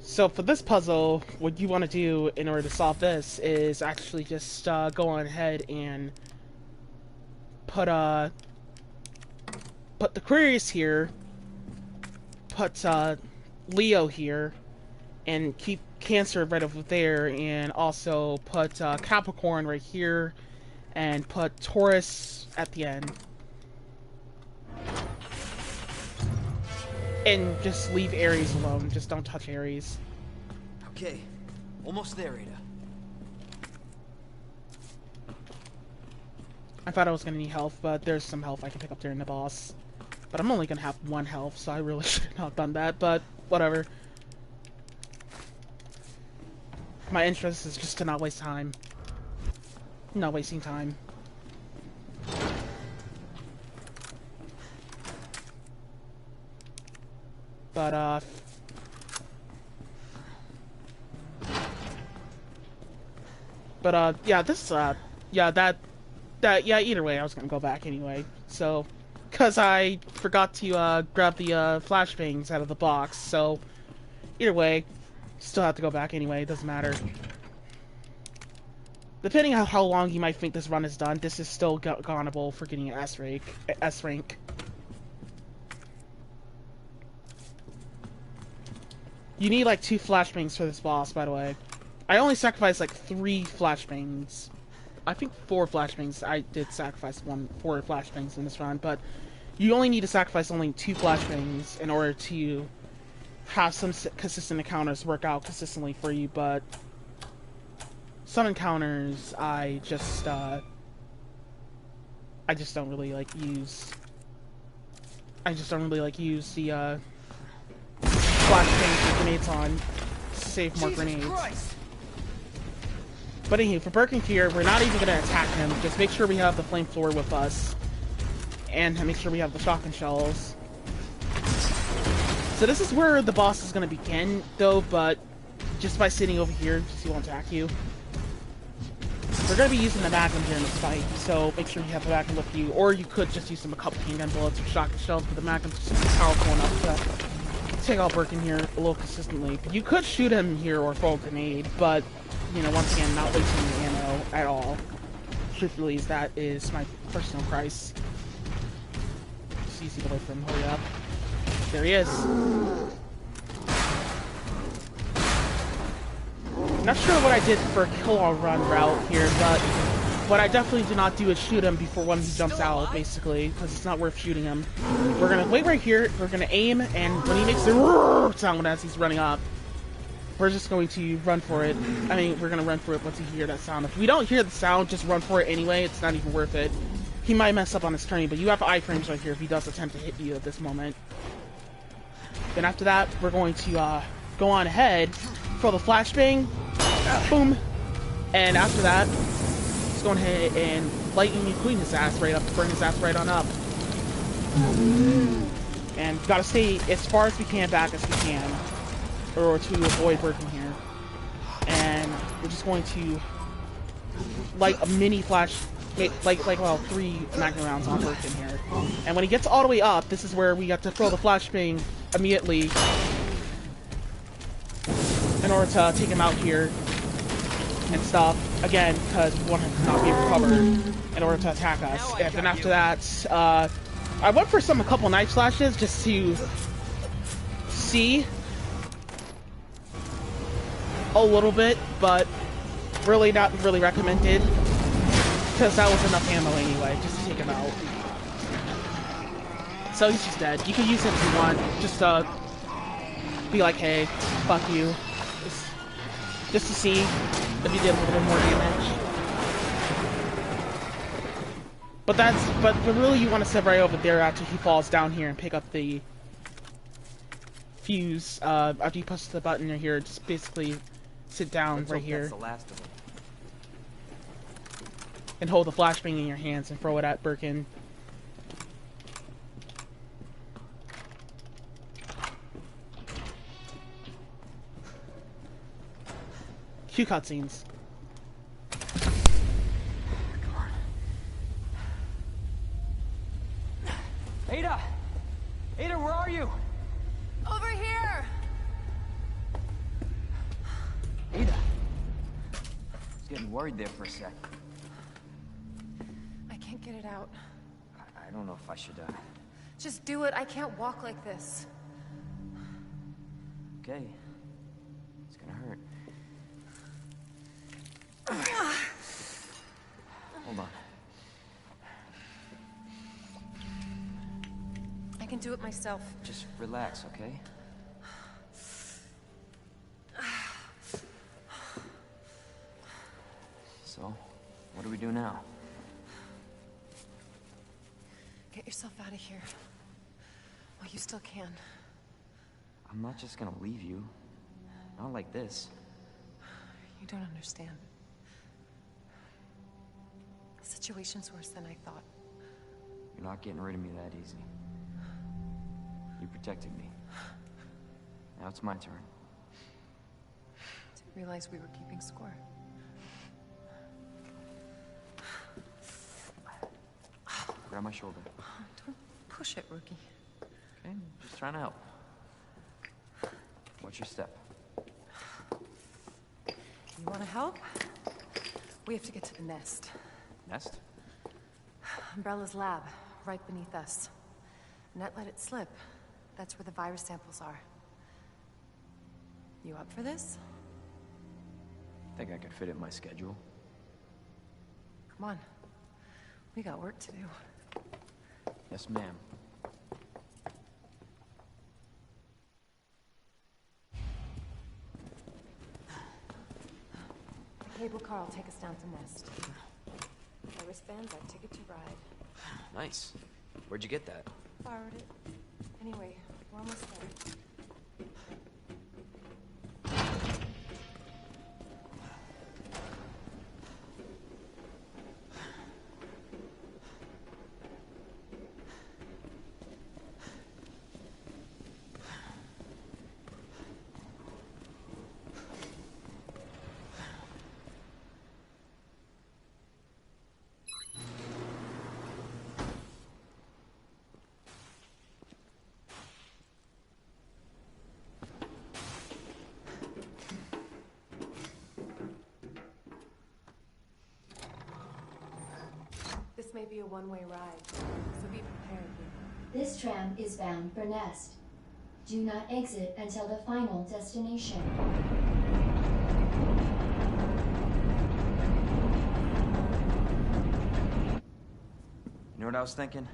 Speaker 1: So for this puzzle, what you want to do in order to solve this is actually just go on ahead and put the Aquarius here, put Leo here, and keep Cancer right over there, and also put Capricorn right here, and put Taurus at the end. And just leave Aries alone. Just don't touch Aries.
Speaker 5: Okay, almost there, Ada.
Speaker 1: I thought I was gonna need health, but there's some health I can pick up during the boss. But I'm only gonna have 1 health, so I really should have not done that, but whatever. My interest is just to not waste time. Not wasting time. But, yeah, this, yeah, either way, I was gonna go back anyway, so, cause I forgot to, grab the, flashbangs out of the box, so, either way, still have to go back anyway, it doesn't matter. Depending on how long you might think this run is done, this is still gonable for getting an S rank. You need like 2 flashbangs for this boss, by the way. I only sacrificed like 3 flashbangs. I think 4 flashbangs. I did sacrifice 4 flashbangs in this run, but you only need to sacrifice only 2 flashbangs in order to have some consistent encounters work out consistently for you, but some encounters I just don't really like use. I just don't really like use the flashbangs with grenades on to save more grenades.
Speaker 7: Christ.
Speaker 1: But anywho, for Birkin here, we're not even gonna attack him. Just make sure we have the flamethrower with us, and make sure we have the shotgun shells. So this is where the boss is gonna begin, though. But just by sitting over here, he won't attack you. We're going to be using the Magnum during this fight, so make sure you have the Magnum with you, or you could just use a couple handgun bullets or shotgun shells, but the Magnum's just powerful enough take out Birkin here a little consistently. You could shoot him here or throw a grenade, but, you know, once again, not wasting the ammo at all. Truthfully, that is my personal price. It's easy to wait for him. Hurry up. There he is. Not sure what I did for a kill or run route here, but what I definitely do not do is shoot him before when he jumps out, basically, because it's not worth shooting him. We're gonna wait right here, we're gonna aim, and when he makes the sound as he's running up, we're just going to run for it. I mean, we're gonna run for it once we hear that sound. If we don't hear the sound, just run for it anyway, it's not even worth it. He might mess up on his turning, but you have iframes right here if he does attempt to hit you at this moment. Then after that, we're going to go on ahead, throw the flashbang, boom, and after that, just go ahead and lightning clean his ass right up, bring his ass right on up. And gotta stay as far as we can back as we can, or to avoid working here. And we're just going to light a mini flash, well, 3 magnum rounds on Birkin here. And when he gets all the way up, this is where we have to throw the flashbang immediately in order to take him out here and stuff, again, because we want him to not be recovered in order to attack us. And then after that, I went for a couple knife slashes just to see a little bit, but really not really recommended, because that was enough ammo anyway, just to take him out. So he's just dead. You can use him if you want, just to be like, hey, fuck you. Just to see if he did a little bit more damage. But really you want to sit right over there after he falls down here and pick up the fuse. After you push the button here, just basically sit down right here.
Speaker 5: That's the last of them.
Speaker 1: And hold the flashbang in your hands and throw it at Birkin. Cue cutscenes.
Speaker 8: Come on. Ada! Ada, where are you?
Speaker 13: Over here!
Speaker 5: Ada! I was getting worried there for a sec.
Speaker 13: I can't get it out.
Speaker 5: I don't know if I should,
Speaker 13: Just do it. I can't walk like this.
Speaker 5: Okay. It's gonna hurt. Hold on.
Speaker 13: I can do it myself.
Speaker 5: Just relax, okay? So, what do we do now?
Speaker 13: Get yourself out of here. While you still can.
Speaker 5: I'm not just gonna leave you. Not like this.
Speaker 13: You don't understand. The situation's worse than I thought.
Speaker 5: You're not getting rid of me that easy. You protected me. Now it's my turn.
Speaker 13: Didn't realize we were keeping score.
Speaker 5: Grab my shoulder.
Speaker 13: Don't push it, rookie.
Speaker 5: Okay, just trying to help. What's your step?
Speaker 13: You want to help? We have to get to the nest.
Speaker 5: Nest?
Speaker 13: Umbrella's lab, right beneath us. Net let it slip. That's where the virus samples are. You up for this?
Speaker 5: Think I could fit it in my schedule.
Speaker 13: Come on. We got work to do.
Speaker 5: Yes, ma'am.
Speaker 13: The cable car will take us down to Nest. My wristband's our ticket to ride.
Speaker 5: Nice. Where'd you get that?
Speaker 13: Borrowed it. Anyway, we're almost there.
Speaker 6: This may be a one-way ride, so be prepared.
Speaker 12: This tram is bound for Nest. Do not exit until the final destination.
Speaker 5: You know what I was thinking?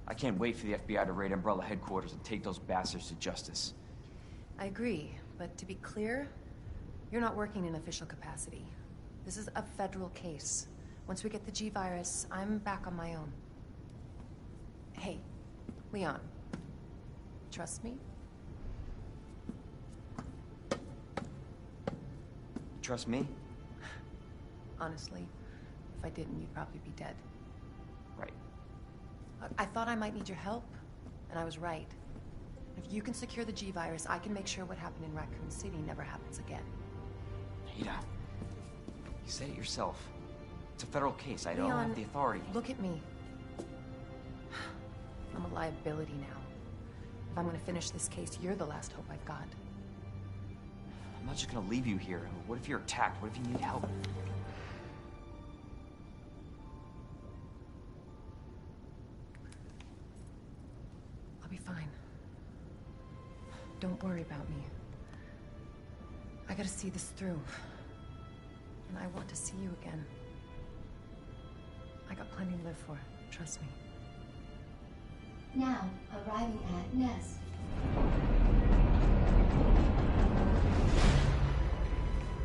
Speaker 5: I can't wait for the FBI to raid Umbrella headquarters and take those bastards to justice.
Speaker 6: I agree, but to be clear, you're not working in official capacity. This is a federal case. Once we get the G-Virus, I'm back on my own. Hey, Leon. Trust me?
Speaker 5: Trust me?
Speaker 6: Honestly, if I didn't, you'd probably be dead.
Speaker 5: Right.
Speaker 6: I thought I might need your help, and I was right. If you can secure the G-Virus, I can make sure what happened in Raccoon City never happens again.
Speaker 5: Ada, you said it yourself. It's a federal case. I don't
Speaker 6: Leon,
Speaker 5: have the authority.
Speaker 6: Look at me. I'm a liability now. If I'm gonna finish this case, you're the last hope I've got.
Speaker 5: I'm not just gonna leave you here. What if you're attacked? What if you need help?
Speaker 6: I'll be fine. Don't worry about me. I gotta see this through. And I want to see you again. I got plenty to live for. Trust me.
Speaker 12: Now, arriving at Nest.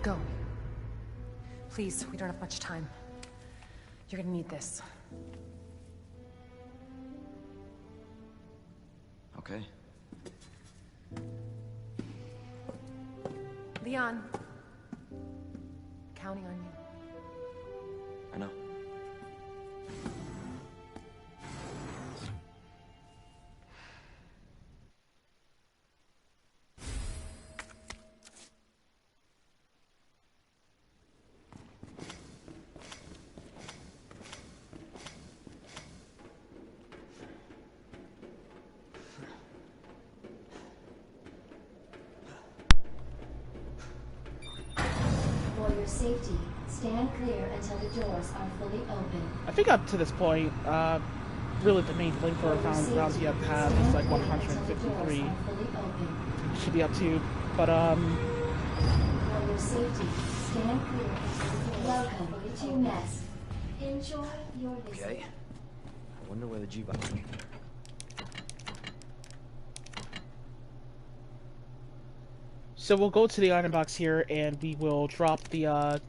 Speaker 6: Go. Please, we don't have much time. You're gonna need this.
Speaker 5: Okay.
Speaker 6: Leon. Counting on you.
Speaker 5: I know.
Speaker 12: For your safety, stand clear until the doors are fully open.
Speaker 1: I think up to this point, really the main flamethrower rounds you have to have is like 153. Should be up to, but
Speaker 12: For your safety, stand clear until the doors. Welcome to Nest. Enjoy your visit.
Speaker 5: Okay. I wonder where the G-Virus is.
Speaker 1: So we'll go to the item box here, and we will drop the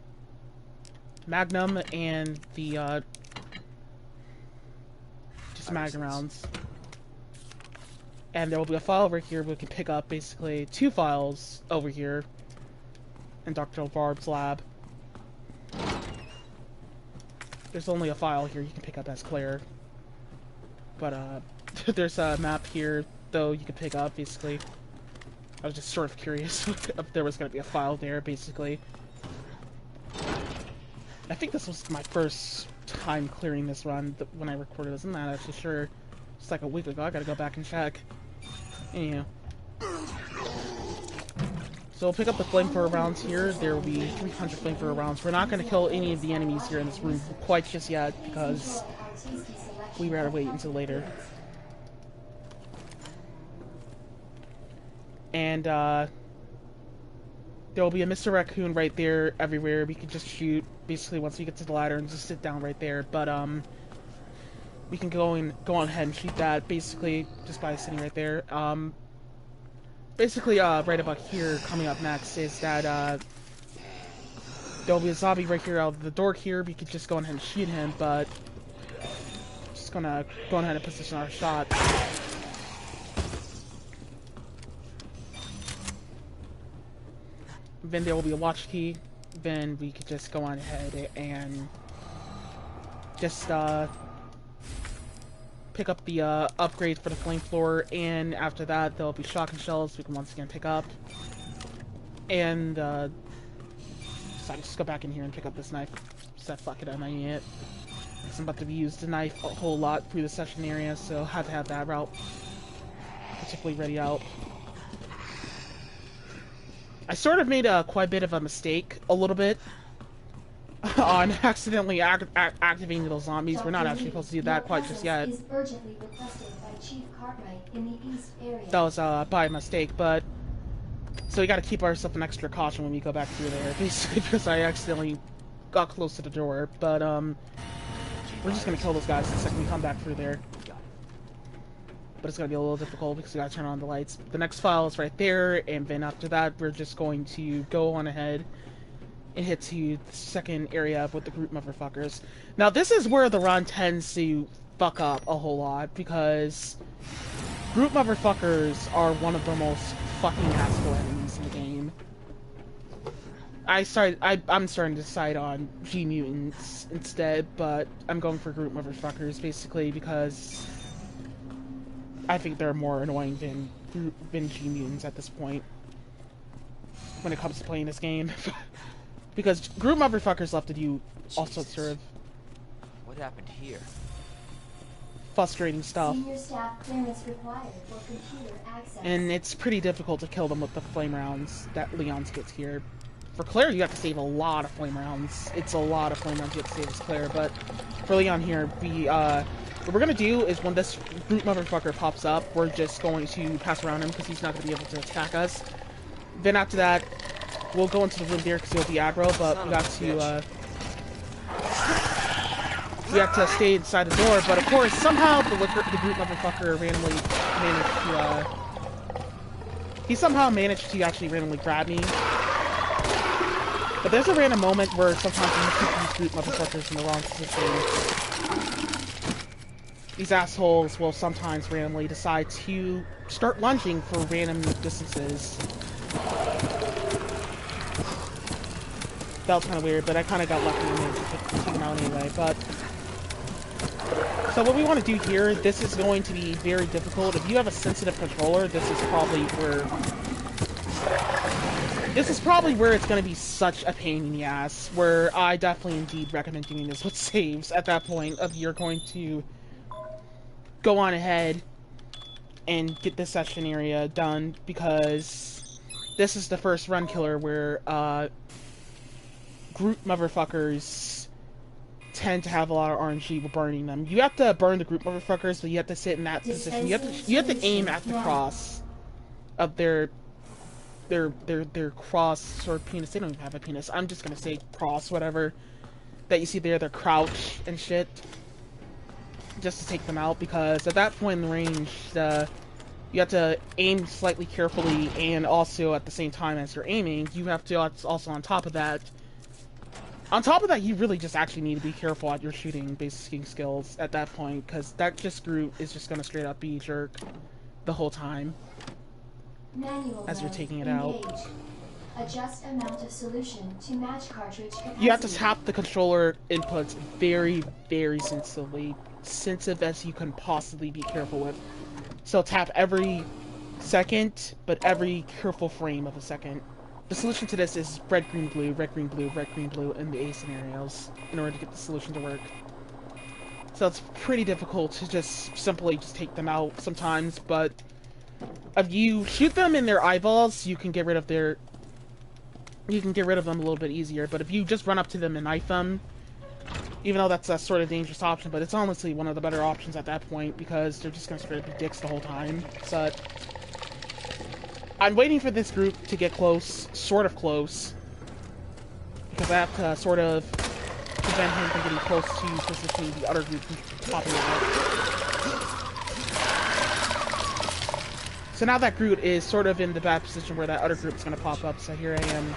Speaker 1: Magnum and the just Magnum rounds. And there will be a file over here we can pick up, basically 2 files over here in Dr. Barb's lab. There's only a file here you can pick up as Claire. But there's a map here, though, you can pick up, basically. I was just sort of curious if there was going to be a file there, basically. I think this was my first time clearing this run when I recorded this. I'm not actually sure. It's like a week ago. I gotta go back and check. Anyhow. So we'll pick up the flamethrower rounds here. There will be 300 flamethrower rounds. We're not going to kill any of the enemies here in this room quite just yet, because we'd rather wait until later. And there will be a Mr. Raccoon right there everywhere. We can just shoot basically once we get to the ladder and just sit down right there. But we can go on ahead and shoot that basically just by sitting right there. Basically right about here coming up next is that there'll be a zombie right here out of the door here. We could just go ahead and shoot him, but just gonna go ahead and position our shot. Then there will be a watch key. Then we could just go on ahead and just pick up the upgrade for the flamethrower, and after that there'll be shotgun shells we can once again pick up. And so I just go back in here and pick up this knife. So fuck it, I might need it. I'm about to use the knife a whole lot through the session area, so I had to have that route particularly ready out. I sort of made quite a bit of a mistake, a little bit, on accidentally activating those zombies. We're not actually supposed to do that quite just yet.
Speaker 12: Is urgently requested by Chief Cartwright in the East area.
Speaker 1: That was by mistake, but so we got to keep ourselves an extra caution when we go back through there, basically because I accidentally got close to the door. But we're just gonna kill those guys the second we come back through there. But it's gonna be a little difficult because we gotta turn on the lights. The next file is right there, and then after that, we're just going to go on ahead and hit to the second area with the group motherfuckers. Now, this is where the run tends to fuck up a whole lot, because group motherfuckers are one of the most fucking asshole enemies in the game. I'm starting to decide on G mutants instead, but I'm going for group motherfuckers basically because I think they're more annoying than G mutants at this point when it comes to playing this game. Because group motherfuckers love to do all sorts of
Speaker 5: What happened here?
Speaker 1: frustrating stuff.
Speaker 12: Senior staff clearance required for computer access.
Speaker 1: And it's pretty difficult to kill them with the flame rounds that Leon's gets here. For Claire, you have to save a lot of flame rounds. It's a lot of flame rounds you have to save as Claire, but for Leon here, what we're gonna do is when this group motherfucker pops up, we're just going to pass around him because he's not gonna be able to attack us. Then after that, we'll go into the room there because he'll be aggro, but we have to stay inside the door. But of course, somehow the group motherfucker randomly managed to actually randomly grab me. But there's a random moment where sometimes when you keep these group motherfuckers in the wrong position, these assholes will sometimes randomly decide to start lunging for random distances. That was kind of weird, but I kind of got lucky and managed to take him out anyway. But so what we want to do here, this is going to be very difficult. If you have a sensitive controller, this is probably where it's going to be such a pain in the ass, where I definitely indeed recommend doing this with saves at that point of you're going to go on ahead and get this session area done, because this is the first run killer where group motherfuckers tend to have a lot of RNG with burning them. You have to burn the group motherfuckers, but you have to sit in that position. You have to aim at the cross of their cross or penis. They don't even have a penis. I'm just gonna say cross, whatever. That you see there, their crouch and shit. Just to take them out, because at that point in the range, you have to aim slightly carefully, and also at the same time as you're aiming, you have to also on top of that, you really just actually need to be careful at your shooting skills at that point, because that group is just gonna straight up be a jerk the whole time.
Speaker 12: Manual
Speaker 1: as you're
Speaker 12: mode,
Speaker 1: taking it
Speaker 12: engage.
Speaker 1: out.
Speaker 12: Adjust amount of solution to match cartridge capacity.
Speaker 1: You have to tap the controller inputs very, very sensitively. Sensitive as you can possibly be careful with. So tap every second, but every careful frame of a second. The solution to this is red, green, blue, red, green, blue, red, green, blue in the A scenarios in order to get the solution to work. So it's pretty difficult to just simply take them out sometimes, but if you shoot them in their eyeballs, you can get rid of them a little bit easier. But if you just run up to them and knife them, even though that's a sort of dangerous option, but it's honestly one of the better options at that point, because they're just gonna straight up be dicks the whole time. But I'm waiting for this group to get close, sort of close, because I have to sort of prevent him from getting close to positioning the other group from popping out. So now that group is sort of in the bad position where that other group is going to pop up. So here I am,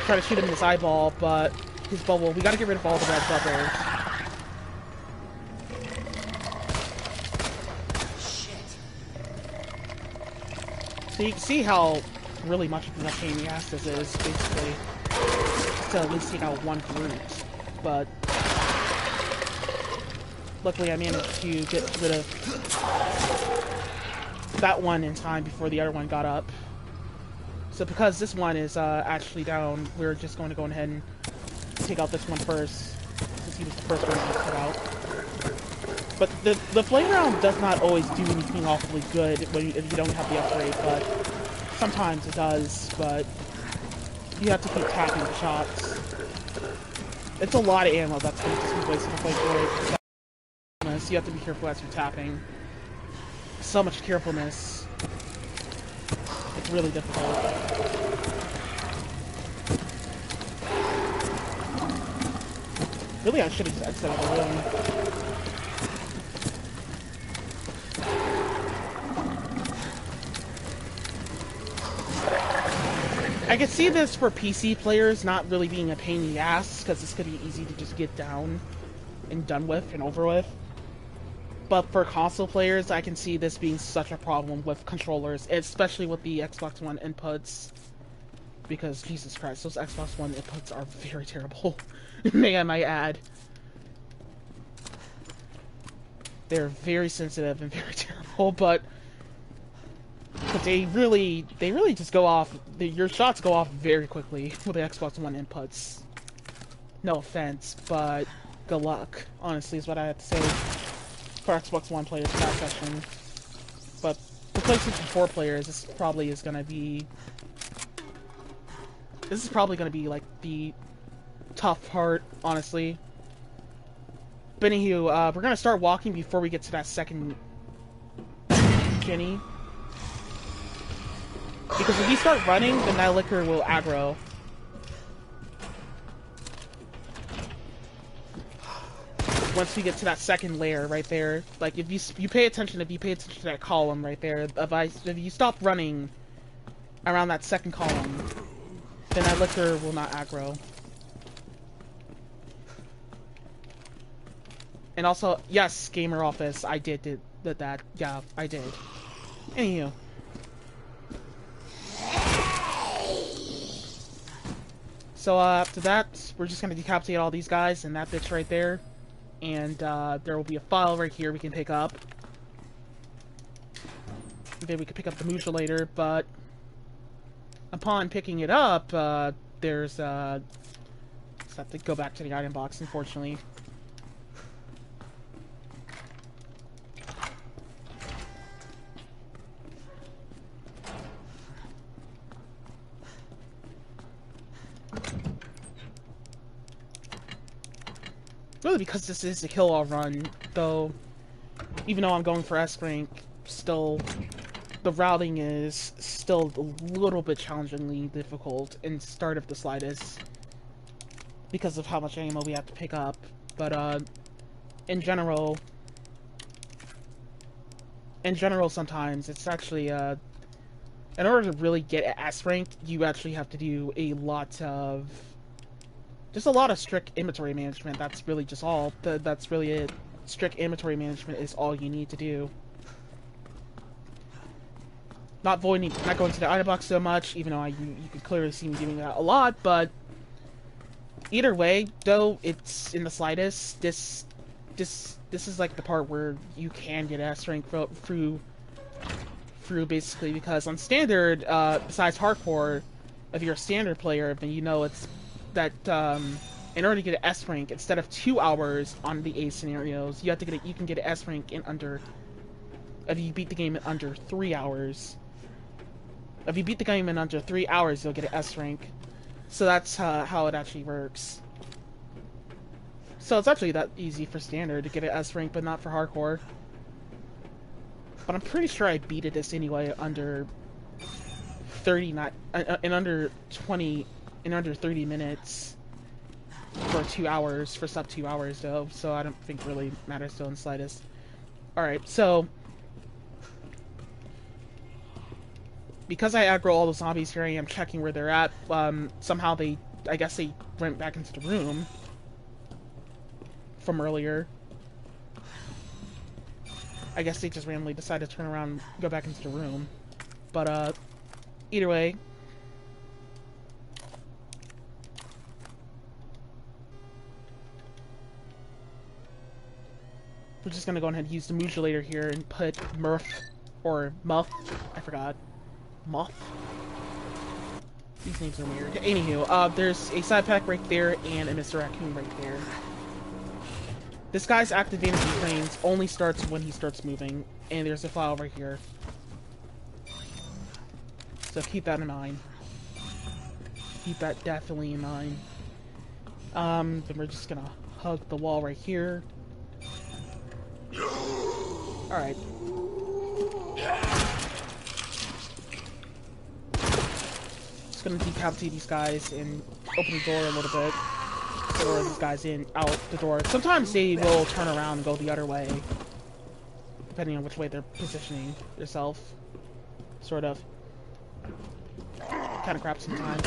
Speaker 1: trying to shoot him in his eyeball, but his bubble. We got to get rid of all the red bubbles. So you can see how really much of a pain in the ass this is, basically, to at least take out one group. But luckily I managed to get rid of that one in time before the other one got up. So because this one is actually down, we're just going to go ahead and take out this one first, since he was the first one to put out. But the flame round does not always do anything awfully good if you don't have the upgrade, but sometimes it does, but you have to keep tapping the shots. It's a lot of ammo that's going to just be wasted to play for it. So you have to be careful as you're tapping. So much carefulness. It's really difficult. Really, I should have just exited the room. I could see this for PC players not really being a pain in the ass, because this could be easy to just get down and done with and over with. But for console players, I can see this being such a problem with controllers, especially with the Xbox One inputs. Because, Jesus Christ, those Xbox One inputs are very terrible. May I might add. They're very sensitive and very terrible, but they really just go off, your shots go off very quickly with the Xbox One inputs. No offense, but good luck, honestly, is what I have to say for Xbox One players in that section. But for PlayStation 4 players, this probably is going to be... This is probably going to be, like, the tough part, honestly. But anywho, we're going to start walking before we get to that second Jenny. Because if you start running, then that liquor will aggro. Once we get to that second layer right there, like if you pay attention to that column right there, if you stop running around that second column, then that liquor will not aggro. And also, yes, Gamer Office, I did that. Yeah, I did. Anywho. So, after that, we're just gonna decapitate all these guys and that bitch right there. And, there will be a file right here we can pick up. Maybe we could pick up the Mutilator, but upon picking it up, there's, just have to go back to the item box, unfortunately. Really, because this is a kill-all run, though, even though I'm going for S-rank, still, the routing is still a little bit challengingly difficult in start of the slightest, because of how much ammo we have to pick up. But, in general, sometimes, it's actually, in order to really get S-rank, you actually have to do a lot of... Just a lot of strict inventory management. That's really just all. That's really it. Strict inventory management is all you need to do. Not going to the item box so much, even though you can clearly see me doing that a lot. But either way, though, it's in the slightest. This is like the part where you can get S rank through basically, because on standard, besides hardcore, if you're a standard player, then you know it's that in order to get an S rank, instead of 2 hours on the A scenarios, you can get an S rank in under, if you beat the game in under 3 hours. If you beat the game in under 3 hours, you'll get an S rank. So that's how it actually works. So it's actually that easy for standard to get an S rank, but not for hardcore. But I'm pretty sure I beat this anyway under 30 minutes for 2 hours, for sub 2 hours though, so I don't think it really matters still in the slightest. Alright, so because I aggro all the zombies, here I am checking where they're at. Somehow I guess they went back into the room from earlier. I guess they just randomly decided to turn around and go back into the room. But, either way, we're just gonna go ahead and use the Mutilator here and put Murph, or Muff, I forgot. Muff? These names are weird. Anywho, there's a side pack right there and a Mr. Raccoon right there. This guy's activating frames only starts when he starts moving, and there's a file right here. So keep that in mind. Keep that definitely in mind. Then we're just gonna hug the wall right here. Alright. Just gonna decapitate these guys and open the door a little bit. Lure these guys in, out the door. Sometimes they will turn around and go the other way. Depending on which way they're positioning themselves. Sort of. Kind of crap sometimes.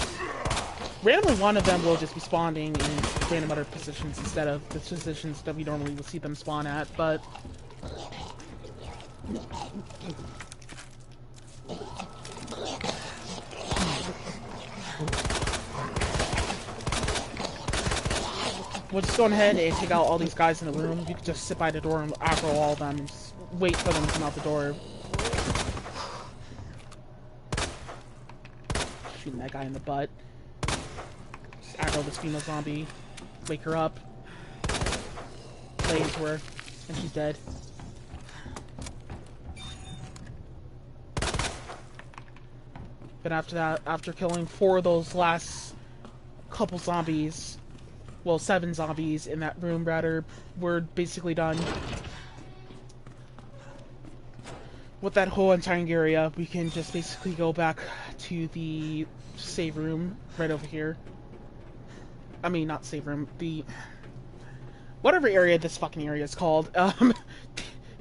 Speaker 1: Randomly, one of them will just be spawning in random other positions instead of the positions that we normally would see them spawn at, but... We'll just go ahead and take out all these guys in the room. You can just sit by the door and aggro all of them and just wait for them to come out the door. Shooting that guy in the butt. Just aggro this female zombie. Wake her up. Lay into her. And she's dead. But after that, after killing 4 of those last couple zombies, well, 7 zombies in that room, rather, we're basically done with that whole entire area. We can just basically go back to the save room right over here. I mean, not save room, the... whatever area this fucking area is called.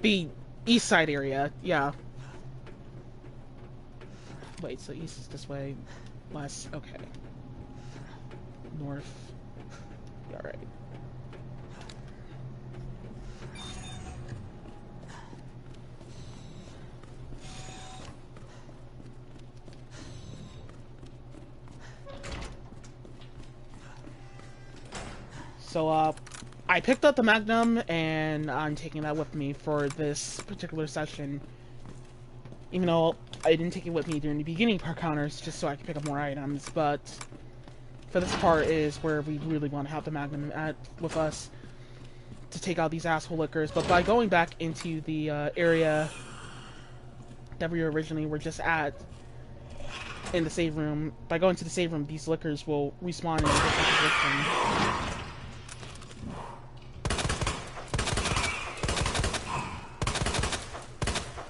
Speaker 1: The east side area, yeah. Wait, so east is this way, west, okay. North. Alright. So, I picked up the Magnum, and I'm taking that with me for this particular session. Even though I didn't take it with me during the beginning part counters, just so I could pick up more items, but... for this part is where we really want to have the Magnum with us to take out these asshole lickers. But by going back into the area that we originally were just at in the save room, by going to the save room, these lickers will respawn in a different position.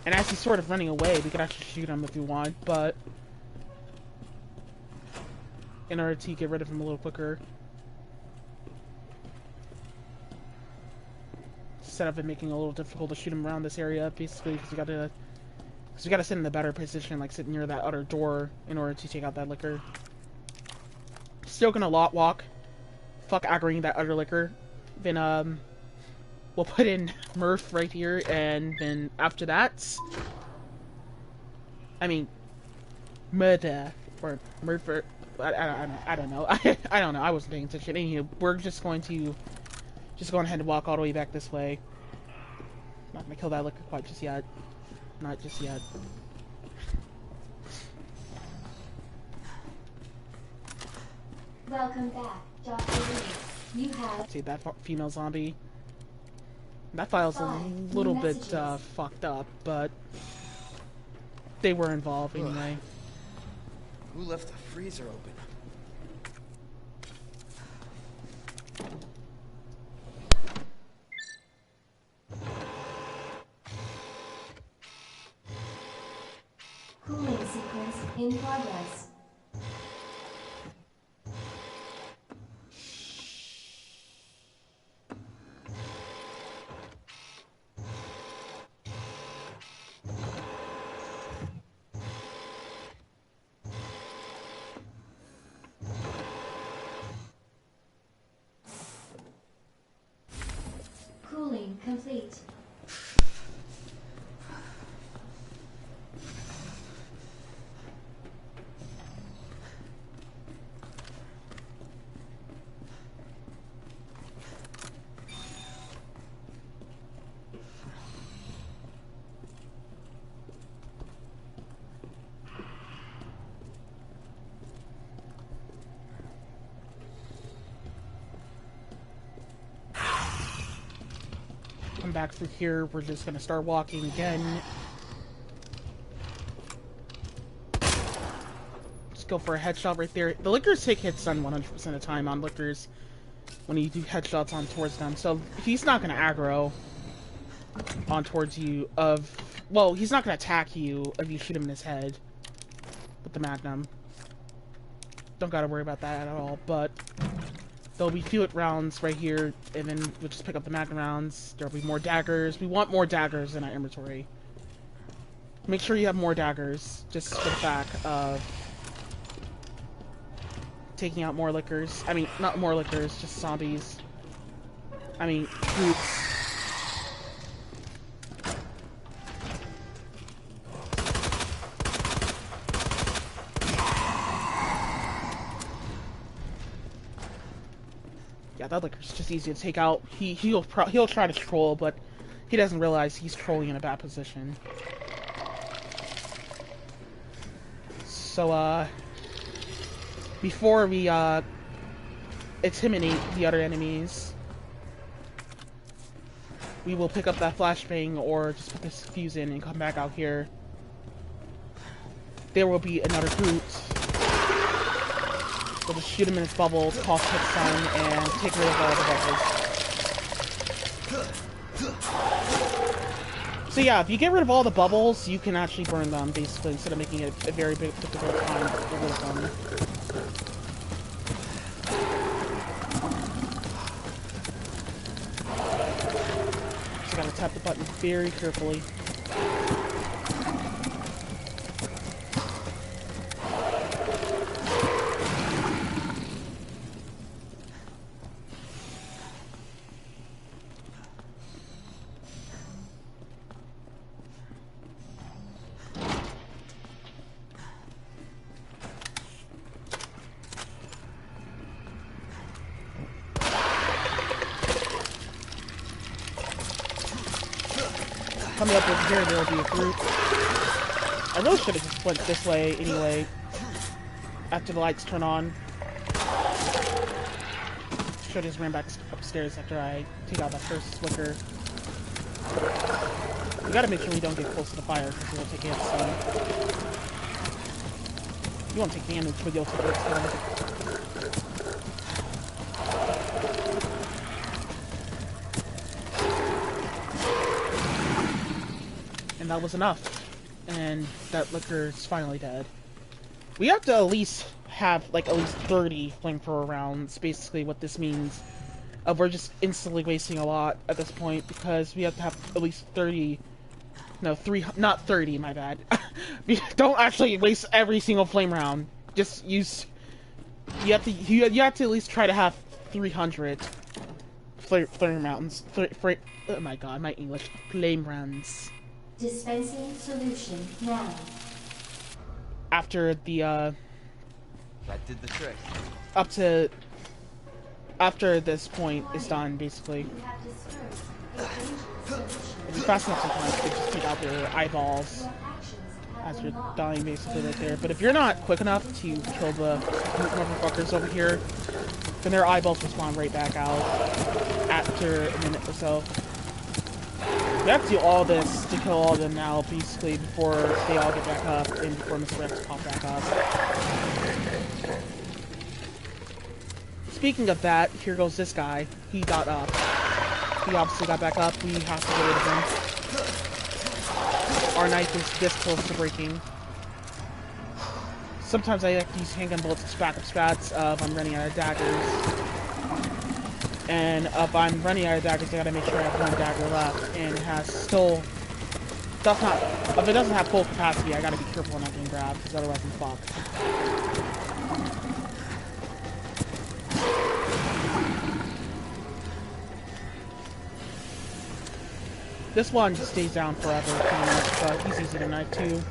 Speaker 1: And as he's sort of running away, we could actually shoot him if we want, but in order to get rid of him a little quicker. Instead of it making it a little difficult to shoot him around this area, basically, because we gotta sit in a better position, like sit near that other door in order to take out that licker. Still gonna lot walk. Fuck aggroing that other licker. Then, we'll put in Murph right here, and then after that... I mean... Murder. Or Murph... I don't know. I don't know. I wasn't paying attention. Anywho, we're just going to go ahead and walk all the way back this way. Not gonna kill that licker quite just yet. Not just yet.
Speaker 12: Welcome back, Dr. Lee. You have...
Speaker 1: see that female zombie. That file's a little bit fucked up, but they were involved anyway.
Speaker 5: Who left the freezer open?
Speaker 12: Cooling sequence in progress. Cooling complete.
Speaker 1: Come back through here. We're just gonna start walking again. Just go for a headshot right there. The lickers take hits on 100% of the time on lickers. when you do headshots on towards them. So he's not gonna aggro on towards you well, he's not gonna attack you if you shoot him in his head with the Magnum. Don't gotta worry about that at all, but there'll be few rounds right here, and then we'll just pick up the Magnum rounds. There'll be more daggers. We want more daggers in our inventory. Make sure you have more daggers, just for the fact of taking out more lickers. I mean, not more lickers, just zombies. I mean, groups. Yeah, that licker's just easy to take out. He'll try to troll, but he doesn't realize he's trolling in a bad position. So, before we, intimidate the other enemies, we will pick up that flashbang or just put this fuse in and come back out here. There will be another group. We'll just shoot him in his bubbles, call hit stun, and take rid of all the bubbles. So yeah, if you get rid of all the bubbles, you can actually burn them, basically, instead of making it a very big, difficult time to get rid of them. So gotta tap the button very carefully. Coming up over here, there will be a group. I really should have just went this way anyway, after the lights turn on. Should have just ran back upstairs after I take out that first flicker. We gotta make sure we don't get close to the fire, because we'll take hit stun. You won't take damage, but you'll take hit stun. And that was enough. And that liquor is finally dead. We have to at least have, like, at least 30 flamethrower rounds. Basically what this means. We're just instantly wasting a lot at this point, because we have to have at least 30... No, not 30, my bad. Don't actually waste every single flame round. Just use... You have to at least try to have 300 flame rounds. Oh my god, my English. Flame rounds.
Speaker 12: Dispensing solution now.
Speaker 1: After the,
Speaker 5: That did the trick.
Speaker 1: after this point is done, basically. If you're fast enough sometimes, they just take out their eyeballs as you're dying, basically, right there. But if you're not quick enough to kill the motherfuckers over here, then their eyeballs will spawn right back out after a minute or so. We have to do all this to kill all of them now, basically, before they all get back up and before Mr. Rex pop back up. Speaking of that, here goes this guy. He got up. He obviously got back up. We have to get rid of him. Our knife is this close to breaking. Sometimes I like to use handgun bullets as backup strats if I'm running out of daggers. And if I'm running out of daggers, I gotta make sure I have one dagger left, and it has still... if it doesn't have full capacity, I gotta be careful not getting grabbed, because otherwise I'm fucked. This one just stays down forever, pretty much, but he's easy to knife too.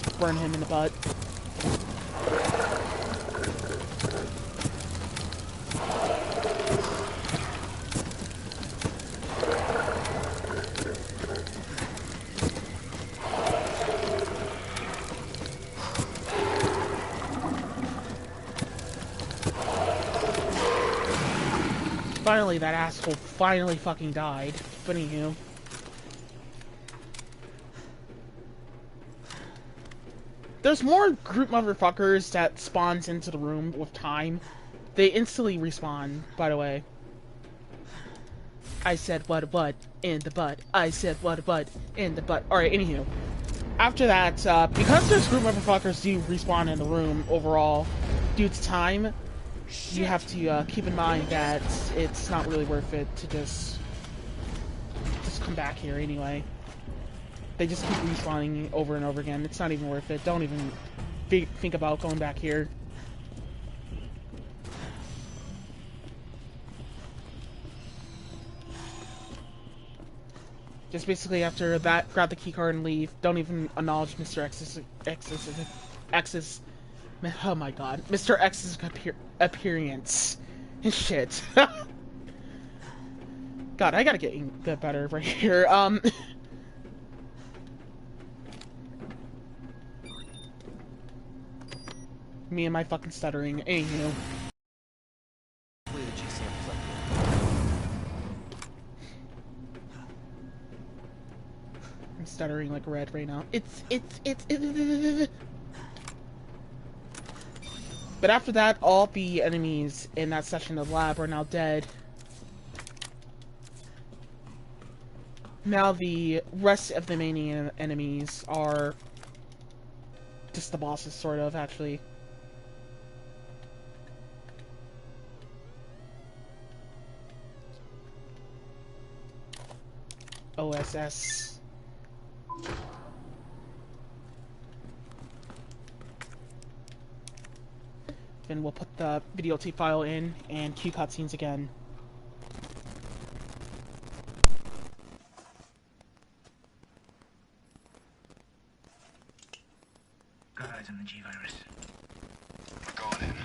Speaker 1: Just burn him in the butt. Finally, that asshole finally fucking died. But anywho. There's more group motherfuckers that spawns into the room with time. They instantly respawn, by the way. I said what in the butt. I said what in the butt. Alright, anywho. After that, because there's group motherfuckers do respawn in the room overall, due to time, you have to keep in mind that it's not really worth it to just come back here anyway. They just keep respawning over and over again. It's not even worth it. Don't even think about going back here. Just basically after that, grab the keycard and leave. Don't even acknowledge Mr. X's oh my god, Mr. X's appearance. Shit. God, I gotta get better right here. Me and my fucking stuttering. Anywho. I'm stuttering like red right now. It's. But after that, all the enemies in that section of the lab are now dead. Now the rest of the main enemies are just the bosses, sort of, actually. OSS. Then we'll put the videotape file in and cue cutscenes again.
Speaker 15: Got eyes on the G-Virus. We're going in.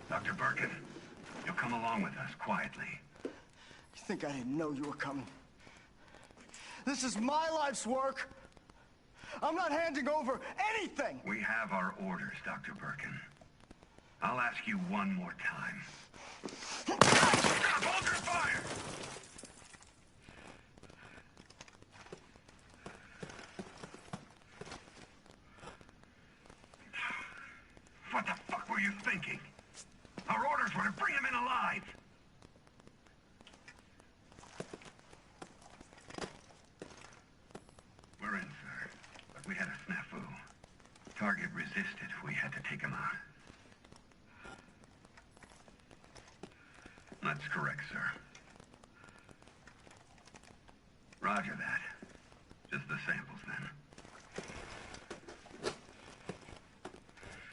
Speaker 15: Dr. Birkin, you'll come along with us quietly.
Speaker 14: You think I didn't know you were coming? This is my life's work. I'm not handing over anything.
Speaker 15: We have our orders, Dr. Birkin. I'll ask you one more time. Hold your fire! What the fuck were you thinking? Our orders were to bring him in alive. We're in, sir. But we had a snafu. Target resisted. We had to take him out. That's correct, sir. Roger that. Just the samples, then.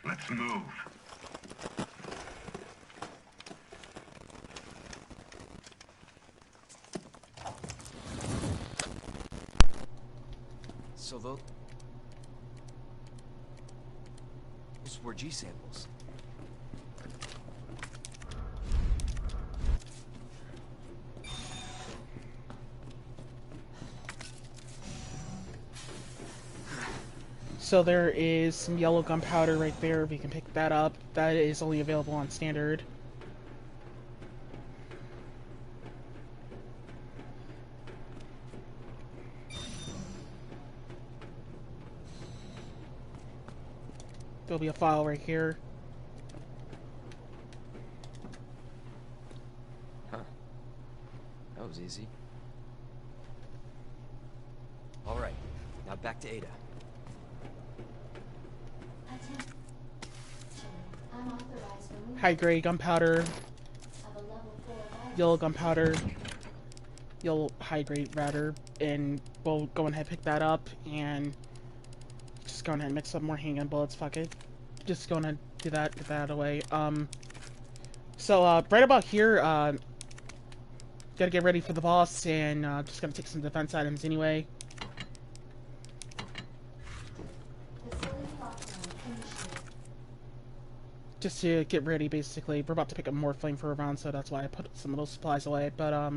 Speaker 15: Let's move.
Speaker 5: So those were G samples.
Speaker 1: So there is some yellow gunpowder right there. We can pick that up. That is only available on standard. There'll be a file right here.
Speaker 5: Huh. That was easy. All right. Now back to Ada.
Speaker 1: High-grade gunpowder, yellow gunpowder, yellow high-grade rather, and we'll go ahead and pick that up and just go ahead and mix up more handgun bullets. Fuck it, just go ahead and do that, get that out of the way. So right about here, gotta get ready for the boss, and just gonna take some defense items anyway. Just to get ready, basically. We're about to pick up more flamethrower rounds, so that's why I put some of those supplies away. But,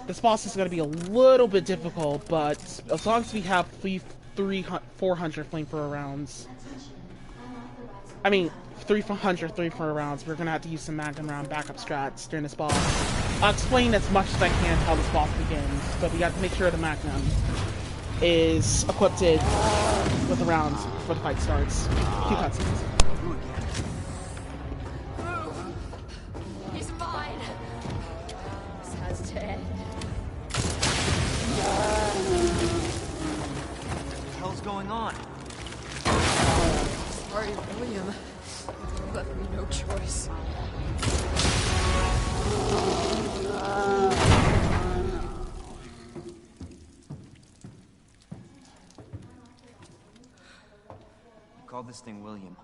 Speaker 1: this boss is going to be a little bit difficult, but as long as we have 400 flamethrower rounds... I mean, 300 flamethrower rounds, we're going to have to use some magnum round backup strats during this boss. I'll explain as much as I can how this boss begins, but we got to make sure the magnum is equipped with the rounds before the fight starts. Cue cutscenes.
Speaker 13: He's mine. This has to end.
Speaker 5: What the hell's going on?
Speaker 13: Sorry, William. You left me no choice.
Speaker 5: You called this thing William.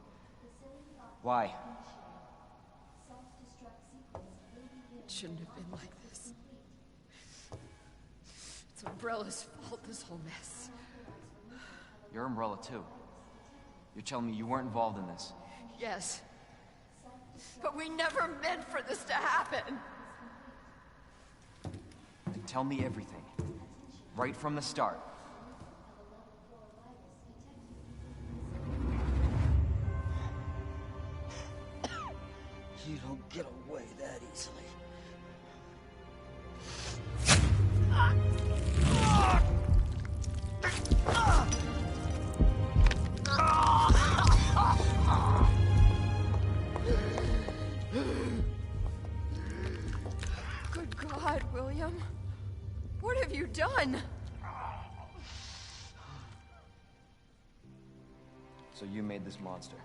Speaker 5: Why?
Speaker 13: It shouldn't have been like this. It's Umbrella's fault, this whole mess.
Speaker 5: You're Umbrella too. You're telling me you weren't involved in this?
Speaker 13: Yes. But we never meant for this to happen.
Speaker 5: Then tell me everything. Right from the start.
Speaker 7: You don't get away that easily.
Speaker 13: Good God, William. What have you done?
Speaker 5: So you made this monster.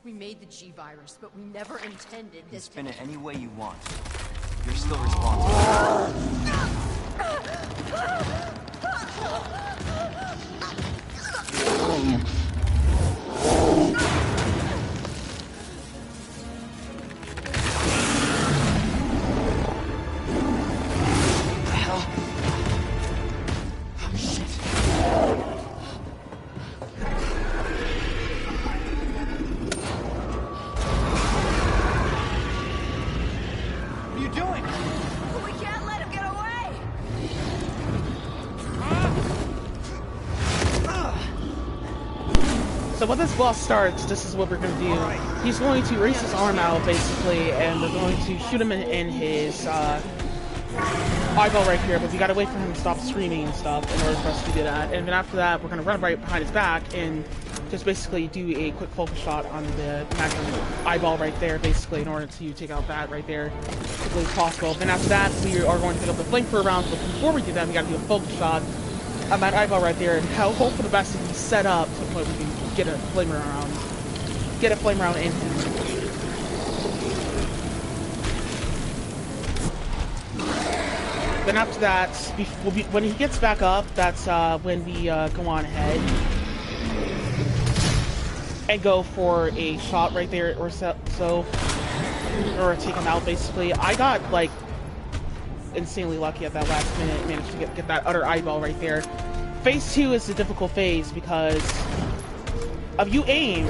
Speaker 13: We made the G-Virus, but we never intended
Speaker 5: You can
Speaker 13: this
Speaker 5: spin it any way you want. You're still responsible.
Speaker 1: So when this boss starts, this is what we're going to do. He's going to raise his arm out, basically, and we're going to shoot him in his eyeball right here, but we gotta wait for him to stop screaming and stuff in order for us to do that. And then after that, we're going to run right behind his back and just basically do a quick focus shot on the magnum eyeball right there, basically, in order to take out that right there as quickly as possible. Then after that, we are going to pick up the flamethrower round, but before we do that, we gotta do a focus shot on that eyeball right there, and hope for the best to be set up to the point we can get a flame round in him. Then after that, when he gets back up, that's when we go on ahead and go for a shot right there, or or take him out. Basically, I got like insanely lucky at that last minute, managed to get that other eyeball right there. Phase 2 is the difficult phase because if you aim,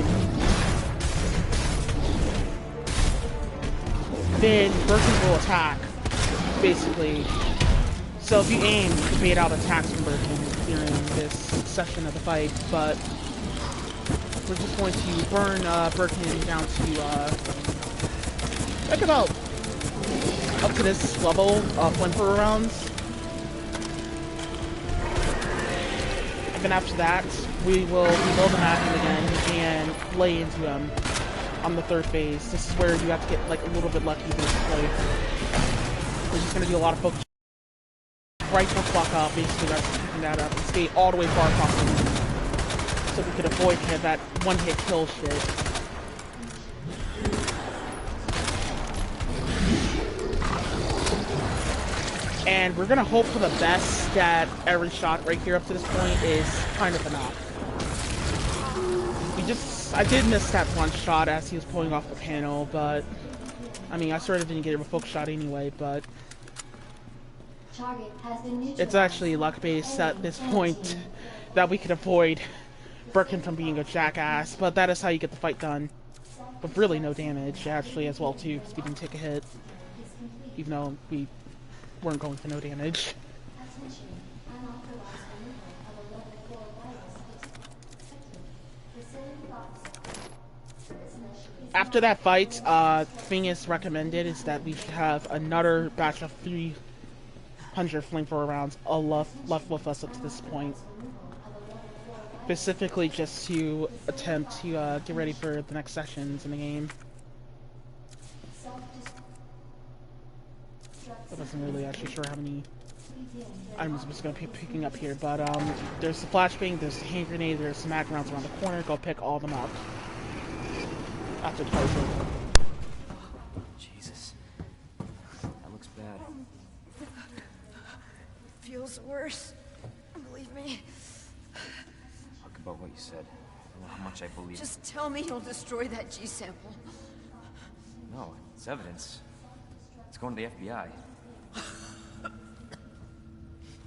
Speaker 1: then Birkin will attack, basically. So if you aim, you can bait out attacks from Birkin during this session of the fight, but we're just going to burn Birkin down to like about up to this level of flamethrower rounds. And then after that, we will reload the map again and lay into him on the third phase. This is where you have to get like a little bit lucky, basically. We're just going to do a lot of focus. Right the fuck up, basically, that's picking that up and stay all the way far across the room so we could avoid that one-hit kill shit. And we're gonna hope for the best that every shot right here up to this point is kind of enough. I did miss that one shot as he was pulling off the panel, but I mean, I sort of didn't get a focus shot anyway, but it's actually luck-based at this point that we could avoid Birkin from being a jackass, but that is how you get the fight done. With really no damage, actually, as well, too, because we didn't take a hit. Even though we weren't going for no damage. After that fight, thing is recommended is that we should have another batch of 300 500 flamethrower rounds all left with us up to this point. Specifically just to attempt to get ready for the next sessions in the game. I wasn't really actually sure how many items I was going to be picking up here, but there's the flashbang, there's the hand grenade, there's some mag rounds around the corner. Go pick all of them up after the fight's over.
Speaker 5: Jesus. That looks bad.
Speaker 6: Feels worse. Believe me.
Speaker 5: Talk about what you said. I don't know how much I believe.
Speaker 6: Just tell me you'll destroy that G sample.
Speaker 5: No, it's evidence. It's going to the FBI.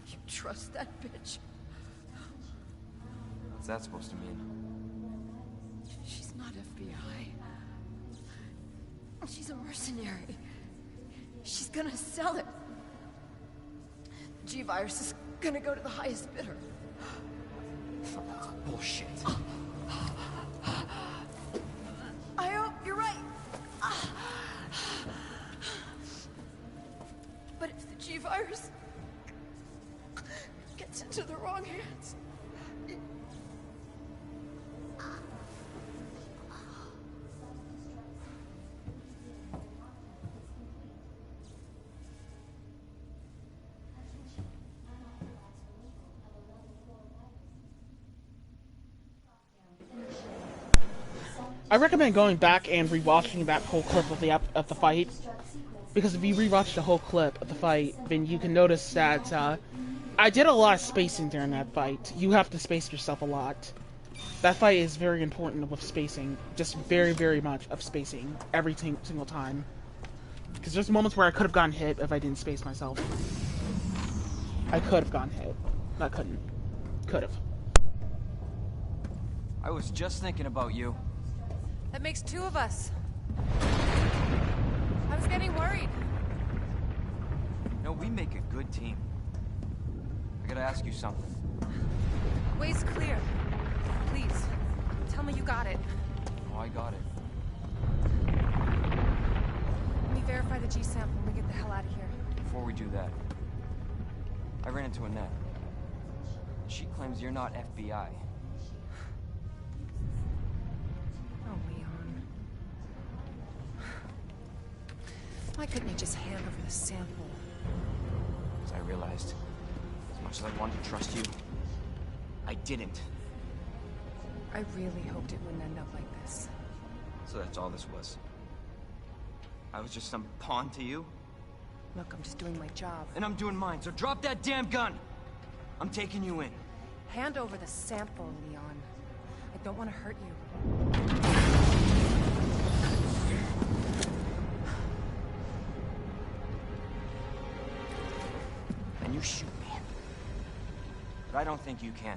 Speaker 6: You trust that bitch?
Speaker 5: What's that supposed to mean?
Speaker 6: She's not FBI. She's a mercenary. She's gonna sell it. The G-Virus is gonna go to the highest bidder.
Speaker 5: Bullshit.
Speaker 6: I hope you're right. But if the G-Virus gets into the wrong hands...
Speaker 1: I recommend going back and rewatching that whole clip of the fight, because if you rewatch the whole clip of the fight, then you can notice that I did a lot of spacing during that fight. You have to space yourself a lot. That fight is very important with spacing, just very, very much of spacing every single time. Because there's moments where I could have gotten hit if I didn't space myself. I could have gotten hit. Not couldn't. Could have.
Speaker 5: I was just thinking about you.
Speaker 13: That makes two of us. I was getting worried.
Speaker 5: No, we make a good team. I gotta ask you something.
Speaker 13: Way's clear. Please, tell me you got it.
Speaker 5: Oh, I got it.
Speaker 13: Let me verify the G sample and we get the hell out of here.
Speaker 5: Before we do that, I ran into Annette. She claims you're not FBI.
Speaker 13: Oh, Leon. Why couldn't you just hand over the sample?
Speaker 5: As I realized, as much as I wanted to trust you, I didn't.
Speaker 13: I really hoped it wouldn't end up like this.
Speaker 5: So that's all this was. I was just some pawn to you?
Speaker 13: Look, I'm just doing my job.
Speaker 5: And I'm doing mine, so drop that damn gun! I'm taking you in.
Speaker 13: Hand over the sample, Leon. I don't want to hurt you.
Speaker 5: And you shoot me. But I don't think you can.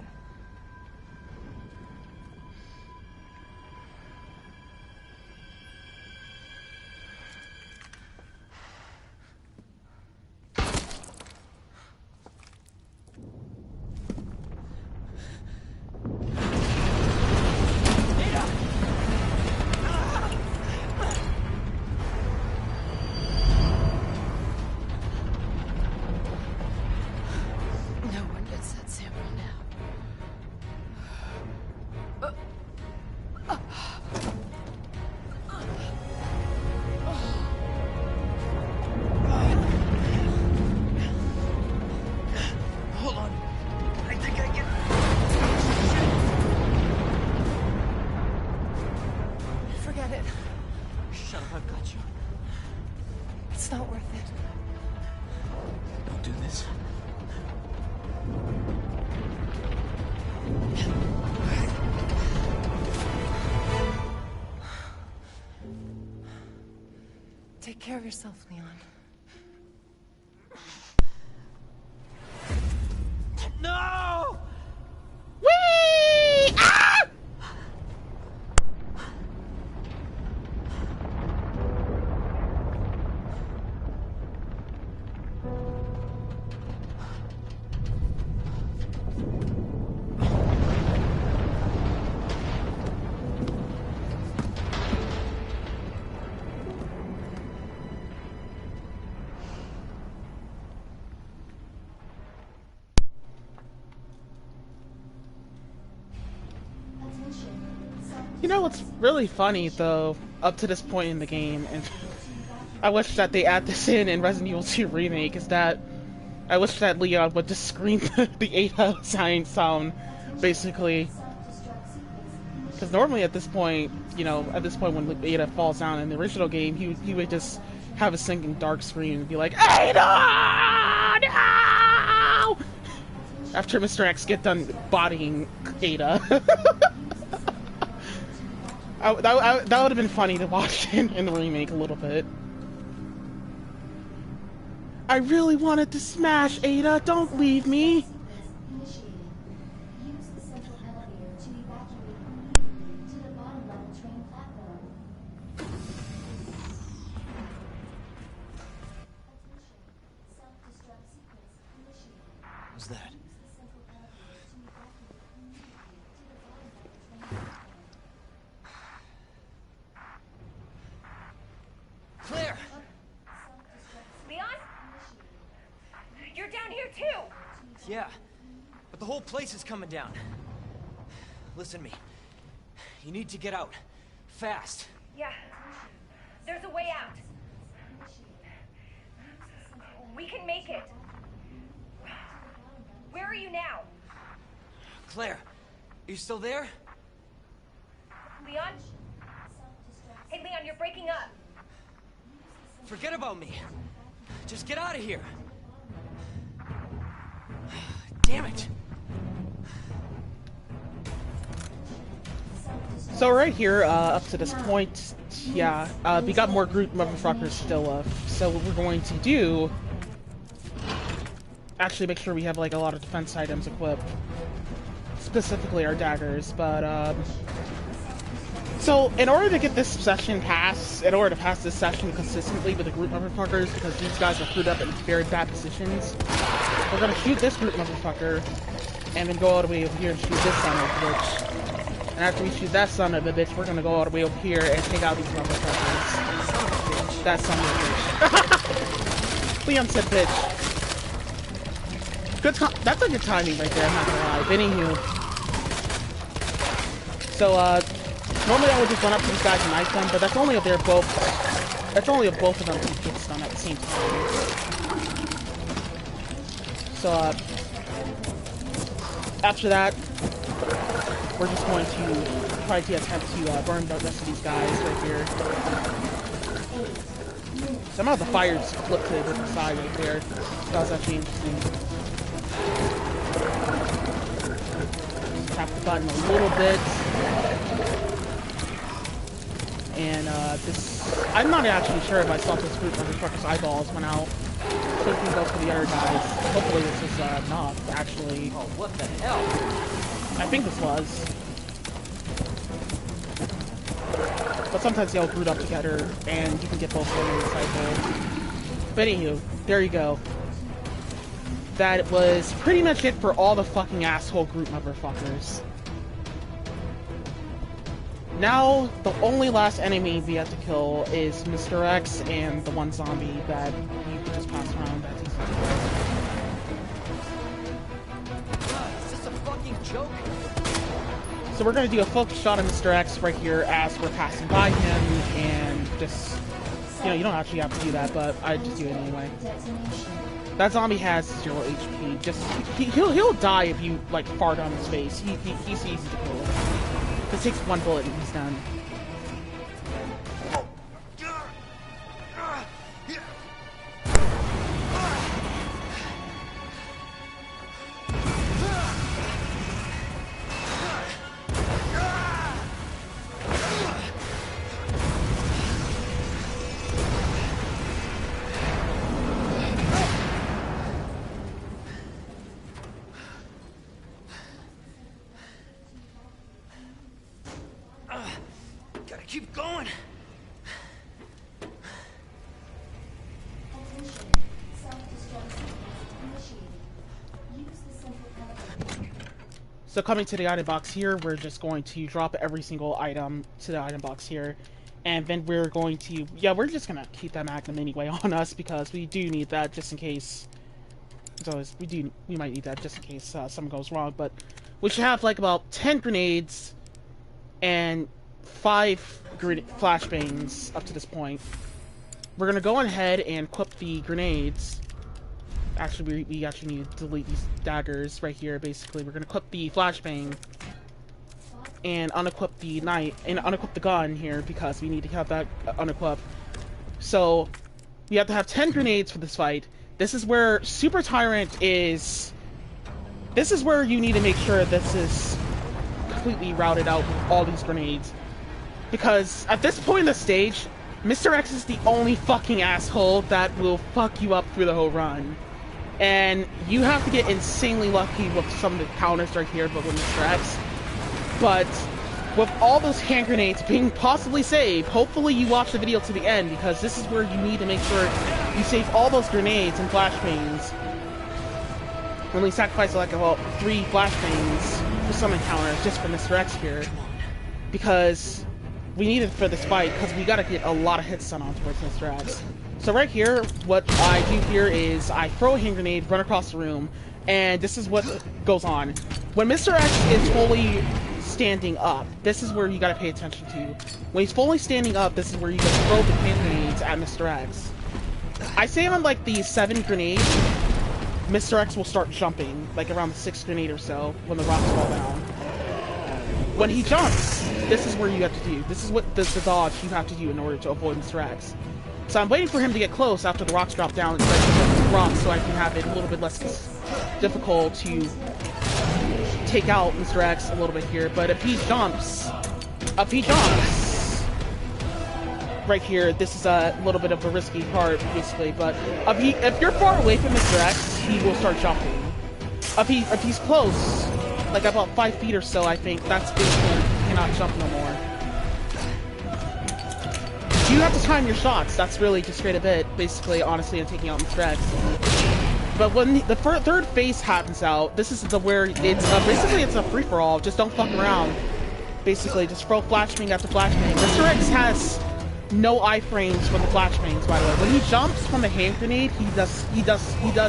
Speaker 6: No one gets that sample now. Hold on. I think I can...
Speaker 13: Forget it.
Speaker 5: Shut up, I've got you.
Speaker 13: It's not worth it.
Speaker 5: Don't do this.
Speaker 13: Take care of yourself, Leon.
Speaker 5: No!
Speaker 1: Whee! Ah! You know what's really funny though, up to this point in the game, and I wish that they add this in Resident Evil 2 Remake, is that I wish that Leon would just scream the Ada sign sound, basically. Because normally at this point, you know, at this point when Ada falls down in the original game, he would just have a sinking dark scream and be like, Ada! No! After Mr. X get done bodying Ada. That would have been funny to watch in the remake a little bit. I really wanted to smash Ada, don't leave me!
Speaker 5: What's that? Claire!
Speaker 13: Leon? You're down here too!
Speaker 5: Yeah, but the whole place is coming down. Listen to me. You need to get out. Fast.
Speaker 13: Yeah. There's a way out. We can make it. Where are you now?
Speaker 5: Claire, are you still there?
Speaker 13: Leon? Hey, Leon, you're breaking up.
Speaker 5: Forget about me. Just get out of here. Damn it.
Speaker 1: So right here, up to this point, yeah, we got more group motherfuckers still left. So what we're going to do, actually make sure we have like a lot of defense items equipped, specifically our daggers. But so in order to get this session passed, in order to pass this session consistently with the group motherfuckers, because these guys are crewed up in very bad positions, we're gonna shoot this group motherfucker, and then go all the way over here and shoot this son of a bitch. And after we shoot that son of a bitch, we're gonna go all the way over here and take out these motherfuckers. That son of a bitch. Leon said bitch. Good that's a good timing right there, I'm not gonna lie. Anywho. So, normally I would just run up to these guys and knife them, but that's only if they're both... That's only if both of them can get stunned at the same time. So, after that, we're just going to try to attempt to burn the rest of these guys right here. Somehow the fire just flipped to the different side right there. That was actually interesting. Just tap the button a little bit. And this... I'm not actually sure if I saw this group motherfucker's eyeballs went out. So we can go for the other guys. Hopefully this is enough, actually.
Speaker 5: Oh, what the hell?
Speaker 1: I think this was. But sometimes they all group up together, and you can get both of them in the cycle. But anywho, there you go. That was pretty much it for all the fucking asshole group motherfuckers. Now, the only last enemy we have to kill is Mr. X and the one zombie that you can just pass around. That's easy.
Speaker 5: Is this a fucking joke?
Speaker 1: So we're going to do a focus shot of Mr. X right here as we're passing by him, and just, you know, you don't actually have to do that, but I just do it anyway. That zombie has 0 HP. Just, he'll die if you, like, fart on his face. He's easy to kill. It takes one bullet and he's done.
Speaker 5: Keep going.
Speaker 1: So coming to the item box here, we're just going to drop every single item to the item box here. And then we're going to, yeah, we're just going to keep that Magnum anyway on us because we do need that just in case. As always, we might need that just in case something goes wrong. But we should have like about 10 grenades and 5 flashbangs up to this point. We're gonna go ahead and equip the grenades. Actually, we actually need to delete these daggers right here. Basically, we're gonna equip the flashbang and unequip the knife and unequip the gun here because we need to have that unequipped. So we have to have 10 grenades for this fight. This is where Super Tyrant is. This is where you need to make sure this is completely routed out with all these grenades, because at this point in the stage, Mr. X is the only fucking asshole that will fuck you up through the whole run. And you have to get insanely lucky with some of the counters right here, but with Mr. X. But with all those hand grenades being possibly saved, hopefully you watch the video to the end, because this is where you need to make sure you save all those grenades and flashbangs. Only sacrifice like about 3 flashbangs for some encounters just for Mr. X here, because we need it for this fight, because we gotta get a lot of hits done on towards Mr. X. So right here, what I do here is I throw a hand grenade, run across the room, and this is what goes on. When Mr. X is fully standing up, this is where you gotta pay attention to. When he's fully standing up, this is where you gotta throw the hand grenades at Mr. X. I say on like the 7th grenade, Mr. X will start jumping, like around the 6th grenade or so, when the rocks fall down. When he jumps, this is where you have to do. This is what the dodge you have to do in order to avoid Mr. X. So I'm waiting for him to get close after the rocks drop down, so I can have it a little bit less difficult to take out Mr. X a little bit here. But if he jumps, right here, this is a little bit of a risky part, basically. But if you're far away from Mr. X, he will start jumping. If he's close, like about 5 feet or so, I think that's basically he cannot jump no more. You have to time your shots. That's really just straight a bit, basically, honestly, in taking out Mr. X. But when the third phase happens out, this is where it's basically it's a free-for-all. Just don't fuck around. Basically, just throw flashbang after flashbang. Mr. X has no iframes from the flashbangs, by the way. When he jumps from the hand grenade, he does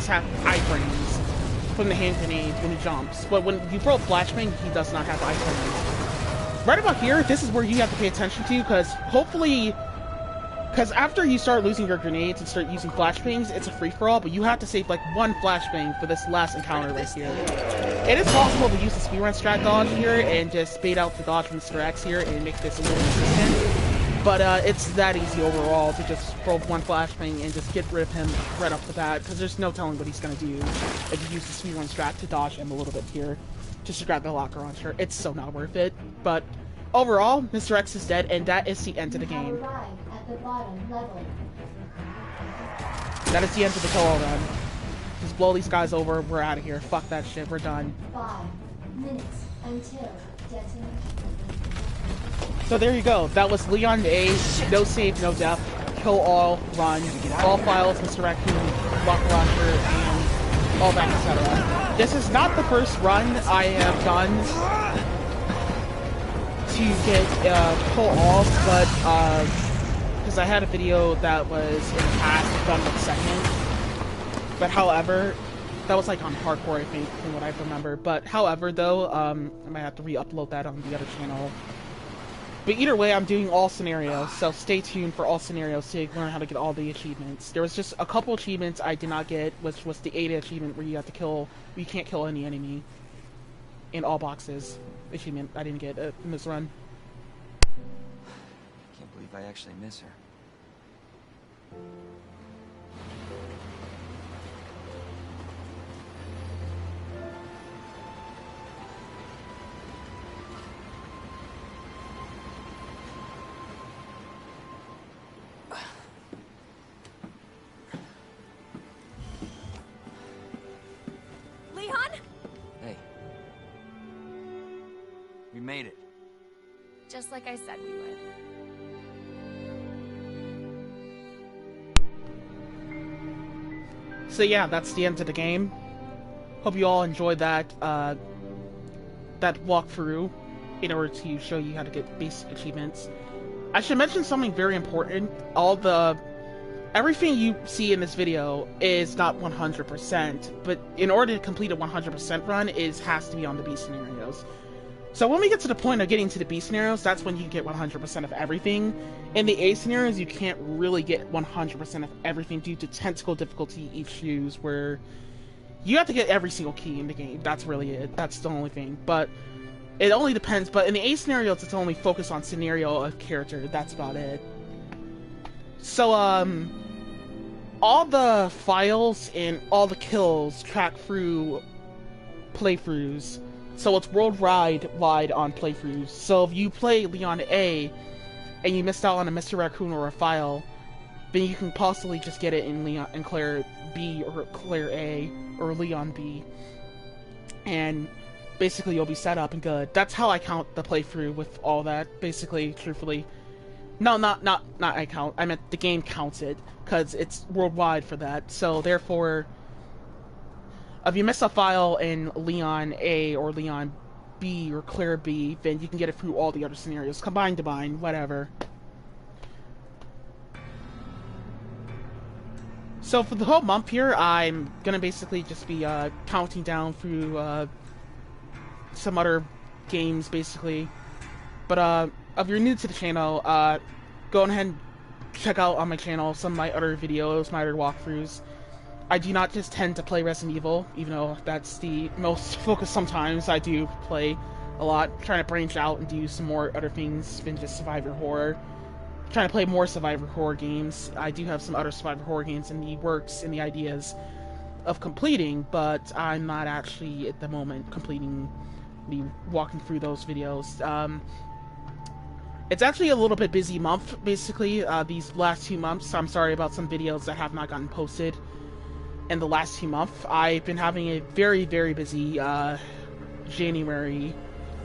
Speaker 1: have iframes from the hand grenade when he jumps. But when you throw a flashbang, he does not have iframes. Right about here, this is where you have to pay attention to, because after you start losing your grenades and start using flashbangs, it's a free-for-all, but you have to save like 1 flashbang for this last encounter right here. It is possible to use the speedrun strat dodge here and just bait out the dodge from Mr. X here and make this a little consistent. But it's that easy overall to just throw 1 flashbang and just get rid of him right off the bat, because there's no telling what he's going to do if you use the speedrun strat to dodge him a little bit here, just to grab the locker launcher. It's so not worth it. But overall, Mr. X is dead, and that is the end of the game.
Speaker 12: The bottom level.
Speaker 1: That is the end of the kill-all run. Just blow these guys over, we're out of here. Fuck that shit, we're done.
Speaker 12: 5 minutes until detonation.
Speaker 1: So there you go. That was Leon A. No save, no death. Kill-all run. All files, Mr. Raccoon, Locker Launcher, and all that, etc. This is not the first run I have done to get kill-all, but because I had a video that was in the past done with the 2nd, but however, that was like on hardcore, I think, from what I remember. But however, though, I might have to re-upload that on the other channel. But either way, I'm doing all scenarios, so stay tuned for all scenarios to learn how to get all the achievements. There was just a couple achievements I did not get, which was the Ada achievement where you have to kill, you can't kill any enemy in all boxes. Achievement I didn't get in this run.
Speaker 5: Can't believe I actually miss her.
Speaker 13: Leon?
Speaker 5: Hey. We made it.
Speaker 13: Just like I said we would.
Speaker 1: So yeah, that's the end of the game. Hope you all enjoyed that that walkthrough in order to show you how to get basic achievements. I should mention something very important. Everything you see in this video is not 100%, but in order to complete a 100% run, it has to be on the B scenarios. So when we get to the point of getting to the B scenarios, that's when you can get 100% of everything. In the A scenarios, you can't really get 100% of everything due to technical difficulty issues where you have to get every single key in the game. That's really it. That's the only thing. But it only depends. But in the A scenarios, it's only focused on scenario of character. That's about it. So, all the files and all the kills track through playthroughs. So it's worldwide on playthroughs. So if you play Leon A and you missed out on a Mr. Raccoon or a file, then you can possibly just get it in Claire B or Claire A or Leon B. And basically you'll be set up and good. That's how I count the playthrough with all that, basically, truthfully. No, not I count. I meant the game counts it, because it's worldwide for that. So therefore, if you miss a file in Leon A or Leon B or Claire B, then you can get it through all the other scenarios. Combined, whatever. So for the whole month here, I'm gonna basically just be counting down through some other games, basically. But if you're new to the channel, go ahead and check out on my channel some of my other videos, my other walkthroughs. I do not just tend to play Resident Evil, even though that's the most focus sometimes. I do play a lot, trying to branch out and do some more other things than just survivor horror. Trying to play more survivor horror games. I do have some other survivor horror games in the works and the ideas of completing, but I'm not actually at the moment completing walking through those videos. It's actually a little bit busy month, basically, these last 2 months. I'm sorry about some videos that have not gotten posted in the last 2 months. I've been having a very, very busy January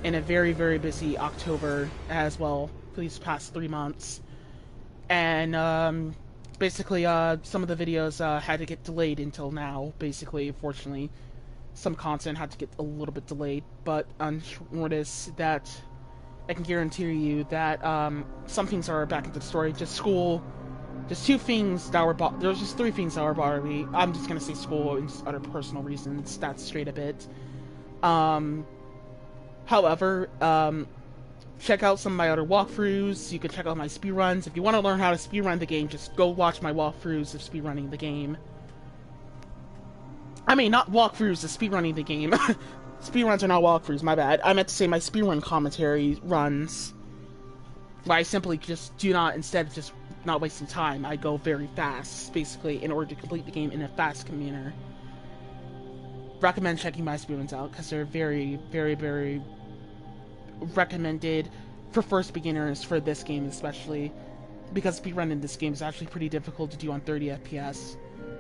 Speaker 1: and a very, very busy October as well for these past 3 months. And basically, some of the videos had to get delayed until now, basically, unfortunately. Some content had to get a little bit delayed, but on notice that I can guarantee you that some things are back into the story. Just school, just 2 things that were there's just 3 things that were bothering me. I'm just gonna say school and just other personal reasons. That's straight a bit. However, check out some of my other walkthroughs. You can check out my speedruns. If you want to learn how to speedrun the game, just go watch my walkthroughs of speedrunning the game. I mean, not walkthroughs of speedrunning the game. Speedruns are not walkthroughs, my bad. I meant to say my speedrun commentary runs, where I simply just do not, instead of just not wasting time, I go very fast, basically, in order to complete the game in a fast manner. Recommend checking my speedruns out, because they're very, very, very recommended for first beginners for this game especially, because speedrunning this game is actually pretty difficult to do on 30 FPS.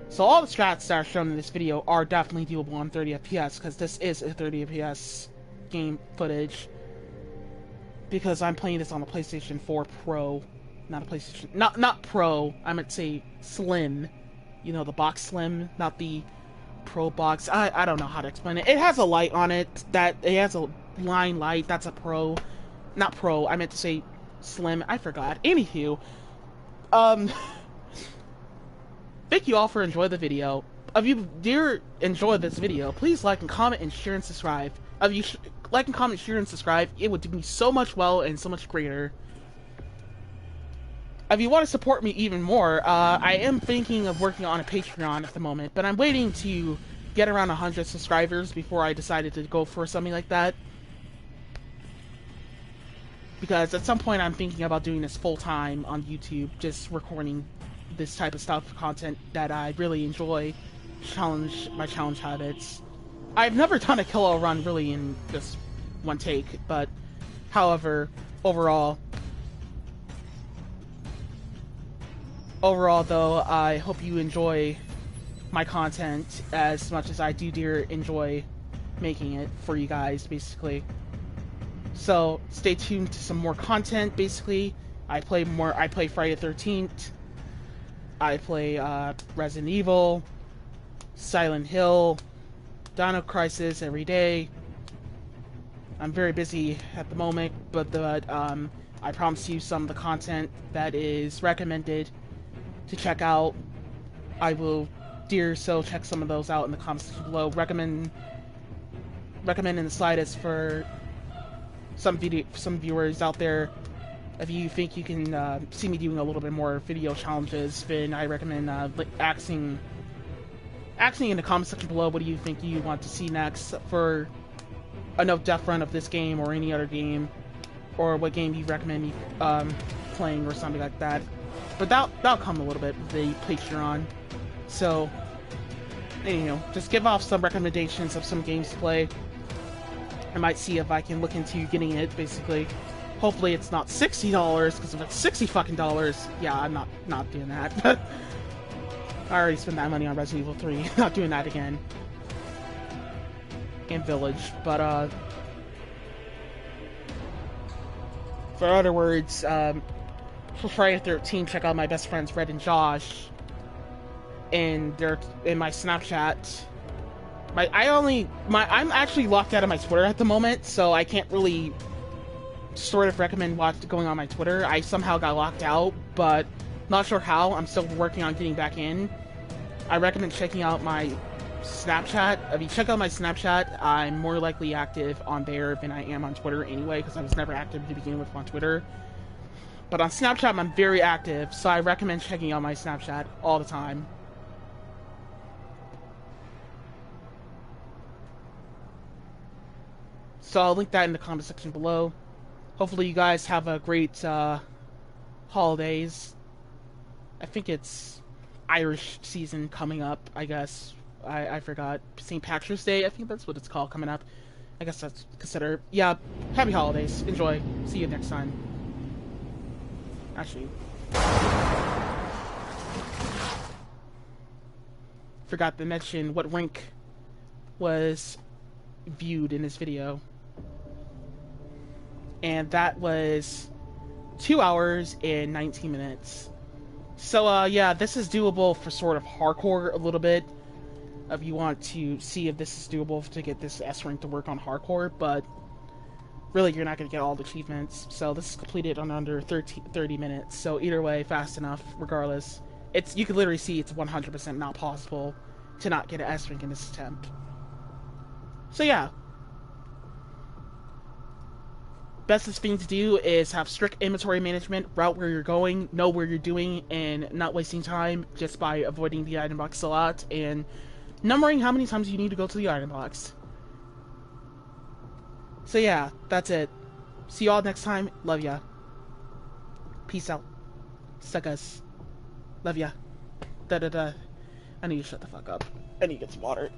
Speaker 1: So all the strats that are shown in this video are definitely doable on 30 FPS, because this is a 30 FPS game footage. Because I'm playing this on a PlayStation 4 Pro, not a PlayStation... Not Pro, I meant to say Slim. You know, the box Slim, not the Pro box. I don't know how to explain it. It has a light on it, it has a line light, that's a Pro. Not Pro, I meant to say Slim, I forgot. Anywho, thank you all for enjoying the video. If you do enjoy this video, please like and comment and share and subscribe. If you like and comment, share and subscribe, it would do me so much well and so much greater. If you want to support me even more, I am thinking of working on a Patreon at the moment, but I'm waiting to get around 100 subscribers before I decided to go for something like that. Because at some point I'm thinking about doing this full-time on YouTube, just recording this type of stuff, content that I really enjoy, my challenge habits. I've never done a kill run really in just one take, but however, overall though, I hope you enjoy my content as much as I do enjoy making it for you guys, basically. So stay tuned to some more content, basically. I play Friday the 13th. I play Resident Evil, Silent Hill, Dino Crisis every day. I'm very busy at the moment, but I promise you some of the content that is recommended to check out, I will so check some of those out in the comments below. Recommend in the slightest for some viewers out there, if you think you can see me doing a little bit more video challenges, then I recommend asking in the comment section below what do you think you want to see next for a no death run of this game or any other game, or what game you recommend me playing or something like that. But that'll come a little bit with the Patreon. So, just give off some recommendations of some games to play. I might see if I can look into getting it, basically. Hopefully it's not $60, because if it's $60 fucking dollars, yeah, I'm not doing that. I already spent that money on Resident Evil 3. Not doing that again. And Village, but for other words, for Friday the 13th, check out my best friends Red and Josh, and they're in my Snapchat. I'm actually locked out of my Twitter at the moment, so I can't really sort of recommend going on my Twitter. I somehow got locked out, but not sure how. I'm still working on getting back in. I recommend checking out my Snapchat. If you check out my Snapchat, I'm more likely active on there than I am on Twitter anyway, because I was never active to begin with on Twitter. But on Snapchat, I'm very active, so I recommend checking out my Snapchat all the time. So I'll link that in the comment section below. Hopefully you guys have a great holidays. I think it's Irish season coming up, I guess. I forgot. St. Patrick's Day, I think that's what it's called, coming up. I guess that's considered. Yeah, happy holidays. Enjoy. See you next time. Actually, forgot to mention what rank was viewed in this video. And that was 2 hours and 19 minutes. So, yeah, this is doable for sort of hardcore a little bit. If you want to see if this is doable to get this S rank to work on hardcore, but really you're not going to get all the achievements. So this is completed on under 30 minutes. So either way, fast enough, regardless. You can literally see it's 100% not possible to not get an S rank in this attempt. So yeah. Bestest thing to do is have strict inventory management, route where you're going, know where you're doing, and not wasting time just by avoiding the item box a lot, and numbering how many times you need to go to the item box. So yeah, that's it. See y'all next time. Love ya. Peace out. Suckers. Love ya. Da da da. I need to shut the fuck up. I need to get some water.